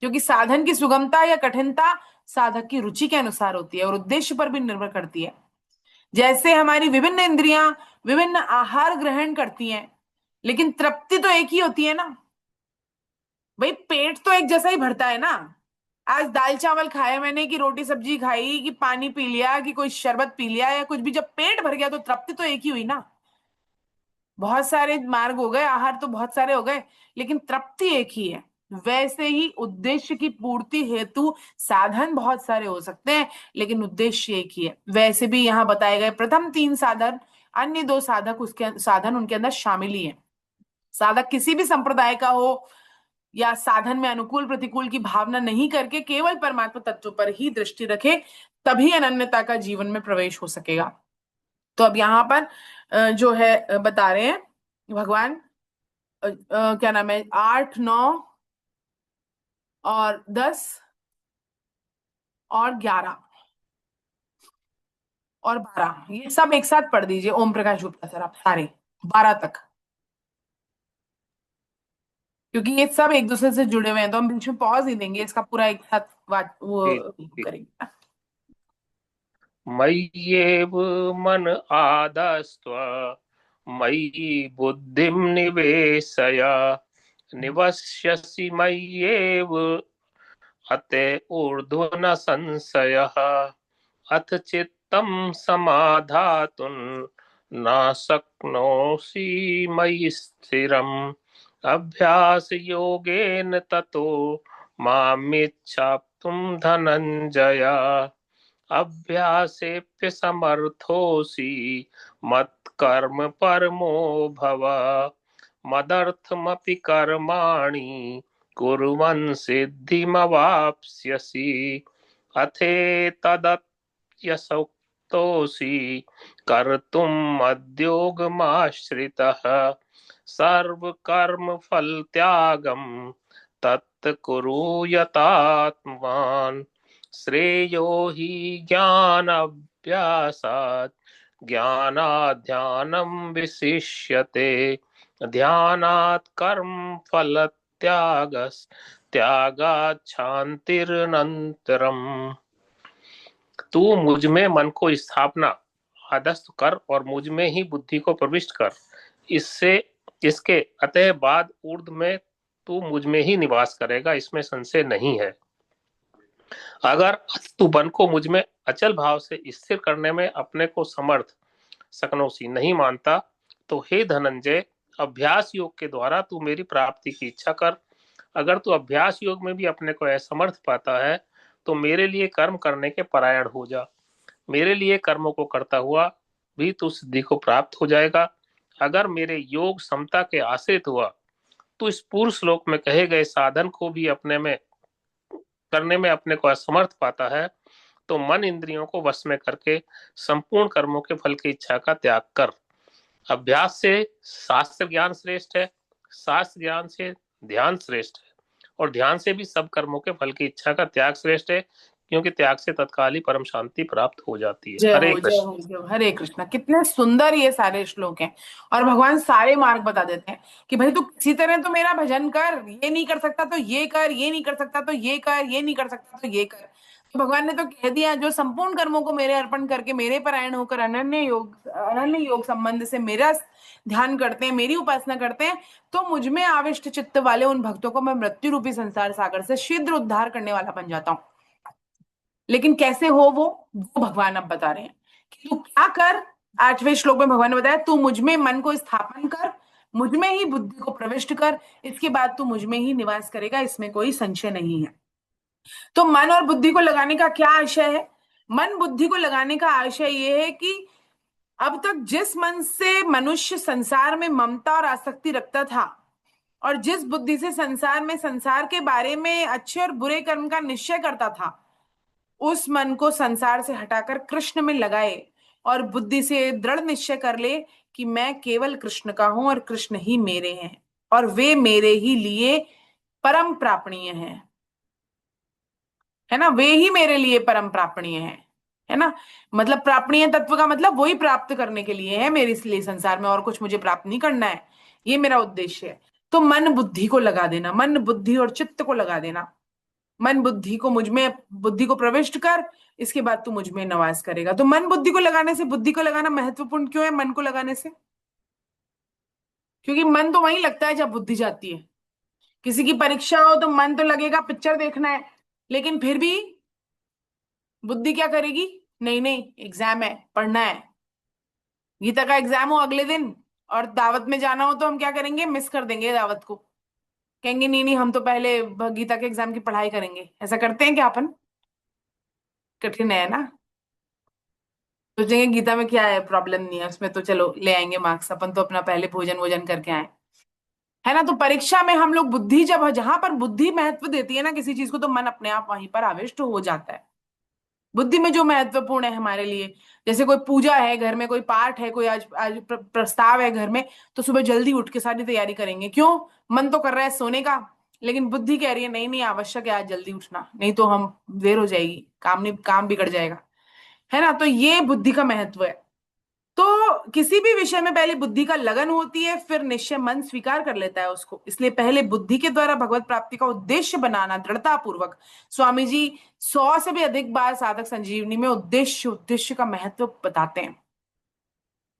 [SPEAKER 2] क्योंकि साधन की सुगमता या कठिनता साधक की रुचि के अनुसार होती है और उद्देश्य पर भी निर्भर करती है। जैसे हमारी विभिन्न इंद्रियां विभिन्न आहार ग्रहण करती हैं, लेकिन तृप्ति तो एक ही होती है ना भाई, पेट तो एक जैसा ही भरता है ना। आज दाल चावल खाया मैंने, कि रोटी सब्जी खाई, कि पानी पी लिया, कि कोई शरबत पी लिया या कुछ भी, जब पेट भर गया तो तृप्ति तो एक ही हुई ना। बहुत सारे मार्ग हो गए, आहार तो बहुत सारे हो गए, लेकिन तृप्ति एक ही है। वैसे ही उद्देश्य की पूर्ति हेतु साधन बहुत सारे हो सकते हैं, लेकिन उद्देश्य एक ही है। वैसे भी यहाँ बताए गए प्रथम 3 साधन, अन्य 2 साधन उनके अंदर शामिल ही है। साधक किसी भी संप्रदाय का हो या साधन में अनुकूल प्रतिकूल की भावना नहीं करके केवल परमात्मा तत्व पर ही दृष्टि रखे, तभी अनन्यता का जीवन में प्रवेश हो सकेगा। तो अब यहाँ पर जो है बता रहे हैं भगवान, क्या नाम है, 8, 9 और 10 और 11 और 12, ये सब एक साथ पढ़ दीजिए ओम प्रकाश गुप्ता सर, आप सारे 12 तक, क्योंकि ये सब एक दूसरे से जुड़े हुए हैं, तो हम बीच में पॉज ही देंगे, इसका पूरा एक साथ वो
[SPEAKER 5] ठीक।
[SPEAKER 2] करेंगे।
[SPEAKER 5] मय्येव मन आदस्त्व मयि बुद्धिं निवेशय निवस्यसि मय्येव अते ऊर्ध्व न संशयः अथ चित्तं समाधातुं न शक्नोषि मयि स्थिरम् अभ्यास योगेन ततो मामिच्छाप्तुं धनञ्जय अभ्यासेऽप्य समर्थोऽसि मत्कर्म परमो भव मदर्थमपि कर्माणि कुर्वन् सिद्धिमवाप्स्यसि अथेतदप्यसक्तोऽसि कर्तुम् मद्योगमाश्रितः सर्वकर्मफलत्यागं तत्कुरु यतात्मवान् श्रेयो हि ज्ञानाभ्यासात् ज्ञानाध्यानं विशिष्यते ध्यानात् कर्म फलत्यागात् शान्तिरनन्तरम्। तू मुझ में मन को स्थापना आदस्त कर और मुझ में ही बुद्धि को प्रविष्ट कर, इसके अतः बाद ऊर्ध्व में तू मुझ में ही निवास करेगा, इसमें संशय नहीं है। अगर तू मन को मुझ में अचल भाव से स्थिर करने में अपने को समर्थ सकनोसी नहीं मानता, तो हे धनंजय, अभ्यास योग के द्वारा तू मेरी प्राप्ति की इच्छा कर। अगर तू अभ्यास योग में भी अपने को असमर्थ पाता है, तो मेरे लिए कर्म करने के परायण हो जा। मेरे लिए कर्मों को करता हुआ भी तू सिद्धि को प्राप्त हो जाएगा। अगर मेरे योग समता के आश्रित हुआ, तो इस पूर्व श्लोक में कहे गए साधन को भी अपने में करने में अपने को असमर्थ पाता है, तो मन इंद्रियों को वश में करके संपूर्ण कर्मों के फल की इच्छा का त्याग कर। अभ्यास से शास्त्र ज्ञान श्रेष्ठ है, शास्त्र ज्ञान से ध्यान श्रेष्ठ है, और ध्यान से भी सब कर्मों के फल की इच्छा का त्याग श्रेष्ठ है, क्योंकि त्याग से तत्काल ही परम शांति प्राप्त हो जाती है।
[SPEAKER 2] जय
[SPEAKER 5] हरे
[SPEAKER 2] हो जय
[SPEAKER 5] कृष्ण।
[SPEAKER 2] हो जय हो, हरे कृष्णा। कितने सुंदर ये सारे श्लोक हैं, और भगवान सारे मार्ग बता देते हैं कि भाई तू किसी तरह तो मेरा भजन कर, ये नहीं कर सकता तो ये कर, ये नहीं कर सकता तो ये कर, ये नहीं कर सकता तो ये कर। तो भगवान ने तो कह दिया, जो संपूर्ण कर्मों को मेरे अर्पण करके मेरे परायण होकर अनन्य योग संबंध से मेरा ध्यान करते हैं, मेरी उपासना करते हैं, तो मुझ में आविष्ट चित्त वाले उन भक्तों को मैं मृत्यु रूपी संसार सागर से शीघ्र उद्धार करने वाला बन जाता हूँ। लेकिन कैसे हो वो भगवान अब बता रहे हैं कि तू क्या कर। 8वें श्लोक में भगवान ने बताया, तू मुझ में मन को स्थापन कर, मुझ में ही बुद्धि को प्रविष्ट कर, इसके बाद तू मुझ में ही निवास करेगा, इसमें कोई संशय नहीं है। तो मन और बुद्धि को लगाने का क्या आशय है? मन बुद्धि को लगाने का आशय यह है कि अब तक जिस मन से मनुष्य संसार में ममता और आसक्ति रखता था, और जिस बुद्धि से संसार में संसार के बारे में अच्छे और बुरे कर्म का निश्चय करता था, उस मन को संसार से हटाकर कृष्ण में लगाए और बुद्धि से दृढ़ निश्चय कर ले कि मैं केवल कृष्ण का हूं और कृष्ण ही मेरे हैं और वे मेरे ही लिए परम प्रापणीय हैं, है ना, वे ही मेरे लिए परम प्रापणीय हैं। है ना। मतलब प्रापणीय तत्व का मतलब वही प्राप्त करने के लिए है मेरे इसलिए संसार में, और कुछ मुझे प्राप्त नहीं करना है, ये मेरा उद्देश्य है। तो मन बुद्धि को लगा देना, मन बुद्धि और चित्त को लगा देना, मन बुद्धि को मुझ में, बुद्धि को प्रविष्ट कर, इसके बाद तू मुझ में निवास करेगा। तो मन बुद्धि को लगाने से, बुद्धि को लगाना महत्वपूर्ण क्यों है मन को लगाने से? क्योंकि मन तो वहीं लगता है जब बुद्धि जाती है। किसी की परीक्षा हो तो मन तो लगेगा पिक्चर देखना है, लेकिन फिर भी बुद्धि क्या करेगी? नहीं नहीं, एग्जाम है, पढ़ना है। गीता का एग्जाम हो अगले दिन और दावत में जाना हो तो हम क्या करेंगे? मिस कर देंगे दावत को, कहेंगे नहीं नहीं हम तो पहले गीता के एग्जाम की पढ़ाई करेंगे। ऐसा करते हैं क्या अपन? कठिन है ना। सोचेंगे गीता में क्या है, प्रॉब्लम नहीं है उसमें, तो चलो ले आएंगे मार्क्स, अपन तो अपना पहले भोजन वोजन करके आए, है ना। तो परीक्षा में हम लोग बुद्धि, जब जहां पर बुद्धि महत्व देती है ना किसी चीज को, तो मन अपने आप वहीं पर आविष्ट हो जाता है। बुद्धि में जो महत्वपूर्ण है हमारे लिए, जैसे कोई पूजा है घर में, कोई पाठ है, कोई आज आज प्रस्ताव है घर में, तो सुबह जल्दी उठ के सारी तैयारी करेंगे। क्यों? मन तो कर रहा है सोने का, लेकिन बुद्धि कह रही है नहीं नहीं आवश्यक है आज जल्दी उठना, नहीं तो हम देर हो जाएगी, काम नहीं, काम बिगड़ जाएगा, है ना। तो ये बुद्धि का महत्व है। तो किसी भी विषय में पहले बुद्धि का लगन होती है, फिर निश्चय मन स्वीकार कर लेता है उसको। इसलिए पहले बुद्धि के द्वारा भगवत प्राप्ति का उद्देश्य बनाना दृढ़ता पूर्वक। स्वामी जी 100 से भी अधिक बार साधक संजीवनी में उद्देश्य उद्देश्य का महत्व बताते हैं।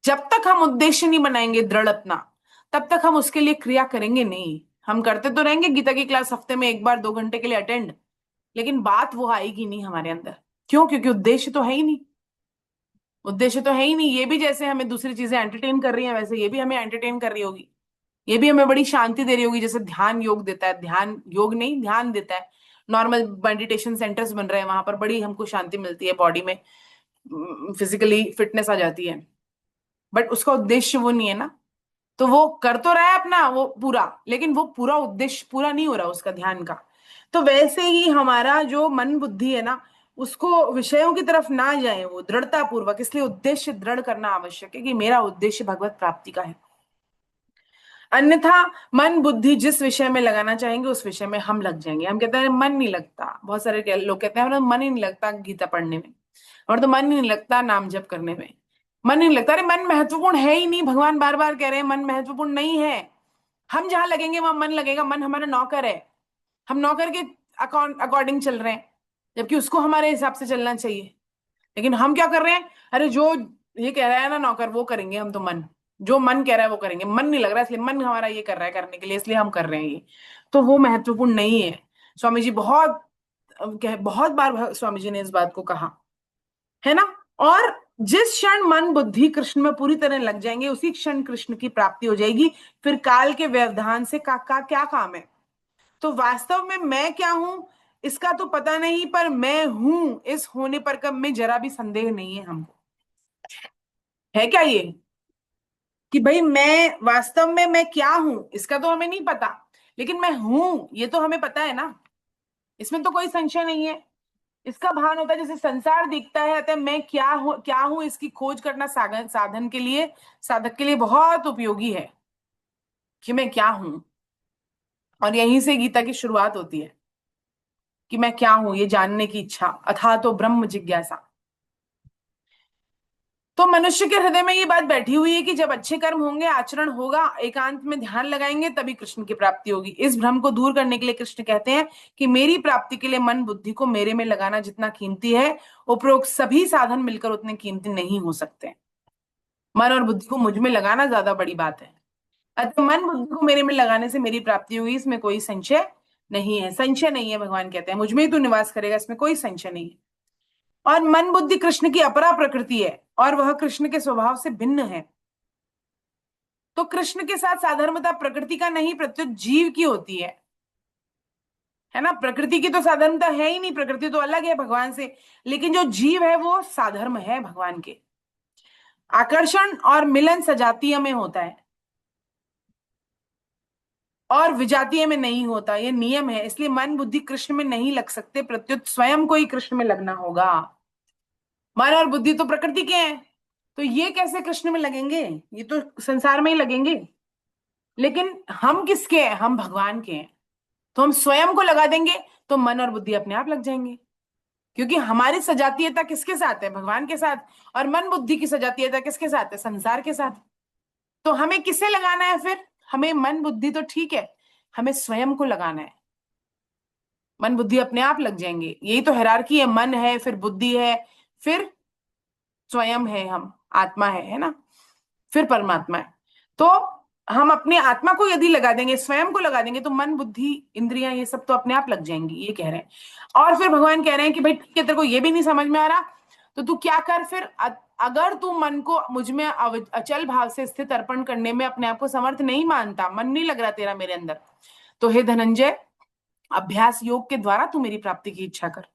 [SPEAKER 2] जब तक हम उद्देश्य नहीं बनाएंगे दृढ़ अपना, तब तक हम उसके लिए क्रिया करेंगे नहीं। हम करते तो रहेंगे गीता की क्लास हफ्ते में 1 बार 2 घंटे के लिए अटेंड, लेकिन बात वो आएगी नहीं हमारे अंदर। क्यों? क्योंकि उद्देश्य तो है ही नहीं, उद्देश्य तो है ही नहीं। ये भी जैसे हमें दूसरी चीजें एंटरटेन कर रही हैं, वैसे ये भी हमें एंटरटेन कर रही होगी, ये भी हमें बड़ी शांति दे रही होगी। जैसे ध्यान योग देता है, ध्यान योग नहीं ध्यान देता है, नॉर्मल मेडिटेशन सेंटर्स बन रहे हैं, वहां पर बड़ी हमको शांति मिलती है, बॉडी में फिजिकली फिटनेस आ जाती है, बट उसका उद्देश्य वो नहीं है ना। तो वो कर तो रहा है अपना वो पूरा, लेकिन वो पूरा उद्देश्य पूरा नहीं हो रहा उसका ध्यान का। तो वैसे ही हमारा जो मन बुद्धि है ना, उसको विषयों की तरफ ना जाए वो दृढ़ता पूर्वक। इसलिए उद्देश्य दृढ़ करना आवश्यक है कि मेरा उद्देश्य भगवत प्राप्ति का है। अन्यथा मन बुद्धि जिस विषय में लगाना चाहेंगे उस विषय में हम लग जाएंगे। हम कहते हैं मन नहीं लगता, बहुत सारे लोग कहते हैं हमारा मन ही नहीं लगता गीता पढ़ने में, और तो मन ही नहीं लगता नाम जप करने में, मन ही नहीं लगता। अरे मन महत्वपूर्ण है ही नहीं, भगवान बार बार कह रहे हैं मन महत्वपूर्ण नहीं है। हम जहां लगेंगे वहां मन लगेगा। मन हमारा नौकर है, हम नौकर के अकॉर्डिंग चल रहे हैं, जबकि उसको हमारे हिसाब से चलना चाहिए। लेकिन हम क्या कर रहे हैं? अरे जो ये कह रहा है ना नौकर, वो करेंगे हम, तो मन जो मन कह रहा है वो करेंगे। मन नहीं लग रहा है, इसलिए मन हमारा ये कर रहा है करने के लिए, इसलिए हम कर रहे हैं ये। तो वो महत्वपूर्ण नहीं है। स्वामी जी बहुत बार स्वामी जी ने इस बात को कहा है ना। और जिस क्षण मन बुद्धि कृष्ण में पूरी तरह लग जाएंगे, उसी क्षण कृष्ण की प्राप्ति हो जाएगी। फिर काल के व्यवधान से का क्या काम है? तो वास्तव में मैं क्या हूं इसका तो पता नहीं, पर मैं हूं इस होने पर कब में जरा भी संदेह नहीं है हमको। है क्या ये कि भाई मैं वास्तव में मैं क्या हूं, इसका तो हमें नहीं पता, लेकिन मैं हूं ये तो हमें पता है ना, इसमें तो कोई संशय नहीं है। इसका भान होता है जैसे संसार दिखता है, अतः मैं क्या हूं इसकी खोज करना साधन के लिए, साधक के लिए बहुत उपयोगी है कि मैं क्या हूं। और यहीं से गीता की शुरुआत होती है कि मैं क्या हूं, ये जानने की इच्छा, अथा तो ब्रह्म जिज्ञासा। तो मनुष्य के हृदय में ये बात बैठी हुई है कि जब अच्छे कर्म होंगे, आचरण होगा, एकांत में ध्यान लगाएंगे, तभी कृष्ण की प्राप्ति होगी। इस भ्रम को दूर करने के लिए कृष्ण कहते हैं कि मेरी प्राप्ति के लिए मन बुद्धि को मेरे में लगाना जितना कीमती है, उपरोक्त सभी साधन मिलकर उतने कीमती नहीं हो सकते। मन और बुद्धि को मुझ में लगाना ज्यादा बड़ी बात है। अतः मन बुद्धि को मेरे में लगाने से मेरी प्राप्ति हुई, इसमें कोई संशय नहीं है। संशय नहीं है, भगवान कहते हैं मुझ में ही तू निवास करेगा, इसमें कोई संशय नहीं है। और मन बुद्धि कृष्ण की अपरा प्रकृति है, और वह कृष्ण के स्वभाव से भिन्न है। तो कृष्ण के साथ साधर्मता प्रकृति का नहीं, प्रत्युत जीव की होती है ना। प्रकृति की तो साधर्मता है ही नहीं, प्रकृति तो अलग है भगवान से, लेकिन जो जीव है वो साधर्म है भगवान के। आकर्षण और मिलन सजातीय में होता है और विजातीय में नहीं होता, ये नियम है। इसलिए मन बुद्धि कृष्ण में नहीं लग सकते, प्रत्युत स्वयं को ही कृष्ण में लगना होगा। मन और बुद्धि तो प्रकृति के हैं, तो ये कैसे कृष्ण में लगेंगे? ये तो संसार में ही लगेंगे। लेकिन हम किसके हैं? हम भगवान के हैं। तो हम स्वयं को लगा देंगे तो मन और बुद्धि अपने आप लग जाएंगे। क्योंकि हमारी सजातीयता किसके साथ है? भगवान के साथ। और मन बुद्धि की सजातीयता किसके साथ है? संसार के साथ। तो हमें किसे लगाना है फिर? हमें मन बुद्धि तो ठीक है, हमें स्वयं को लगाना है। मन बुद्धि अपने आप लग जाएंगे, यही तो हायरार्की है। मन है, फिर बुद्धि है, फिर स्वयं है, हम आत्मा है ना, फिर परमात्मा है। तो हम अपने आत्मा को यदि लगा देंगे, स्वयं को लगा देंगे, तो मन बुद्धि इंद्रियां ये सब तो अपने आप लग जाएंगी, ये कह रहे हैं। और फिर भगवान कह रहे हैं कि भाई ठीक है, तेरे को ये भी नहीं समझ में आ रहा, तो तू क्या कर फिर, अगर तू मन को मुझ में अचल भाव से स्थित अर्पण करने में अपने आप को समर्थ नहीं मानता, मन नहीं लग रहा तेरा मेरे अंदर, तो हे धनंजय, अभ्यास योग के द्वारा तू मेरी प्राप्ति की इच्छा कर।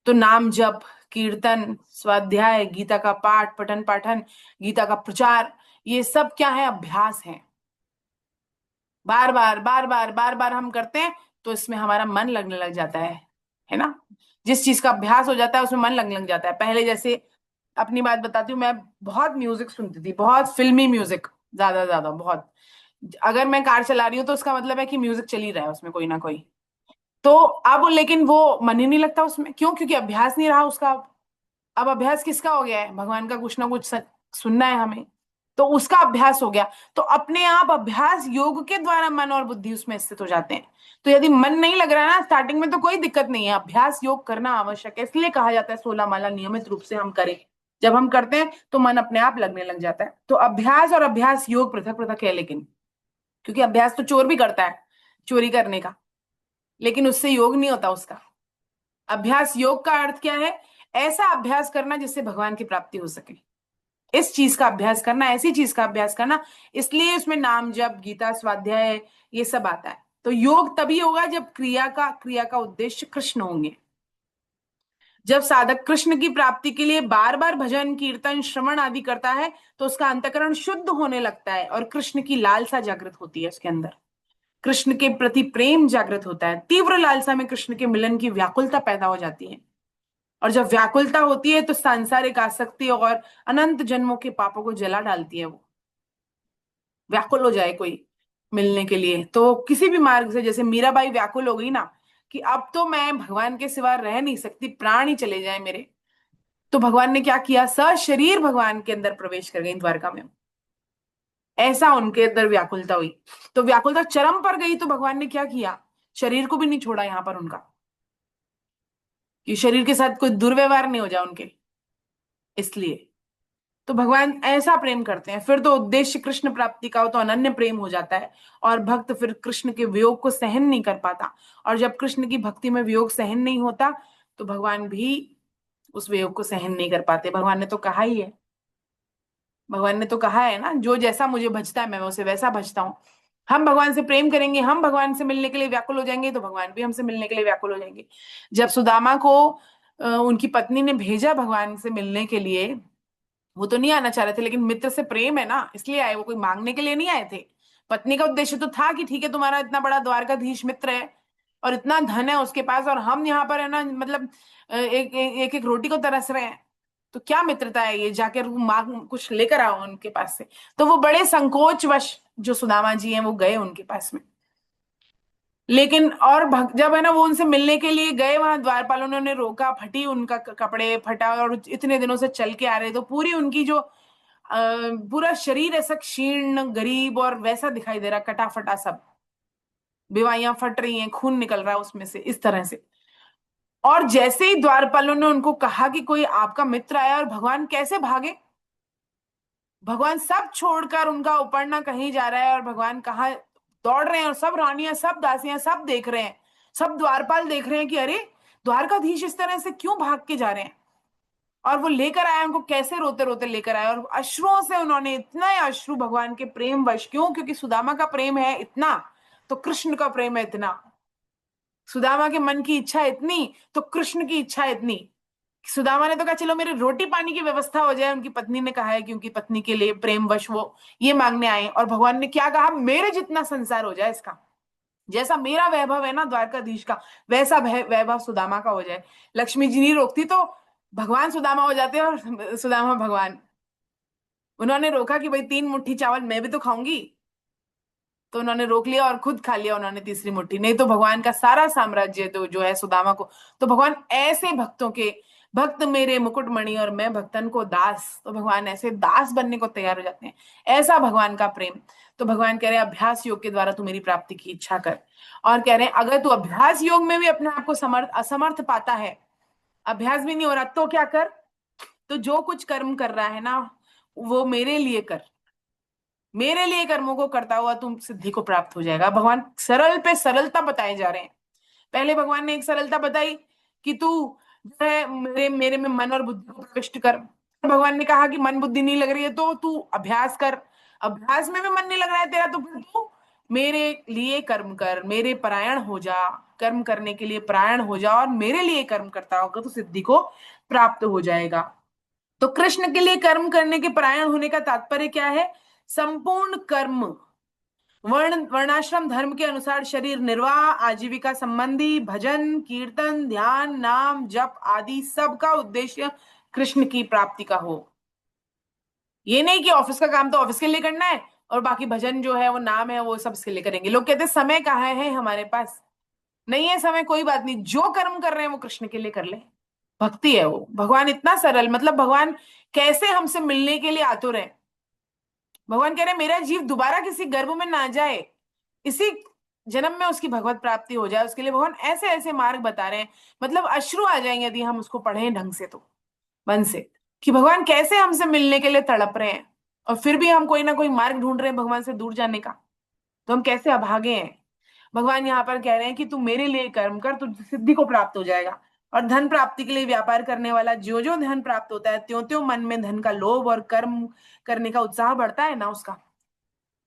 [SPEAKER 2] तो नाम जप, कीर्तन, स्वाध्याय, गीता का पाठ, पठन पाठन, गीता का प्रचार, ये सब क्या है? अभ्यास है। बार बार बार बार बार बार हम करते हैं तो इसमें हमारा मन लगने लग जाता है ना। जिस चीज का अभ्यास हो जाता है उसमें मन लगने लग जाता है। पहले जैसे अपनी बात बताती हूँ, मैं बहुत म्यूजिक सुनती थी, बहुत फिल्मी म्यूजिक, ज्यादा ज्यादा बहुत। अगर मैं कार चला रही हूँ तो उसका मतलब है कि म्यूजिक चल ही रहा है उसमें कोई ना कोई। तो अब लेकिन वो मन ही नहीं लगता उसमें, क्यों? क्योंकि अभ्यास नहीं रहा उसका। अब अभ्यास किसका हो गया है? भगवान का कुछ ना कुछ सुनना है हमें, तो उसका अभ्यास हो गया। तो अपने आप अभ्यास योग के द्वारा मन और बुद्धि उसमें स्थित हो जाते हैं। तो यदि मन नहीं लग रहा है ना स्टार्टिंग में, तो कोई दिक्कत नहीं है, अभ्यास योग करना आवश्यक है। इसलिए कहा जाता है 16 माला नियमित रूप से हम करें। जब हम करते हैं तो मन अपने आप लगने लग जाता है। तो अभ्यास और अभ्यास योग पृथक पृथक है, लेकिन क्योंकि अभ्यास तो चोर भी करता है, चोरी करने का, लेकिन उससे योग नहीं होता उसका। अभ्यास योग का अर्थ क्या है? ऐसा अभ्यास करना जिससे भगवान की प्राप्ति हो सके, इस चीज का अभ्यास करना, ऐसी चीज का अभ्यास करना। इसलिए उसमें नाम जप, गीता, स्वाध्याय, ये सब आता है। तो योग तभी होगा जब क्रिया का उद्देश्य कृष्ण होंगे। जब साधक कृष्ण की प्राप्ति के लिए बार बार भजन, कीर्तन, श्रवण आदि करता है, तो उसका अंतकरण शुद्ध होने लगता है और कृष्ण की लालसा जागृत होती है उसके अंदर। कृष्ण के प्रति प्रेम जागृत होता है। तीव्र लालसा में कृष्ण के मिलन की व्याकुलता पैदा हो जाती है। और जब व्याकुलता होती है तो सांसारिक आसक्ति और अनंत जन्मों के पापों को जला डालती है। वो व्याकुल हो जाए कोई मिलने के लिए, तो किसी भी मार्ग से, जैसे मीराबाई व्याकुल हो गई ना कि अब तो मैं भगवान के सिवा रह नहीं सकती, प्राण ही चले जाए मेरे, तो भगवान ने क्या किया? सशरीर भगवान के अंदर प्रवेश कर गई द्वारका में। ऐसा उनके अंदर व्याकुलता हुई। तो व्याकुलता चरम पर गई तो भगवान ने क्या किया? शरीर को भी नहीं छोड़ा यहां पर उनका, कि शरीर के साथ कोई दुर्व्यवहार नहीं हो जाए उनके, इसलिए। तो भगवान ऐसा प्रेम करते हैं, फिर तो उद्देश्य कृष्ण प्राप्ति का हो तो अनन्य प्रेम हो जाता है। और भक्त फिर कृष्ण के वियोग को सहन नहीं कर पाता। और जब कृष्ण की भक्ति में वियोग सहन नहीं होता, तो भगवान भी उस वियोग को सहन नहीं कर पाते। भगवान ने तो कहा ही है, भगवान ने तो कहा है ना, जो जैसा मुझे भजता है मैं उसे वैसा भजता हूँ। हम भगवान से प्रेम करेंगे, हम भगवान से मिलने के लिए व्याकुल हो जाएंगे, तो भगवान भी हमसे मिलने के लिए व्याकुल हो जाएंगे। जब सुदामा को उनकी पत्नी ने भेजा भगवान से मिलने के लिए, वो तो नहीं आना चाह रहे थे, लेकिन मित्र से प्रेम है ना इसलिए आए, वो कोई मांगने के लिए नहीं आए थे। पत्नी का उद्देश्य तो था कि ठीक है, तुम्हारा इतना बड़ा द्वारकाधीश मित्र है और इतना धन है उसके पास, और हम यहाँ पर है ना, मतलब एक एक रोटी को तरस रहे हैं, तो क्या मित्रता है ये, जाकर मांग कुछ लेकर आओ उनके पास से। तो वो बड़े संकोचवश जो सुदामा जी हैं वो गए उनके पास में। लेकिन और जब है ना वो उनसे मिलने के लिए गए, वहां द्वारपालों ने उन्हें रोका, फटी उनका कपड़े फटा, और इतने दिनों से चल के आ रहे, तो पूरी उनकी जो पूरा शरीर ऐसा क्षीण गरीब और वैसा दिखाई दे रहा, कटा फटा सब, बेवाइयां फट रही हैं, खून निकल रहा है उसमें से, इस तरह से। और जैसे ही द्वारपालों ने उनको कहा कि कोई आपका मित्र आया, और भगवान कैसे भागे, भगवान सब छोड़कर, उनका उपरना कहीं जा रहा है और भगवान कहाँ दौड़ रहे हैं, और सब रानियां, सब दासियां, सब देख रहे हैं, सब द्वारपाल देख रहे हैं कि अरे द्वारकाधीश इस तरह से क्यों भाग के जा रहे हैं। और वो लेकर आया उनको, कैसे रोते रोते लेकर आया, और अश्रुओं से उन्होंने, इतना अश्रु भगवान के प्रेम वश, क्यों? क्योंकि सुदामा का प्रेम है इतना, तो कृष्ण का प्रेम है इतना। सुदामा के मन की इच्छा इतनी, तो कृष्ण की इच्छा इतनी। सुदामा ने तो कहा चलो मेरे रोटी पानी की व्यवस्था हो जाए, उनकी पत्नी ने कहा है कि उनकी पत्नी के लिए प्रेम वश वो ये मांगने आए, और भगवान ने क्या कहा? मेरे जितना संसार हो जाए इसका, जैसा मेरा वैभव है ना द्वारकाधीश का, वैसा वैभव सुदामा का हो जाए। लक्ष्मी जी नहीं रोकती तो भगवान सुदामा हो जाते और सुदामा भगवान। उन्होंने रोका कि भाई 3 मुट्ठी चावल मैं भी तो खाऊंगी, तो उन्होंने रोक लिया और खुद खा लिया उन्होंने तीसरी मुट्ठी, नहीं तो भगवान का सारा साम्राज्य जो है सुदामा को। तो भगवान ऐसे भक्तों के, भक्त मेरे मुकुटमणि और मैं भक्तन को दास, तो भगवान ऐसे दास बनने को तैयार हो जाते हैं, ऐसा भगवान का प्रेम। तो भगवान कह रहे हैं अभ्यास योग के द्वारा तू मेरी प्राप्ति की इच्छा कर, और कह रहे हैं अगर तू अभ्यास योग में भी अपने आप को असमर्थ पाता है, अभ्यास भी नहीं हो रहा, तो क्या कर, तो जो कुछ कर्म कर रहा है ना वो मेरे लिए कर, मेरे लिए कर्मों को करता हुआ तुम सिद्धि को प्राप्त हो जाएगा। भगवान सरल पे सरलता बताए जा रहे हैं। पहले भगवान ने एक सरलता बताई कि तू जो है मेरे मेरे में मन और बुद्धि को प्रविष्ट कर। भगवान ने कहा कि मन बुद्धि नहीं लग रही है तो तू अभ्यास कर, अभ्यास में भी मन नहीं लग रहा है तेरा, तो फिर तू मेरे लिए कर्म कर, मेरे परायण हो जा, कर्म करने के लिए परायण हो जा और मेरे लिए कर्म करता होगा तो सिद्धि को प्राप्त हो जाएगा। तो कृष्ण के लिए कर्म करने के परायण होने का तात्पर्य क्या है? संपूर्ण कर्म, वर्णाश्रम धर्म के अनुसार शरीर निर्वाह, आजीविका संबंधी भजन कीर्तन ध्यान नाम जप आदि सब का उद्देश्य कृष्ण की प्राप्ति का हो। ये नहीं कि ऑफिस का काम तो ऑफिस के लिए करना है और बाकी भजन जो है वो नाम है वो सब इसके लिए करेंगे। लोग कहते हैं समय कहाँ है हमारे पास, नहीं है समय, कोई बात नहीं, जो कर्म कर रहे हैं वो कृष्ण के लिए कर ले, भक्ति है वो। भगवान इतना सरल, मतलब भगवान कैसे हमसे मिलने के लिए आतुर है। भगवान कह रहे हैं मेरा जीव दोबारा किसी गर्भ में ना जाए, इसी जन्म में उसकी भगवत प्राप्ति हो जाए, उसके लिए भगवान ऐसे ऐसे मार्ग बता रहे हैं। मतलब अश्रु आ जाएंगे यदि हम उसको पढ़ें ढंग से, तो मन से, कि भगवान कैसे हमसे मिलने के लिए तड़प रहे हैं और फिर भी हम कोई ना कोई मार्ग ढूंढ रहे हैं भगवान से दूर जाने का, तो हम कैसे अभागे हैं। भगवान यहाँ पर कह रहे हैं कि तू मेरे लिए कर्म कर, तुझे सिद्धि को प्राप्त हो जाएगा। और धन प्राप्ति के लिए व्यापार करने वाला जो जो धन प्राप्त होता है त्यों त्यों मन में धन का लोभ और कर्म करने का उत्साह बढ़ता है ना उसका,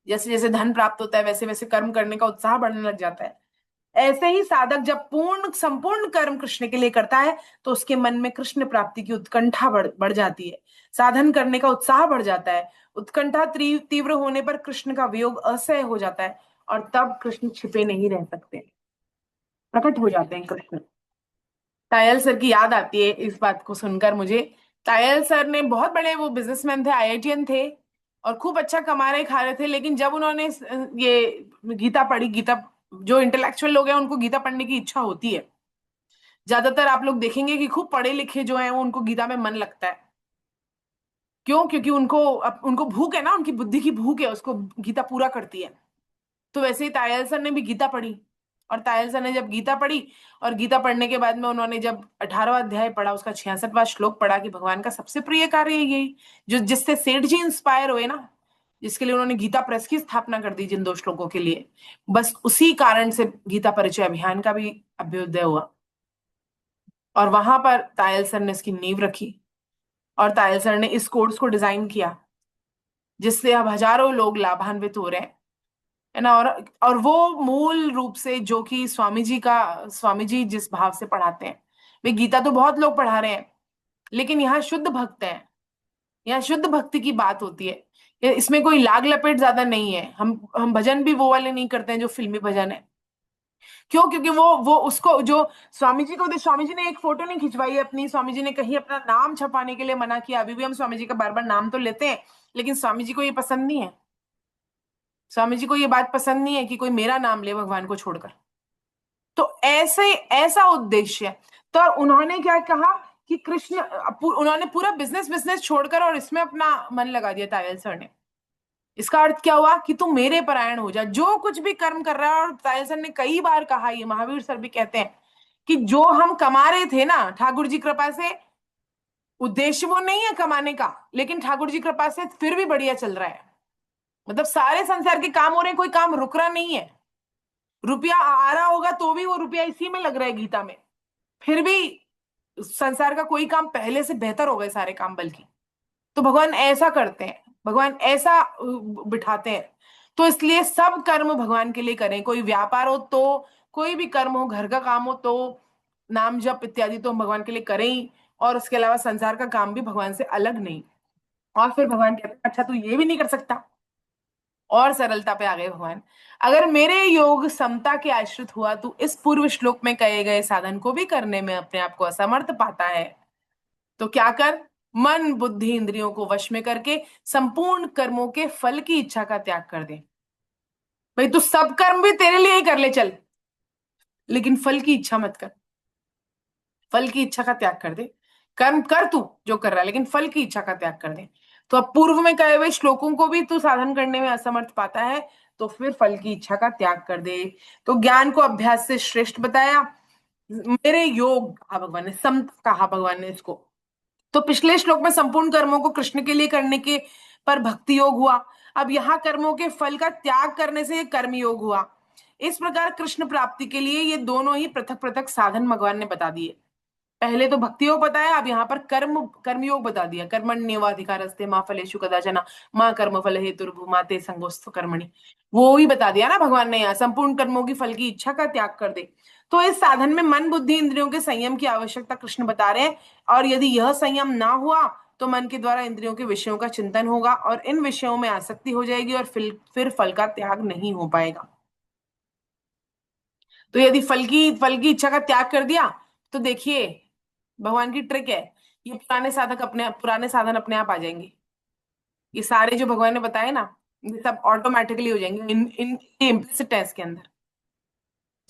[SPEAKER 2] जैसे जैसे धन प्राप्त होता है वैसे वैसे कर्म करने का उत्साह बढ़ने लग जाता है। ऐसे ही साधक जब पूर्ण संपूर्ण कर्म कृष्ण के लिए करता है तो उसके मन में कृष्ण प्राप्ति की उत्कंठा बढ़ जाती है, साधन करने का उत्साह बढ़ जाता है। उत्कंठा तीव्र होने पर कृष्ण का वियोग असह्य हो जाता है और तब कृष्ण छिपे नहीं रह सकते, प्रकट हो जाते हैं कृष्ण। तायल सर की याद आती है इस बात को सुनकर मुझे। तायल सर ने बहुत बड़े, वो बिजनेसमैन थे, आईआईटीएन थे और खूब अच्छा कमा रहे खा रहे थे, लेकिन जब उन्होंने ये गीता पढ़ी, गीता, जो इंटेलेक्चुअल लोग हैं उनको गीता पढ़ने की इच्छा होती है, ज्यादातर आप लोग देखेंगे कि खूब पढ़े लिखे जो हैं वो उनको गीता में मन लगता है। क्यों? क्योंकि उनको भूख है ना, उनकी बुद्धि की भूख है, उसको गीता पूरा करती है। तो वैसे ही तायल सर ने भी गीता पढ़ी, और तायल सर ने जब गीता पढ़ी और गीता पढ़ने के बाद में उन्होंने जब 18वां अध्याय पढ़ा, उसका 66वां श्लोक पढ़ा कि भगवान का सबसे प्रिय कार्य है यही, जो जिससे सेठ जी इंस्पायर हुए ना, जिसके लिए उन्होंने गीता प्रेस की स्थापना कर दी, जिन 2 श्लोकों के लिए, बस उसी कारण से गीता परिचय अभियान का भी अभ्युदय हुआ। और वहां पर तायल सर ने इसकी नींव रखी और तायल सर ने इस कोर्स को डिजाइन किया जिससे अब हजारों लोग लाभान्वित हो रहे हैं, है ना। और वो मूल रूप से जो कि स्वामी जी जिस भाव से पढ़ाते हैं, वे गीता तो बहुत लोग पढ़ा रहे हैं लेकिन यहाँ शुद्ध भक्त हैं, यहाँ शुद्ध भक्ति की बात होती है, इसमें कोई लाग लपेट ज्यादा नहीं है। हम भजन भी वो वाले नहीं करते हैं जो फिल्मी भजन है। क्यों? क्योंकि वो उसको जो स्वामी जी को, स्वामी जी ने एक फोटो नहीं खिंचवाई अपनी, स्वामी जी ने कहीं अपना नाम छपाने के लिए मना किया, अभी भी हम स्वामी जी का बार बार नाम तो लेते हैं लेकिन स्वामी जी को ये पसंद नहीं है, स्वामी जी को ये बात पसंद नहीं है कि कोई मेरा नाम ले भगवान को छोड़कर। तो ऐसे ऐसा उद्देश्य, तो उन्होंने क्या कहा कि कृष्ण, उन्होंने पूरा बिजनेस बिजनेस छोड़कर और इसमें अपना मन लगा दिया तायल सर ने। इसका अर्थ क्या हुआ कि तू मेरे परायण हो जा, जो कुछ भी कर्म कर रहा है। और तायल सर ने कई बार कहा, ये महावीर सर भी कहते हैं कि जो हम कमा रहे थे ना ठाकुर जी कृपा से, उद्देश्य वो नहीं है कमाने का, लेकिन ठाकुर जी कृपा से फिर भी बढ़िया चल रहा है। मतलब सारे संसार के काम हो रहे हैं, कोई काम रुक रहा नहीं है, रुपया आ रहा होगा तो भी वो रुपया इसी में लग रहा है गीता में, फिर भी संसार का कोई काम पहले से बेहतर हो गए सारे काम, बल्कि। तो भगवान ऐसा करते हैं, भगवान ऐसा बिठाते हैं। तो इसलिए सब कर्म भगवान के लिए करें, कोई व्यापार हो तो, कोई भी कर्म हो, घर का काम हो तो, नाम जप इत्यादि तो हम भगवान के लिए करें ही, और उसके अलावा संसार का काम भी भगवान से अलग नहीं। और फिर भगवान कहते हैं अच्छा तू ये भी नहीं कर सकता, और सरलता पे आ गए भगवान। अगर मेरे योग समता के आश्रित हुआ तो इस पूर्व श्लोक में कहे गए साधन को भी करने में अपने आप को असमर्थ पाता है, तो क्या कर, मन बुद्धि इंद्रियों को वश में करके संपूर्ण कर्मों के फल की इच्छा का त्याग कर दे। भाई तू सब कर्म भी तेरे लिए ही कर ले चल, लेकिन फल की इच्छा मत कर, फल की इच्छा का त्याग कर दे। कर्म कर तू जो कर रहा है, लेकिन फल की इच्छा का त्याग कर दे। तो अब पूर्व में कहे हुए श्लोकों को भी तू साधन करने में असमर्थ पाता है, तो फिर फल की इच्छा का त्याग कर दे। तो ज्ञान को अभ्यास से श्रेष्ठ बताया। मेरे योग कहा भगवान ने, समता कहा भगवान ने इसको। तो पिछले श्लोक में संपूर्ण कर्मों को कृष्ण के लिए करने के पर भक्ति योग हुआ। अब यहाँ कर्मों के फल का त्याग करने से कर्म योग हुआ। इस प्रकार कृष्ण प्राप्ति के लिए ये दोनों ही पृथक पृथक साधन भगवान ने बता दिए। पहले तो भक्ति योग बताया, अब यहाँ पर कर्मयोग बता दिया। कर्मण्येवाधिकारस्ते मां फलेषु कदाचन मां कर्म फल हेतुर्भुमा ते संगोस्त्व कर्मणि। वो ही बता दिया ना भगवान ने यहाँ, संपूर्ण कर्मों की फल की इच्छा का त्याग कर दे। तो इस साधन में मन बुद्धि इंद्रियों के संयम की आवश्यकता कृष्ण बता रहे हैं। और यदि यह संयम ना हुआ तो मन के द्वारा इंद्रियों के विषयों का चिंतन होगा और इन विषयों में आसक्ति हो जाएगी और फिर फल का त्याग नहीं हो पाएगा। तो यदि फल की इच्छा का त्याग कर दिया तो देखिए भगवान की ट्रिक है, ये पुराने साधन अपने आप आ जाएंगे। ये सारे जो भगवान ने बताए ना, ये सब ऑटोमेटिकली हो जाएंगे, इन इम्प्लिसिट है इसके अंदर।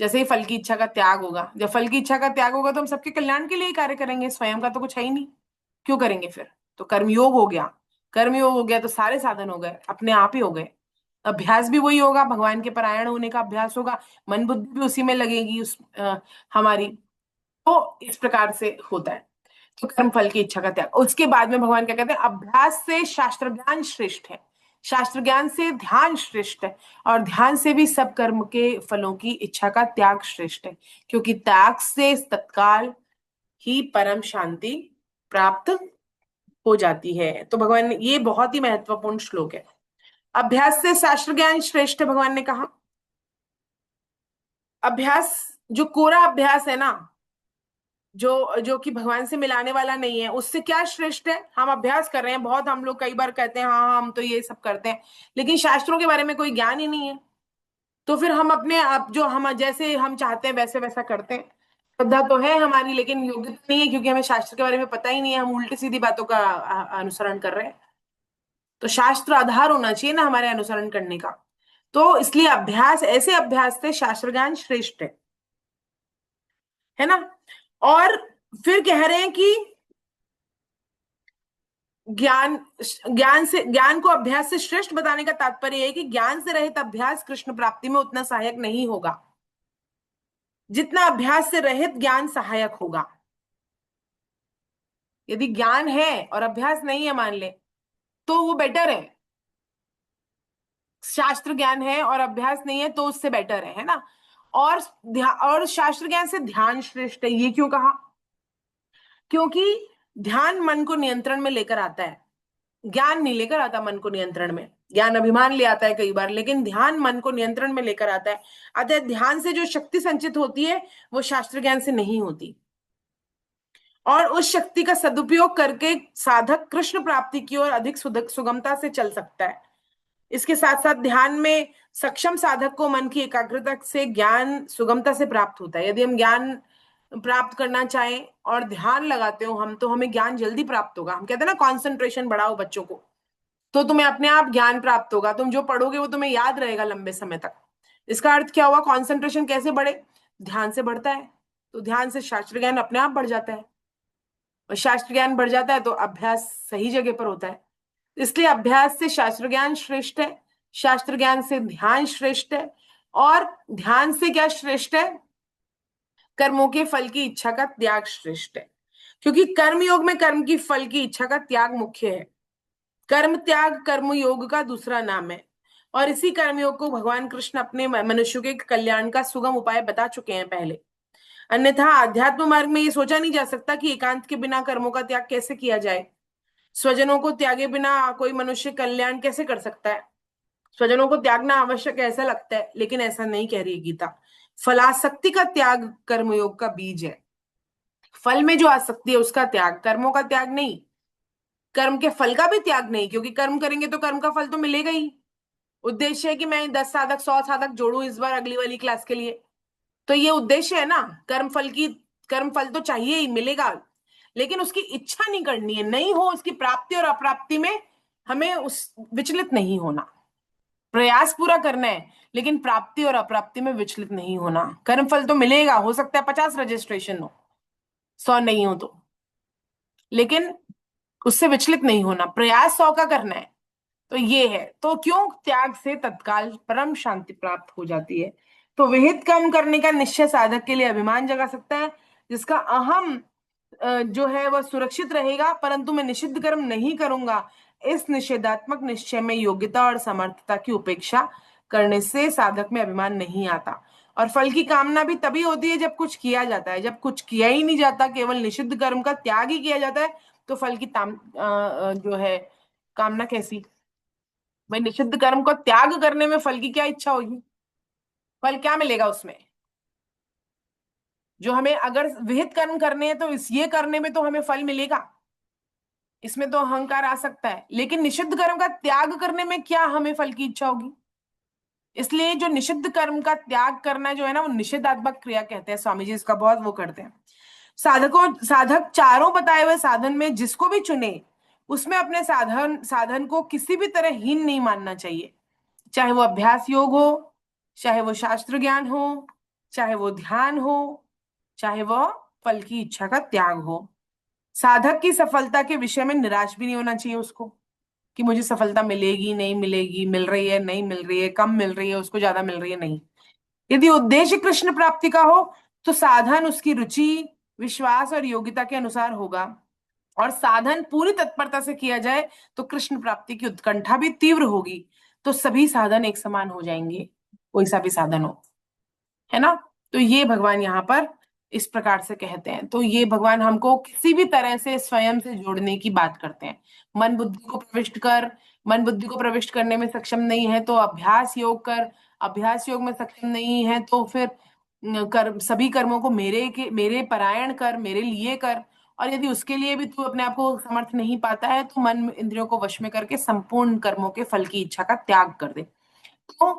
[SPEAKER 2] जैसे ही फल की इच्छा का त्याग होगा, जब फल की इच्छा का त्याग होगा तो हम सबके कल्याण के लिए ही कार्य करेंगे, स्वयं का तो कुछ है ही नहीं, क्यों करेंगे फिर। तो कर्मयोग हो गया, कर्मयोग हो गया तो सारे साधन हो गए, अपने आप ही हो गए। अभ्यास भी वही होगा, भगवान के परायण होने का अभ्यास होगा, मन बुद्धि भी उसी में लगेगी हमारी। तो इस प्रकार से होता है। तो कर्म फल की इच्छा का त्याग। उसके बाद में भगवान क्या कहते हैं, अभ्यास से शास्त्र ज्ञान श्रेष्ठ है, शास्त्र ज्ञान से ध्यान श्रेष्ठ है, और ध्यान से भी सब कर्म के फलों की इच्छा का त्याग श्रेष्ठ है, क्योंकि त्याग से तत्काल ही परम शांति प्राप्त हो जाती है। तो भगवान ने, ये बहुत ही महत्वपूर्ण श्लोक है। अभ्यास से शास्त्र ज्ञान श्रेष्ठ है भगवान ने कहा। अभ्यास, जो कोरा अभ्यास है ना, जो जो कि भगवान से मिलाने वाला नहीं है, उससे क्या श्रेष्ठ है। हम अभ्यास कर रहे हैं बहुत, हम लोग कई बार कहते हैं हाँ हम तो ये सब करते हैं, लेकिन शास्त्रों के बारे में कोई ज्ञान ही नहीं है। तो फिर हम अपने आप जो हम जैसे हम चाहते हैं वैसे वैसा करते हैं। श्रद्धा तो है हमारी, लेकिन योग्यता नहीं है, क्योंकि हमें शास्त्र के बारे में पता ही नहीं है, हम उल्टी सीधी बातों का अनुसरण कर रहे हैं। तो शास्त्र आधार होना चाहिए ना हमारे अनुसरण करने का। तो इसलिए अभ्यास, ऐसे अभ्यास से शास्त्र ज्ञान श्रेष्ठ है ना। और फिर कह रहे हैं कि ज्ञान ज्ञान को अभ्यास से श्रेष्ठ बताने का तात्पर्य है कि ज्ञान से रहित अभ्यास कृष्ण प्राप्ति में उतना सहायक नहीं होगा जितना अभ्यास से रहित ज्ञान सहायक होगा। यदि ज्ञान है और अभ्यास नहीं है मान ले, तो वो बेटर है। शास्त्र ज्ञान है और अभ्यास नहीं है तो उससे बेटर है ना। और शास्त्र ज्ञान से ध्यान श्रेष्ठ है, ये क्यों कहा, क्योंकि ध्यान मन को नियंत्रण में लेकर आता है, ज्ञान नहीं लेकर आता मन को नियंत्रण में। ज्ञान अभिमान ले आता है कई बार, लेकिन ध्यान मन को नियंत्रण में लेकर आता है। अतः ध्यान से जो शक्ति संचित होती है वो शास्त्र ज्ञान से नहीं होती, और उस शक्ति का सदुपयोग करके साधक कृष्ण प्राप्ति की ओर अधिक सुगमता से चल सकता है। इसके साथ साथ ध्यान में सक्षम साधक को मन की एकाग्रता से ज्ञान सुगमता से प्राप्त होता है। यदि हम ज्ञान प्राप्त करना चाहें और ध्यान लगाते हो हम, तो हमें ज्ञान जल्दी प्राप्त होगा। हम कहते हैं ना कॉन्सेंट्रेशन बढ़ाओ बच्चों को, तो तुम्हें अपने आप ज्ञान प्राप्त होगा, तुम जो पढ़ोगे वो तुम्हें याद रहेगा लंबे समय तक। इसका अर्थ क्या हुआ, कॉन्सेंट्रेशन कैसे बढ़े, ध्यान से बढ़ता है। तो ध्यान से शास्त्र ज्ञान अपने आप बढ़ जाता है, और शास्त्र ज्ञान बढ़ जाता है तो अभ्यास सही जगह पर होता है। इसलिए अभ्यास से शास्त्र ज्ञान श्रेष्ठ है, शास्त्र ज्ञान से ध्यान श्रेष्ठ है, और ध्यान से क्या श्रेष्ठ है, कर्मों के फल की इच्छा का त्याग श्रेष्ठ है। क्योंकि कर्म योग में कर्म की फल की इच्छा का त्याग मुख्य है। कर्म त्याग कर्म योग का दूसरा नाम है, और इसी कर्म योग को भगवान कृष्ण अपने मनुष्य के कल्याण का सुगम उपाय बता चुके हैं पहले। अन्यथा आध्यात्म मार्ग में ये सोचा नहीं जा सकता कि एकांत के बिना कर्मों का त्याग कैसे किया जाए। स्वजनों को त्यागे बिना कोई मनुष्य कल्याण कैसे कर सकता है। स्वजनों को त्यागना आवश्यक है ऐसा लगता है, लेकिन ऐसा नहीं कह रही गीता। फलासक्ति का त्याग कर्मयोग का बीज है। फल में जो आसक्ति है उसका त्याग, कर्मों का त्याग नहीं। कर्म के फल का भी त्याग नहीं, क्योंकि कर्म करेंगे तो कर्म का फल तो मिलेगा ही। उद्देश्य है कि मैं 10 साधक 100 साधक जोड़ू इस बार अगली वाली क्लास के लिए, तो ये उद्देश्य है ना। कर्म फल तो चाहिए ही, मिलेगा, लेकिन उसकी इच्छा नहीं करनी है, नहीं हो उसकी प्राप्ति और अप्राप्ति में हमें उस विचलित नहीं होना। प्रयास पूरा करना है, लेकिन प्राप्ति और अप्राप्ति में विचलित नहीं होना। कर्म फल तो मिलेगा, हो सकता है 50 रजिस्ट्रेशन हो, 100 नहीं हो तो, लेकिन उससे विचलित नहीं होना, प्रयास 100 का करना है। तो ये है, तो क्यों त्याग से तत्काल परम शांति प्राप्त हो जाती है। तो विहित कर्म करने का निश्चय साधक के लिए अभिमान जगा सकता है, जिसका अहम जो है वह सुरक्षित रहेगा, परंतु मैं निषिद्ध कर्म नहीं करूंगा, इस निषेधात्मक निश्चय में योग्यता और समर्थता की उपेक्षा करने से साधक में अभिमान नहीं आता। और फल की कामना भी तभी होती है जब कुछ किया जाता है। जब कुछ किया ही नहीं जाता, केवल निषिद्ध कर्म का त्याग ही किया जाता है, तो फल की जो है कामना कैसी। भाई निषिद्ध कर्म को त्याग करने में फल की क्या इच्छा होगी, फल क्या मिलेगा उसमें। जो हमें अगर विहित कर्म करने हैं तो इस ये करने में तो हमें फल मिलेगा, इसमें तो अहंकार आ सकता है, लेकिन निषिद्ध कर्म का त्याग करने में क्या हमें फल की इच्छा होगी। इसलिए जो निषिद्ध कर्म का त्याग करना जो है ना, वो निषेधात्मक क्रिया कहते हैं, स्वामी जी इसका बहुत वो करते हैं। साधक चारों बताए हुए साधन में जिसको भी चुने, उसमें अपने साधन साधन को किसी भी तरह हीन नहीं मानना चाहिए। चाहे वो अभ्यास योग हो, चाहे वो शास्त्र ज्ञान हो, चाहे वो ध्यान हो, चाहे वो फल की इच्छा का त्याग हो। साधक की सफलता के विषय में निराश भी नहीं होना चाहिए उसको, कि मुझे सफलता मिलेगी नहीं मिलेगी, मिल रही है नहीं मिल रही है, कम मिल रही है उसको ज्यादा मिल रही है, नहीं। यदि उद्देश्य कृष्ण प्राप्ति का हो, तो साधन उसकी रुचि, विश्वास और योग्यता के अनुसार होगा। और साधन पूरी तत्परता से किया जाए तो कृष्ण प्राप्ति की उत्कंठा भी तीव्र होगी। तो सभी साधन एक समान हो जाएंगे, कोई सा भी साधन हो, है ना। तो ये भगवान यहाँ पर इस प्रकार से कहते हैं। तो ये भगवान हमको किसी भी तरह से स्वयं से जोड़ने की बात करते हैं। मन बुद्धि को प्रविष्ट कर, मन बुद्धि को प्रविष्ट करने में सक्षम नहीं है तो अभ्यास योग कर, अभ्यास योग में सक्षम नहीं है तो फिर सभी कर्मों को मेरे परायण कर, मेरे लिए कर। और यदि उसके लिए भी तू अपने आप को समर्थ नहीं पाता है, तो मन इंद्रियों को वश में करके संपूर्ण कर्मों के फल की इच्छा का त्याग कर दे। तो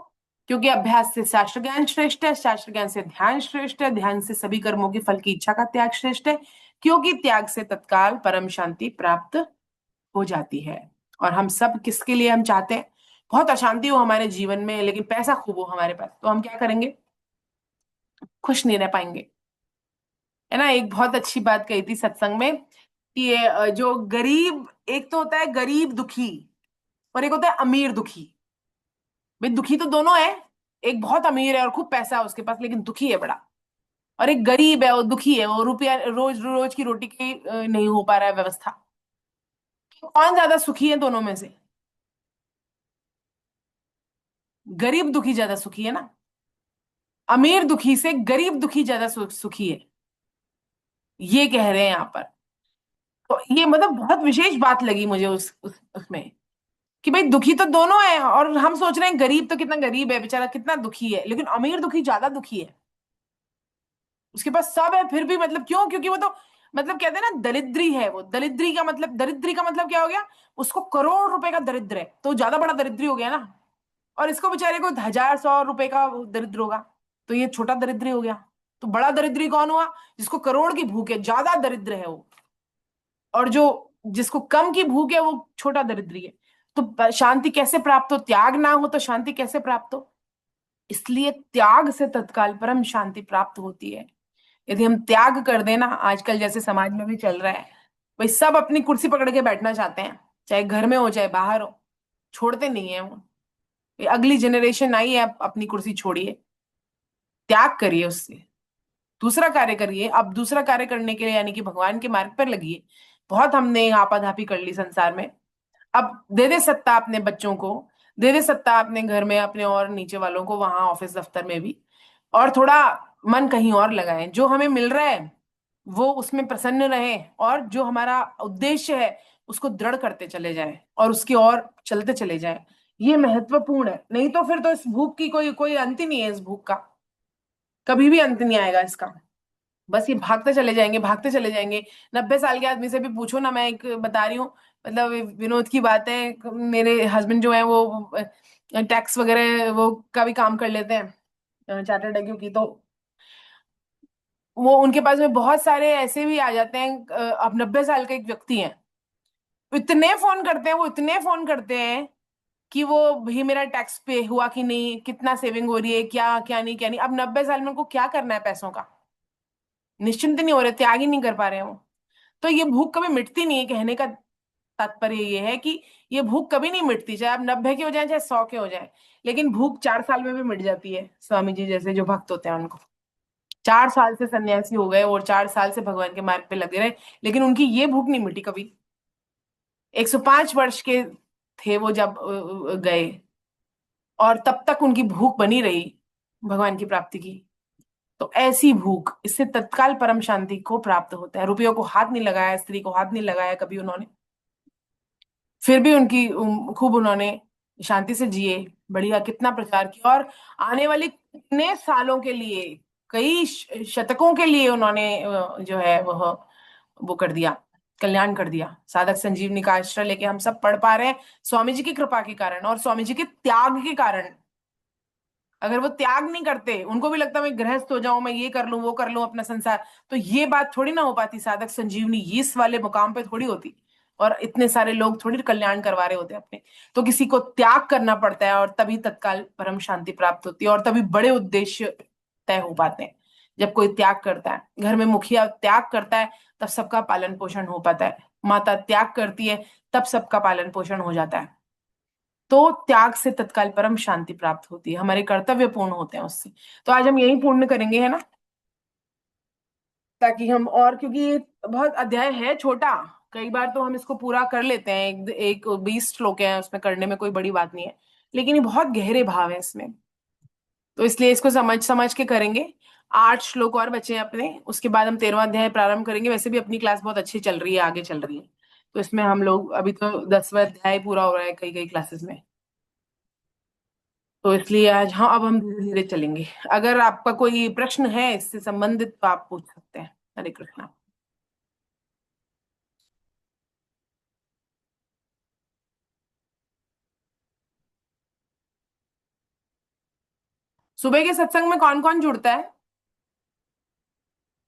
[SPEAKER 2] क्योंकि अभ्यास से शास्त्र ज्ञान श्रेष्ठ है, शास्त्र ज्ञान से ध्यान श्रेष्ठ है, ध्यान से सभी कर्मों की फल की इच्छा का त्याग श्रेष्ठ है, क्योंकि त्याग से तत्काल परम शांति प्राप्त हो जाती है। और हम सब किसके लिए हम चाहते हैं, बहुत अशांति हो हमारे जीवन में, लेकिन पैसा खूब हो हमारे पास, तो हम क्या करेंगे, खुश नहीं रह पाएंगे, है ना। एक बहुत अच्छी बात कही थी सत्संग में कि जो गरीब, एक तो होता है गरीब दुखी और एक होता है अमीर दुखी। भाई दुखी तो दोनों है, एक बहुत अमीर है और खूब पैसा है उसके पास लेकिन दुखी है बड़ा, और एक गरीब है और दुखी है, वो रुपया रोज रोज की रोटी की नहीं हो पा रहा है व्यवस्था। तो कौन ज्यादा सुखी है दोनों में से, गरीब दुखी ज्यादा सुखी है ना। अमीर दुखी से गरीब दुखी ज्यादा सुखी है, ये कह रहे हैं यहाँ पर। तो ये मतलब बहुत विशेष बात लगी मुझे उसमें, कि भाई दुखी तो दोनों है, और हम सोच रहे हैं गरीब तो कितना गरीब है बेचारा, कितना दुखी है, लेकिन अमीर दुखी ज्यादा दुखी है। उसके पास सब है फिर भी, मतलब क्यों, क्योंकि वो तो मतलब कहते हैं ना दरिद्री है वो। दरिद्री का मतलब क्या हो गया, उसको करोड़ रुपए का दरिद्र है तो ज्यादा बड़ा दरिद्री हो गया ना। और इसको बेचारे को 1000 100 रुपए का दरिद्र होगा, तो ये छोटा दरिद्री हो गया। तो बड़ा दरिद्री कौन हुआ, जिसको करोड़ की भूख है, ज्यादा दरिद्र है वो। और जो जिसको कम की भूख है वो छोटा दरिद्री है। तो शांति कैसे प्राप्त हो, त्याग ना हो तो शांति कैसे प्राप्त हो। इसलिए त्याग से तत्काल परम शांति प्राप्त होती है। यदि हम त्याग कर देना, आजकल जैसे समाज में भी चल रहा है, भाई सब अपनी कुर्सी पकड़ के बैठना चाहते हैं, चाहे घर में हो चाहे बाहर हो, छोड़ते नहीं है वो। ये अगली जनरेशन आई है, आप अपनी कुर्सी छोड़िए, त्याग करिए, उससे दूसरा कार्य करिए। अब दूसरा कार्य करने के लिए यानी कि भगवान के मार्ग पर लगिए। बहुत हमने आपाधापी कर ली संसार में, अब दे दे सत्ता अपने बच्चों को, दे दे सत्ता अपने घर में, अपने और नीचे वालों को, वहां ऑफिस दफ्तर में भी, और थोड़ा मन कहीं और लगाएं। जो हमें मिल रहा है वो उसमें प्रसन्न रहे, और जो हमारा उद्देश्य है उसको दृढ़ करते चले जाएं और उसकी ओर चलते चले जाएं। ये महत्वपूर्ण है, नहीं तो फिर तो इस भूख की कोई कोई अंत ही नहीं है। इस भूख का कभी भी अंत नहीं आएगा इसका, बस ये भागते चले जाएंगे, भागते चले जाएंगे। 90 साल के आदमी से भी पूछो ना, मैं एक बता रही हूँ, मतलब विनोद की बात है, मेरे हस्बैंड जो है वो टैक्स वगैरह वो का भी काम कर लेते हैं, चार्टर्ड अकाउंटेंट की। तो वो उनके पास में बहुत सारे ऐसे भी आ जाते हैं, अब 90 साल का एक व्यक्ति है, इतने फोन करते हैं वो, इतने फोन करते हैं कि वो भी मेरा टैक्स पे हुआ कि नहीं, कितना सेविंग हो रही है, क्या क्या नहीं क्या नहीं। अब 90 साल में उनको क्या करना है पैसों का, निश्चिंत नहीं हो रहे, त्याग ही नहीं कर पा रहे हैं वो। तो ये भूख कभी मिटती नहीं है, कहने का तात्पर्य ये है कि ये भूख कभी नहीं मिटती, चाहे आप 90 के हो जाए चाहे 100 के हो जाए, लेकिन भूख 4 साल में भी मिट जाती है। स्वामी जी जैसे जो भक्त होते हैं उनको 4 साल से सन्यासी हो गए और 4 साल से भगवान के मार्ग पे लगे रहे, लेकिन उनकी ये भूख नहीं मिटी कभी। 105 वर्ष के थे वो जब गए, और तब तक उनकी भूख बनी रही भगवान की प्राप्ति की। तो ऐसी भूख, इससे तत्काल परम शांति को प्राप्त होता है। रुपयों को हाथ नहीं लगाया, स्त्री को हाथ नहीं लगाया कभी उन्होंने, फिर भी उनकी खूब उन्होंने शांति से जिए, बढ़िया कितना प्रचार किया, और आने वाले कितने सालों के लिए, कई शतकों के लिए उन्होंने जो है वह वो कर दिया, कल्याण कर दिया। साधक संजीवनी का आश्रय लेके हम सब पढ़ पा रहे हैं स्वामी जी की कृपा के कारण और स्वामी जी के त्याग के कारण। अगर वो त्याग नहीं करते, उनको भी लगता मैं गृहस्थ हो जाऊं, मैं ये कर लूं वो कर लूं अपना संसार, तो ये बात थोड़ी ना हो पाती। साधक संजीवनी इस वाले मुकाम पे थोड़ी होती, और इतने सारे लोग थोड़ी कल्याण करवा रहे होते अपने। तो किसी को त्याग करना पड़ता है, और तभी तत्काल परम शांति प्राप्त होती है, और तभी बड़े उद्देश्य तय हो पाते हैं। जब कोई त्याग करता है, घर में मुखिया त्याग करता है, तब सबका पालन पोषण हो पाता है। माता त्याग करती है, तब सबका पालन पोषण हो जाता है। तो त्याग से तत्काल परम शांति प्राप्त होती है, हमारे कर्तव्य पूर्ण होते हैं उससे। तो आज हम यही पूर्ण करेंगे, है ना, ताकि हम, और क्योंकि ये बहुत अध्याय है छोटा, कई बार तो हम इसको पूरा कर लेते हैं, एक 20 श्लोक है उसमें, करने में कोई बड़ी बात नहीं है, लेकिन ये बहुत गहरे भाव है इसमें, तो इसलिए इसको समझ समझ के करेंगे। 8 श्लोक और बचे हैं अपने, उसके बाद हम 13वां अध्याय प्रारंभ करेंगे। वैसे भी अपनी क्लास बहुत अच्छी चल रही है, आगे चल रही है, तो इसमें हम लोग अभी तो 10वां अध्याय पूरा हो रहा है कई कई क्लासेस में, तो इसलिए आज, हाँ, अब हम धीरे धीरे चलेंगे। अगर आपका कोई प्रश्न है इससे संबंधित तो आप पूछ सकते हैं। हरे कृष्णा। सुबह के सत्संग में कौन कौन जुड़ता है?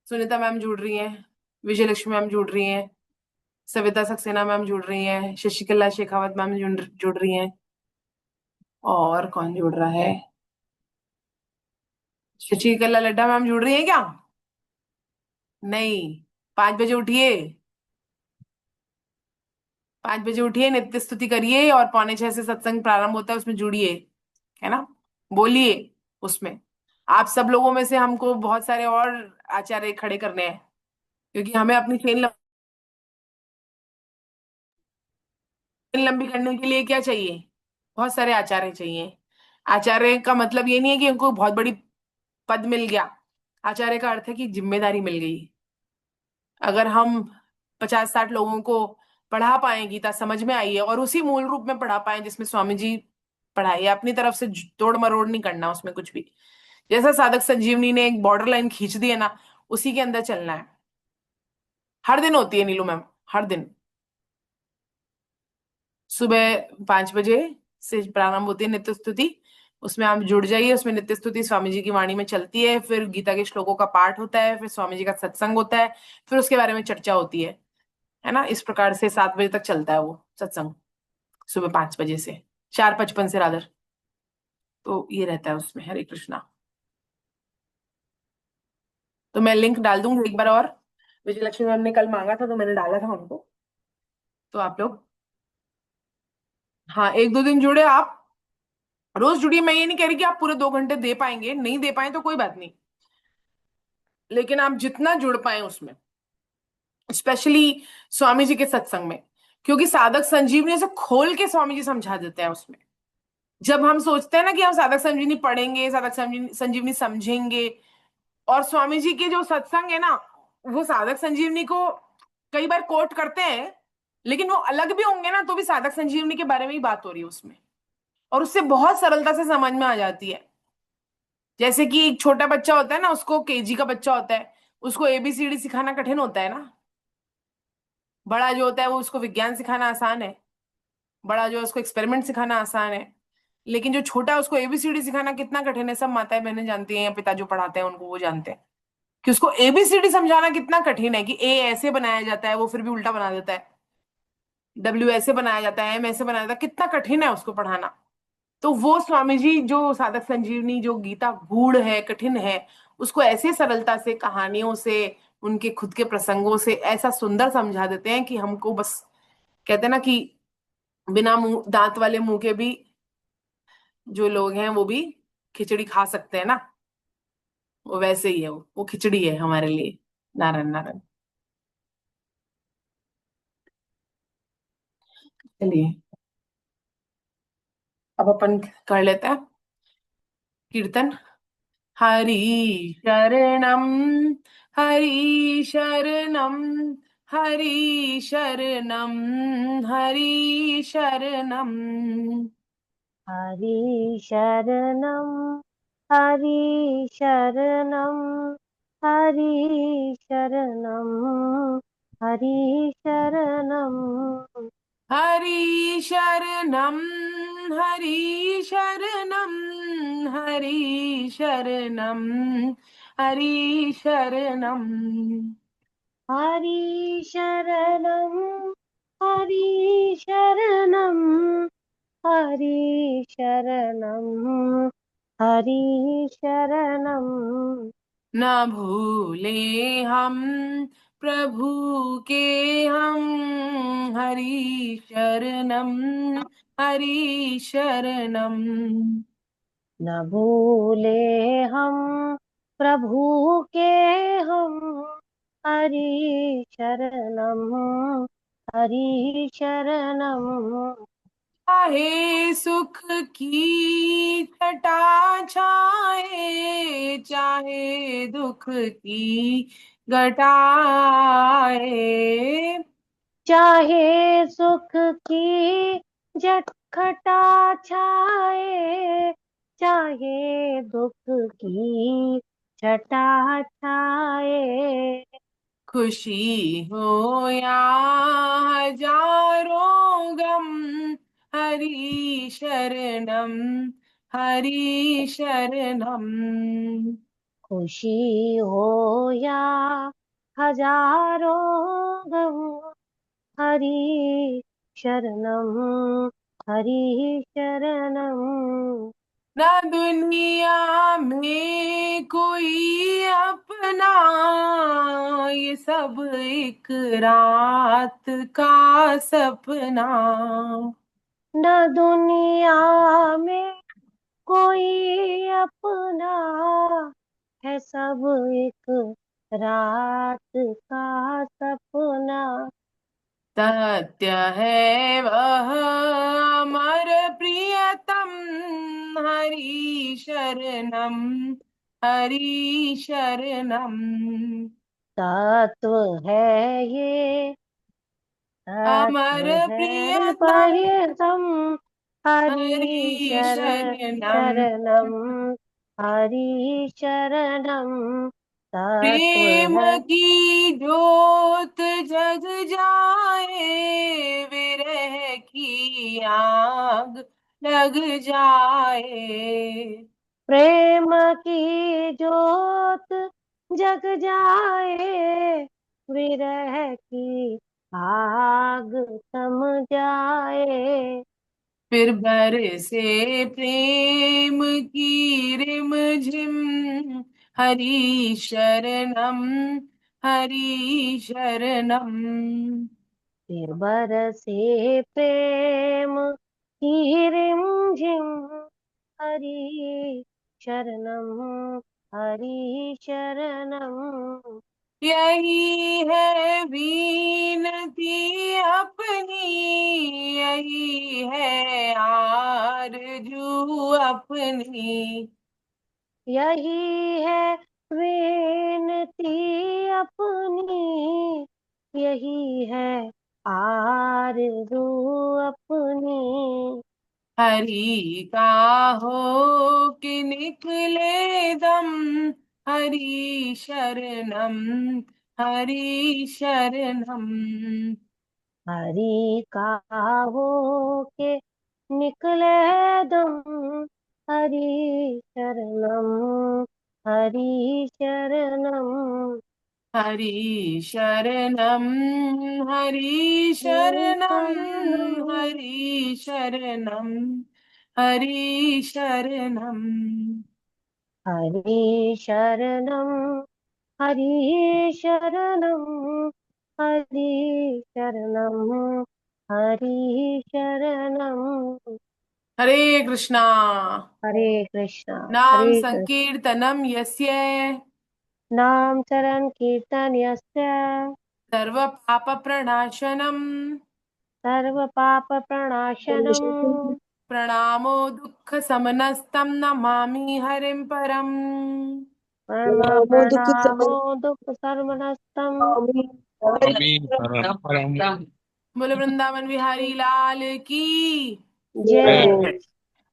[SPEAKER 2] सुनीता मैम जुड़ रही हैं, विजय लक्ष्मी मैम जुड़ रही हैं, सविता सक्सेना मैम जुड़ रही हैं, शशिकला शेखावत मैम जुड़ रही हैं, और कौन जुड़ रहा है? शशिकला लड्डा मैम जुड़ रही है क्या? नहीं। 5 बजे उठिए, 5 बजे उठिए, नित्य स्तुति करिए, और 5:45 से सत्संग प्रारंभ होता है, उसमें जुड़िए, है ना, बोलिए उसमें। आप सब लोगों में से हमको बहुत सारे और आचार्य खड़े करने हैं, क्योंकि हमें अपनी चेन लंबी करने के लिए क्या चाहिए? बहुत सारे आचार्य चाहिए। आचार्य का मतलब ये नहीं है कि उनको बहुत बड़ी पद मिल गया, आचार्य का अर्थ है कि जिम्मेदारी मिल गई। अगर हम 50-60 लोगों को पढ़ा पाए, गीता समझ में आई है, और उसी मूल रूप में पढ़ा पाए जिसमें स्वामी जी पढ़ाई है, अपनी तरफ से तोड़ मरोड़ नहीं करना उसमें कुछ भी। जैसा साधक संजीवनी ने एक बॉर्डर लाइन खींच दी है ना, उसी के अंदर चलना है। हर दिन होती है नीलू मैम, हर दिन सुबह 5 बजे से प्रारंभ होती है नित्य स्तुति। उसमें आप जुड़ जाइए, उसमें नित्य स्तुति स्वामी जी की वाणी में चलती है, फिर गीता के श्लोकों का पाठ होता है, फिर स्वामी जी का सत्संग होता है, फिर उसके बारे में चर्चा होती है ना। इस प्रकार से 7 बजे तक चलता है वो सत्संग, सुबह 5 बजे से 4:55 से राधर। तो ये रहता है उसमें। हरे कृष्णा। तो मैं लिंक डाल दूंगी एक बार और, विजय लक्ष्मी मैम ने कल मांगा था तो मैंने डाला था उनको, तो आप लोग, हाँ, 1-2 दिन जुड़े आप, रोज जुड़िए। मैं ये नहीं कह रही कि आप पूरे 2 घंटे दे पाएंगे, नहीं दे पाए तो कोई बात नहीं, लेकिन आप जितना जुड़ पाए उसमें, स्पेशली स्वामी जी के सत्संग में, क्योंकि साधक संजीवनी से खोल के स्वामी जी समझा देते हैं उसमें। जब हम सोचते हैं ना कि हम साधक संजीवनी पढ़ेंगे, साधक संजीवनी समझेंगे, और स्वामी जी के जो सत्संग है ना, वो साधक संजीवनी को कई बार कोट करते हैं, लेकिन वो अलग भी होंगे ना, तो भी साधक संजीवनी के बारे में ही बात हो रही है उसमें, और उससे बहुत सरलता से समझ में आ जाती है। जैसे कि एक छोटा बच्चा होता है ना, उसको केजी का बच्चा होता है, उसको एबीसीडी सिखाना कठिन होता है ना। बड़ा जो होता है वो उसको विज्ञान सिखाना आसान है, बड़ा जो है उसको एक्सपेरिमेंट सिखाना आसान है, लेकिन जो छोटा है उसको एबीसीडी सिखाना कितना कठिन है, सब माताएं बहनें जानती हैं, या पिता जो पढ़ाते हैं उनको वो जानते हैं कि उसको एबीसीडी समझाना कितना कठिन है, कि ए ऐसे बनाया जाता है, वो फिर भी उल्टा बना देता है, डब्ल्यू ऐसे बनाया जाता है, एम ऐसे बनाया जाता है, कितना कठिन है उसको पढ़ाना। तो वो स्वामी जी जो साधक संजीवनी, जो गीता गूढ़ है, कठिन है, उसको ऐसे सरलता से, कहानियों से, उनके खुद के प्रसंगों से ऐसा सुंदर समझा देते हैं कि हमको बस, कहते हैं ना कि बिना मुंह, दांत वाले मुंह के भी जो लोग हैं वो भी खिचड़ी खा सकते हैं ना, वो वैसे ही है, वो खिचड़ी है हमारे लिए। नारायण नारायण। चलिए अब अपन कर लेते हैं कीर्तन। हरि शरणम, हरि शरणम, हरि शरणम, हरि शरणम।
[SPEAKER 1] हरि शरणं हरि शरणं हरि शरणं हरि शरणं
[SPEAKER 2] हरि शरणम, हरि शरणम, हरि शरणम, हरि शरणम।
[SPEAKER 1] हरि शरणं हरि शरणं हरि शरणं हरि शरणं
[SPEAKER 2] न भूले हम प्रभु के हम, हरि शरणम, हरि शरणम।
[SPEAKER 1] न भूले हम प्रभु के हम हरि शरणं हरि शरणं
[SPEAKER 2] चाहे सुख की छटा छाए, चाहे दुख की घटाए,
[SPEAKER 1] चाहे सुख की जटखटा छाए चाहे दुख की छटा छाए
[SPEAKER 2] खुशी हो या हजारों गम, हरि शरणम, हरि शरणम।
[SPEAKER 1] खुशी हो या हजारों गम हरि शरणं हरि शरणं
[SPEAKER 2] न दुनिया में कोई अपना, ये सब एक रात का सपना।
[SPEAKER 1] न दुनिया में कोई अपना है सब एक रात का सपना
[SPEAKER 2] सत्य है वह अमर प्रियतम, हरि शरणम, हरि शरणम।
[SPEAKER 1] तत्व है ये तत्व
[SPEAKER 2] अमर
[SPEAKER 1] है
[SPEAKER 2] प्रियतम,
[SPEAKER 1] प्रियतम हरि
[SPEAKER 2] हरि शरणम।
[SPEAKER 1] शरणम हरि शरणम तत्व
[SPEAKER 2] प्रेम
[SPEAKER 1] है
[SPEAKER 2] की ज्योत जग जाए, विरह की आग लग जाए।
[SPEAKER 1] प्रेम की जोत जग जाए विरह की आग थम जाए
[SPEAKER 2] फिर बरसे प्रेम की रिम झिम, हरि शरणम, हरि शरणम।
[SPEAKER 1] फिर बरसे प्रेम की रिमझिम हरि शरणम हरि शरणम
[SPEAKER 2] यही है बीनती अपनी, यही है आरज़ू अपनी।
[SPEAKER 1] यही है विनती अपनी यही है आरज़ू अपनी
[SPEAKER 2] हरि का हो कि निकले दम, हरि शरणम, हरि शरणम।
[SPEAKER 1] हरि का हो के निकले दम हरि शरणम हरि शरणम
[SPEAKER 2] हरि शरणम हरि शरणम हरि शरणम हरि शरणम
[SPEAKER 1] हरे शरणम हरे शरणम हरे शरणम हरे शरणम।
[SPEAKER 2] हरे कृष्णा।
[SPEAKER 1] हरे कृष्णा।
[SPEAKER 2] नाम
[SPEAKER 1] हरे कृष्ण।
[SPEAKER 2] संकीर्तनम यस्य
[SPEAKER 1] नाम चरण कीर्तन यस्य
[SPEAKER 2] सर्व पाप प्रणाशनम
[SPEAKER 1] सर्व पाप प्रणाशनम
[SPEAKER 2] प्रणामो दुःख समनस्तं नमामि हरिं परम।
[SPEAKER 6] नमो दुख
[SPEAKER 1] प्रणामो दुख सर्वनस्तम।
[SPEAKER 6] स्वामी परम परम
[SPEAKER 2] बोलो वृंदावन बिहारी लाल की।
[SPEAKER 1] जय
[SPEAKER 6] जय
[SPEAKER 1] हो।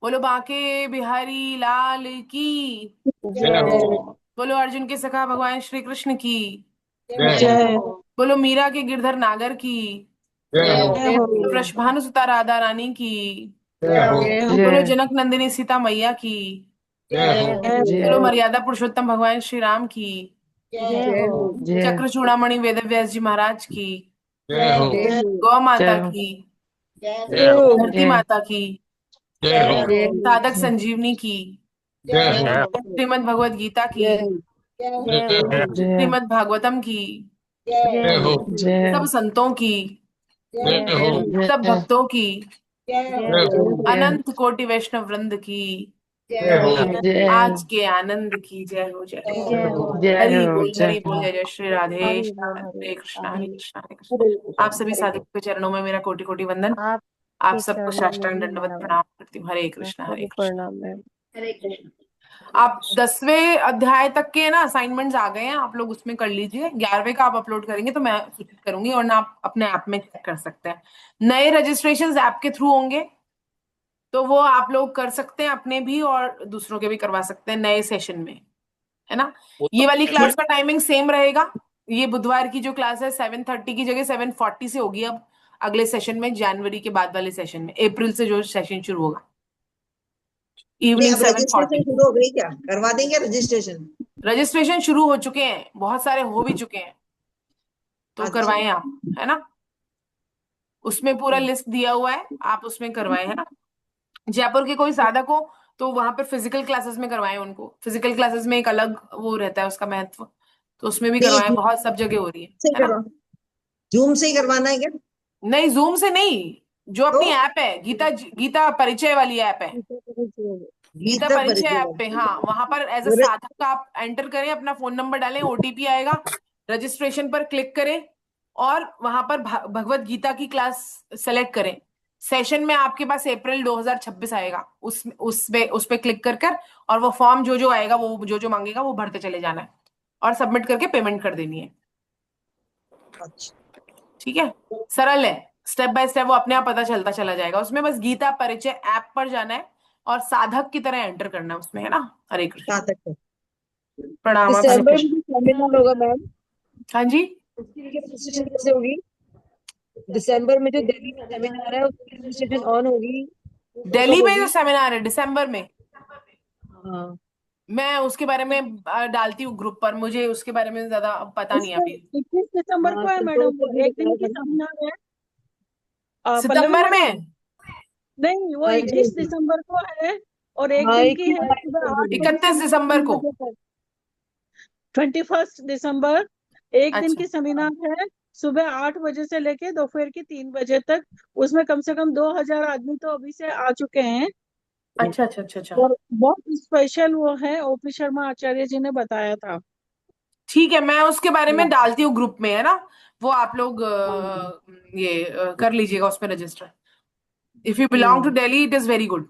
[SPEAKER 2] बोलो बांके बिहारी लाल की।
[SPEAKER 6] जय
[SPEAKER 1] जय
[SPEAKER 6] हो
[SPEAKER 1] हो।
[SPEAKER 2] बोलो अर्जुन के सखा भगवान श्री कृष्ण की।
[SPEAKER 6] जय
[SPEAKER 1] जय
[SPEAKER 6] हो
[SPEAKER 1] हो।
[SPEAKER 2] बोलो मीरा के गिरधर नागर की।
[SPEAKER 6] जय हो
[SPEAKER 1] जय हो।
[SPEAKER 2] बोलो वृषभानु सुता राधा रानी की।
[SPEAKER 6] जय हो
[SPEAKER 2] बोलो जनक नंदिनी सीता मैया की।
[SPEAKER 6] जय हो
[SPEAKER 1] जय
[SPEAKER 2] बोलो
[SPEAKER 1] हो।
[SPEAKER 2] मर्यादा पुरुषोत्तम भगवान श्री राम की।
[SPEAKER 1] जय हो।
[SPEAKER 2] चक्र चूड़ामणि वेद व्यास जी महाराज की।
[SPEAKER 6] जय हो
[SPEAKER 1] जय
[SPEAKER 2] गौ माता की।
[SPEAKER 6] जय हो
[SPEAKER 2] धरती माता की।
[SPEAKER 6] जय हो
[SPEAKER 2] साधक संजीवनी की।
[SPEAKER 6] जय हो
[SPEAKER 2] श्रीमद् भगवत गीता की।
[SPEAKER 1] जय
[SPEAKER 6] जय
[SPEAKER 1] हो।
[SPEAKER 6] हो
[SPEAKER 2] श्रीमद् भागवतम की।
[SPEAKER 1] जय
[SPEAKER 6] जय
[SPEAKER 1] हो।
[SPEAKER 6] हो
[SPEAKER 2] सब संतों की।
[SPEAKER 6] जय
[SPEAKER 1] जय
[SPEAKER 6] हो
[SPEAKER 1] हो।
[SPEAKER 2] सब भक्तों की।
[SPEAKER 1] जय
[SPEAKER 6] जय
[SPEAKER 1] हो।
[SPEAKER 6] हो
[SPEAKER 2] अनंत कोटि वैष्णव वृंद की।
[SPEAKER 6] जय हो
[SPEAKER 2] आज के आनंद की जय हो जय हो।
[SPEAKER 1] जय हो।
[SPEAKER 2] हरि बोल हरि बोल। जय जय श्री राधे
[SPEAKER 1] हरि
[SPEAKER 2] श्याम,
[SPEAKER 1] बोल हरि
[SPEAKER 2] हरे कृष्णा
[SPEAKER 1] हरि।
[SPEAKER 2] हरे कृष्णा हरे कृष्णा। आप सभी साधुओं के चरणों में मेरा कोटि कोटि वंदन। आप
[SPEAKER 1] आपके
[SPEAKER 2] सबको
[SPEAKER 1] चरणों में
[SPEAKER 2] साष्टांग
[SPEAKER 1] भी
[SPEAKER 2] दंडवत
[SPEAKER 1] मेरा
[SPEAKER 2] प्रणाम करती हूँ। हरे कृष्णा हरे
[SPEAKER 1] वंदन
[SPEAKER 2] कृष्णा।
[SPEAKER 1] प्रणाम है।
[SPEAKER 2] आप 10वें अध्याय तक के ना असाइनमेंट्स आ गए हैं, आप लोग उसमें कर लीजिए। 11वें का आप अपलोड करेंगे तो मैं सूचित करूंगी, और ना आप अपने ऐप में चेक कर सकते हैं। नए रजिस्ट्रेशन ऐप के थ्रू होंगे तो वो आप लोग कर सकते हैं अपने भी, और दूसरों के भी करवा सकते हैं नए सेशन में, है ना। ये वाली क्लास का टाइमिंग सेम रहेगा। ये बुधवार की जो क्लास है 7:30 की जगह 7:40 से होगी अब अगले सेशन में, जनवरी के बाद वाले सेशन में, अप्रैल से जो सेशन शुरू होगा इवनिंग
[SPEAKER 7] अब रजिस्ट्रेशन
[SPEAKER 2] 7:40।
[SPEAKER 7] शुरू हो गई क्या? करवा देंगे रजिस्ट्रेशन?
[SPEAKER 2] रजिस्ट्रेशन शुरू हो चुके हैं, बहुत सारे हो भी चुके हैं, तो
[SPEAKER 7] अच्छा
[SPEAKER 2] करवाएं आप, है ना। उसमें पूरा लिस्ट दिया हुआ है, आप उसमें करवाएं, है ना। जयपुर के कोई साधक हो तो वहां पर फिजिकल क्लासेस में करवाएं उनको। फिजिकल क्लासेस में एक अलग वो रहता है उसका महत्व, तो उसमें भी
[SPEAKER 7] नहीं,
[SPEAKER 2] करवाएं।
[SPEAKER 7] जूम
[SPEAKER 2] बहुत सब जगह हो रही
[SPEAKER 7] से ही
[SPEAKER 2] है ना।
[SPEAKER 7] करवा जूम से ही करवाना है क्या?
[SPEAKER 2] नहीं, जूम से नहीं, जो
[SPEAKER 7] तो
[SPEAKER 2] अपनी ऐप है गीता गीता परिचय वाली ऐप है, गीता
[SPEAKER 7] गीता
[SPEAKER 2] परिचय
[SPEAKER 7] परिचय
[SPEAKER 2] ऐप पे। हाँ, वहां पर एज अ
[SPEAKER 7] अरे,
[SPEAKER 2] साधक का आप एंटर करें, अपना फोन नंबर डालें, ओटीपी आएगा, रजिस्ट्रेशन पर क्लिक करें और वहां पर भगवत गीता की क्लास सेलेक्ट करें। सेशन में आपके पास अप्रैल 2026 आएगा, उस पे क्लिक कर और वो फॉर्म जो जो आएगा, वो जो जो मांगेगा वो भरते चले जाना है और सबमिट करके पेमेंट कर देनी है।
[SPEAKER 7] अच्छा
[SPEAKER 2] ठीक है, सरल है, स्टेप बाय स्टेप वो अपने आप पता चलता चला जाएगा। उसमें बस गीता परिचय ऐप पर जाना है और साधक की तरह एंटर करना है उसमें, है ना। हरे कृष्ण।
[SPEAKER 7] कहाँ तक है?
[SPEAKER 2] प्रणाम, आप
[SPEAKER 6] दिसंबर
[SPEAKER 2] सबको।
[SPEAKER 6] में जो सेमिनार होगा मैम,
[SPEAKER 2] हाँ जी।
[SPEAKER 6] उसकी रजिस्ट्रेशन कैसे होगी? दिसंबर में जो दिल्ली में सेमिनार है उसकी रजिस्ट्रेशन ऑन होगी तो
[SPEAKER 2] दिल्ली
[SPEAKER 6] कब
[SPEAKER 2] में जो
[SPEAKER 6] होगी?
[SPEAKER 2] सेमिनार है दिसंबर में,
[SPEAKER 6] हाँ,
[SPEAKER 2] मैं उसके बारे में डालती हूँ ग्रुप पर, मुझे उसके बारे में ज्यादा पता नहीं है
[SPEAKER 8] उसका
[SPEAKER 2] अभी।
[SPEAKER 8] 21 दिसंबर
[SPEAKER 6] हाँ
[SPEAKER 8] को है
[SPEAKER 6] कल तो
[SPEAKER 8] मैडम, वो
[SPEAKER 6] तभी
[SPEAKER 8] एक दिन
[SPEAKER 6] बताया
[SPEAKER 8] की
[SPEAKER 6] था ना।
[SPEAKER 8] सेमिनार है। पल्लवी
[SPEAKER 2] सितंबर
[SPEAKER 8] मैडम,
[SPEAKER 2] में।
[SPEAKER 8] नहीं वो
[SPEAKER 6] हाँ जी
[SPEAKER 8] 21 दिसंबर को है और एक
[SPEAKER 6] हाँ
[SPEAKER 8] दिन की है,
[SPEAKER 6] 21
[SPEAKER 8] सुबह 8 बजे से
[SPEAKER 2] 31
[SPEAKER 8] लेकर
[SPEAKER 2] दिसंबर
[SPEAKER 8] 3
[SPEAKER 2] को।
[SPEAKER 8] बजे तक। 21 दिसंबर एक दिन
[SPEAKER 2] अच्छा,
[SPEAKER 8] की सेमिनार है, सुबह 8 बजे से लेके दोपहर की 3 बजे तक। उसमें कम से कम 2000 आदमी तो अभी से आ चुके हैं
[SPEAKER 2] अच्छा, अच्छा, अच्छा, अच्छा।
[SPEAKER 8] और बहुत स्पेशल वो है, ओपी शर्मा आचार्य जी ने बताया था।
[SPEAKER 2] ठीक है, मैं उसके बारे में
[SPEAKER 8] हाँ
[SPEAKER 2] डालती हूँ ग्रुप में, है ना। वो आप लोग
[SPEAKER 8] हाँ।
[SPEAKER 2] ये कर लीजिएगा उसमें register. If you belong to
[SPEAKER 8] hmm.
[SPEAKER 2] Delhi it is very good.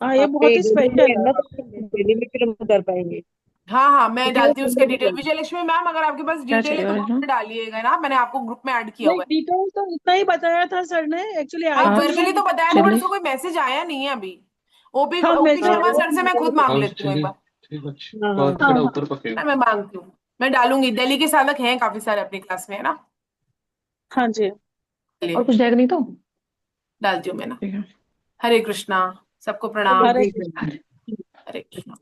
[SPEAKER 8] हाँ ये
[SPEAKER 6] आपके
[SPEAKER 8] बहुत ही
[SPEAKER 6] दिल्ली में
[SPEAKER 8] स्पेशल
[SPEAKER 6] है
[SPEAKER 8] है।
[SPEAKER 6] ना, तो दिल्ली में फिर हम कर पाएंगे
[SPEAKER 2] हाँ हाँ, मैं
[SPEAKER 6] क्योंकि वो
[SPEAKER 2] डालती हूँ उसके
[SPEAKER 6] संडे को
[SPEAKER 2] डिटेल।
[SPEAKER 6] चलता
[SPEAKER 2] विजयलक्ष्मी मैम, अगर आपके पास डिटेल है तो ग्रुप में डालिएगा ना, मैंने आपको ग्रुप में ऐड किया
[SPEAKER 8] नहीं,
[SPEAKER 2] हुआ है।
[SPEAKER 8] डिटेल तो इतना ही बताया था सर ने, एक्चुअली
[SPEAKER 2] हाँ,
[SPEAKER 8] आई थी
[SPEAKER 2] वर्बली तो
[SPEAKER 8] नहीं।
[SPEAKER 2] बताया था, बट उसको कोई मैसेज आया नहीं है अभी। ओपी
[SPEAKER 8] हाँ
[SPEAKER 2] ओपी
[SPEAKER 8] मैसेज
[SPEAKER 6] हाँ
[SPEAKER 2] शर्मा
[SPEAKER 6] वो
[SPEAKER 2] सर से मैं खुद मांग लेती हूँ एक बार।
[SPEAKER 6] हाँ हाँ
[SPEAKER 8] हाँ
[SPEAKER 6] हाँ
[SPEAKER 8] हाँ
[SPEAKER 2] मैं मांगती हूँ, मैं डालूंगी। दिल्ली के साधक हैं काफी सारे अपनी क्लास में, है ना।
[SPEAKER 8] हाँ जी।
[SPEAKER 2] चलिए, और कुछ जाएगा नहीं तो डालती हूँ मैं ना। हरे कृष्णा, सबको प्रणाम।
[SPEAKER 8] हरे
[SPEAKER 6] ठीक है।
[SPEAKER 8] कृष्ण।
[SPEAKER 2] हरे कृष्णा।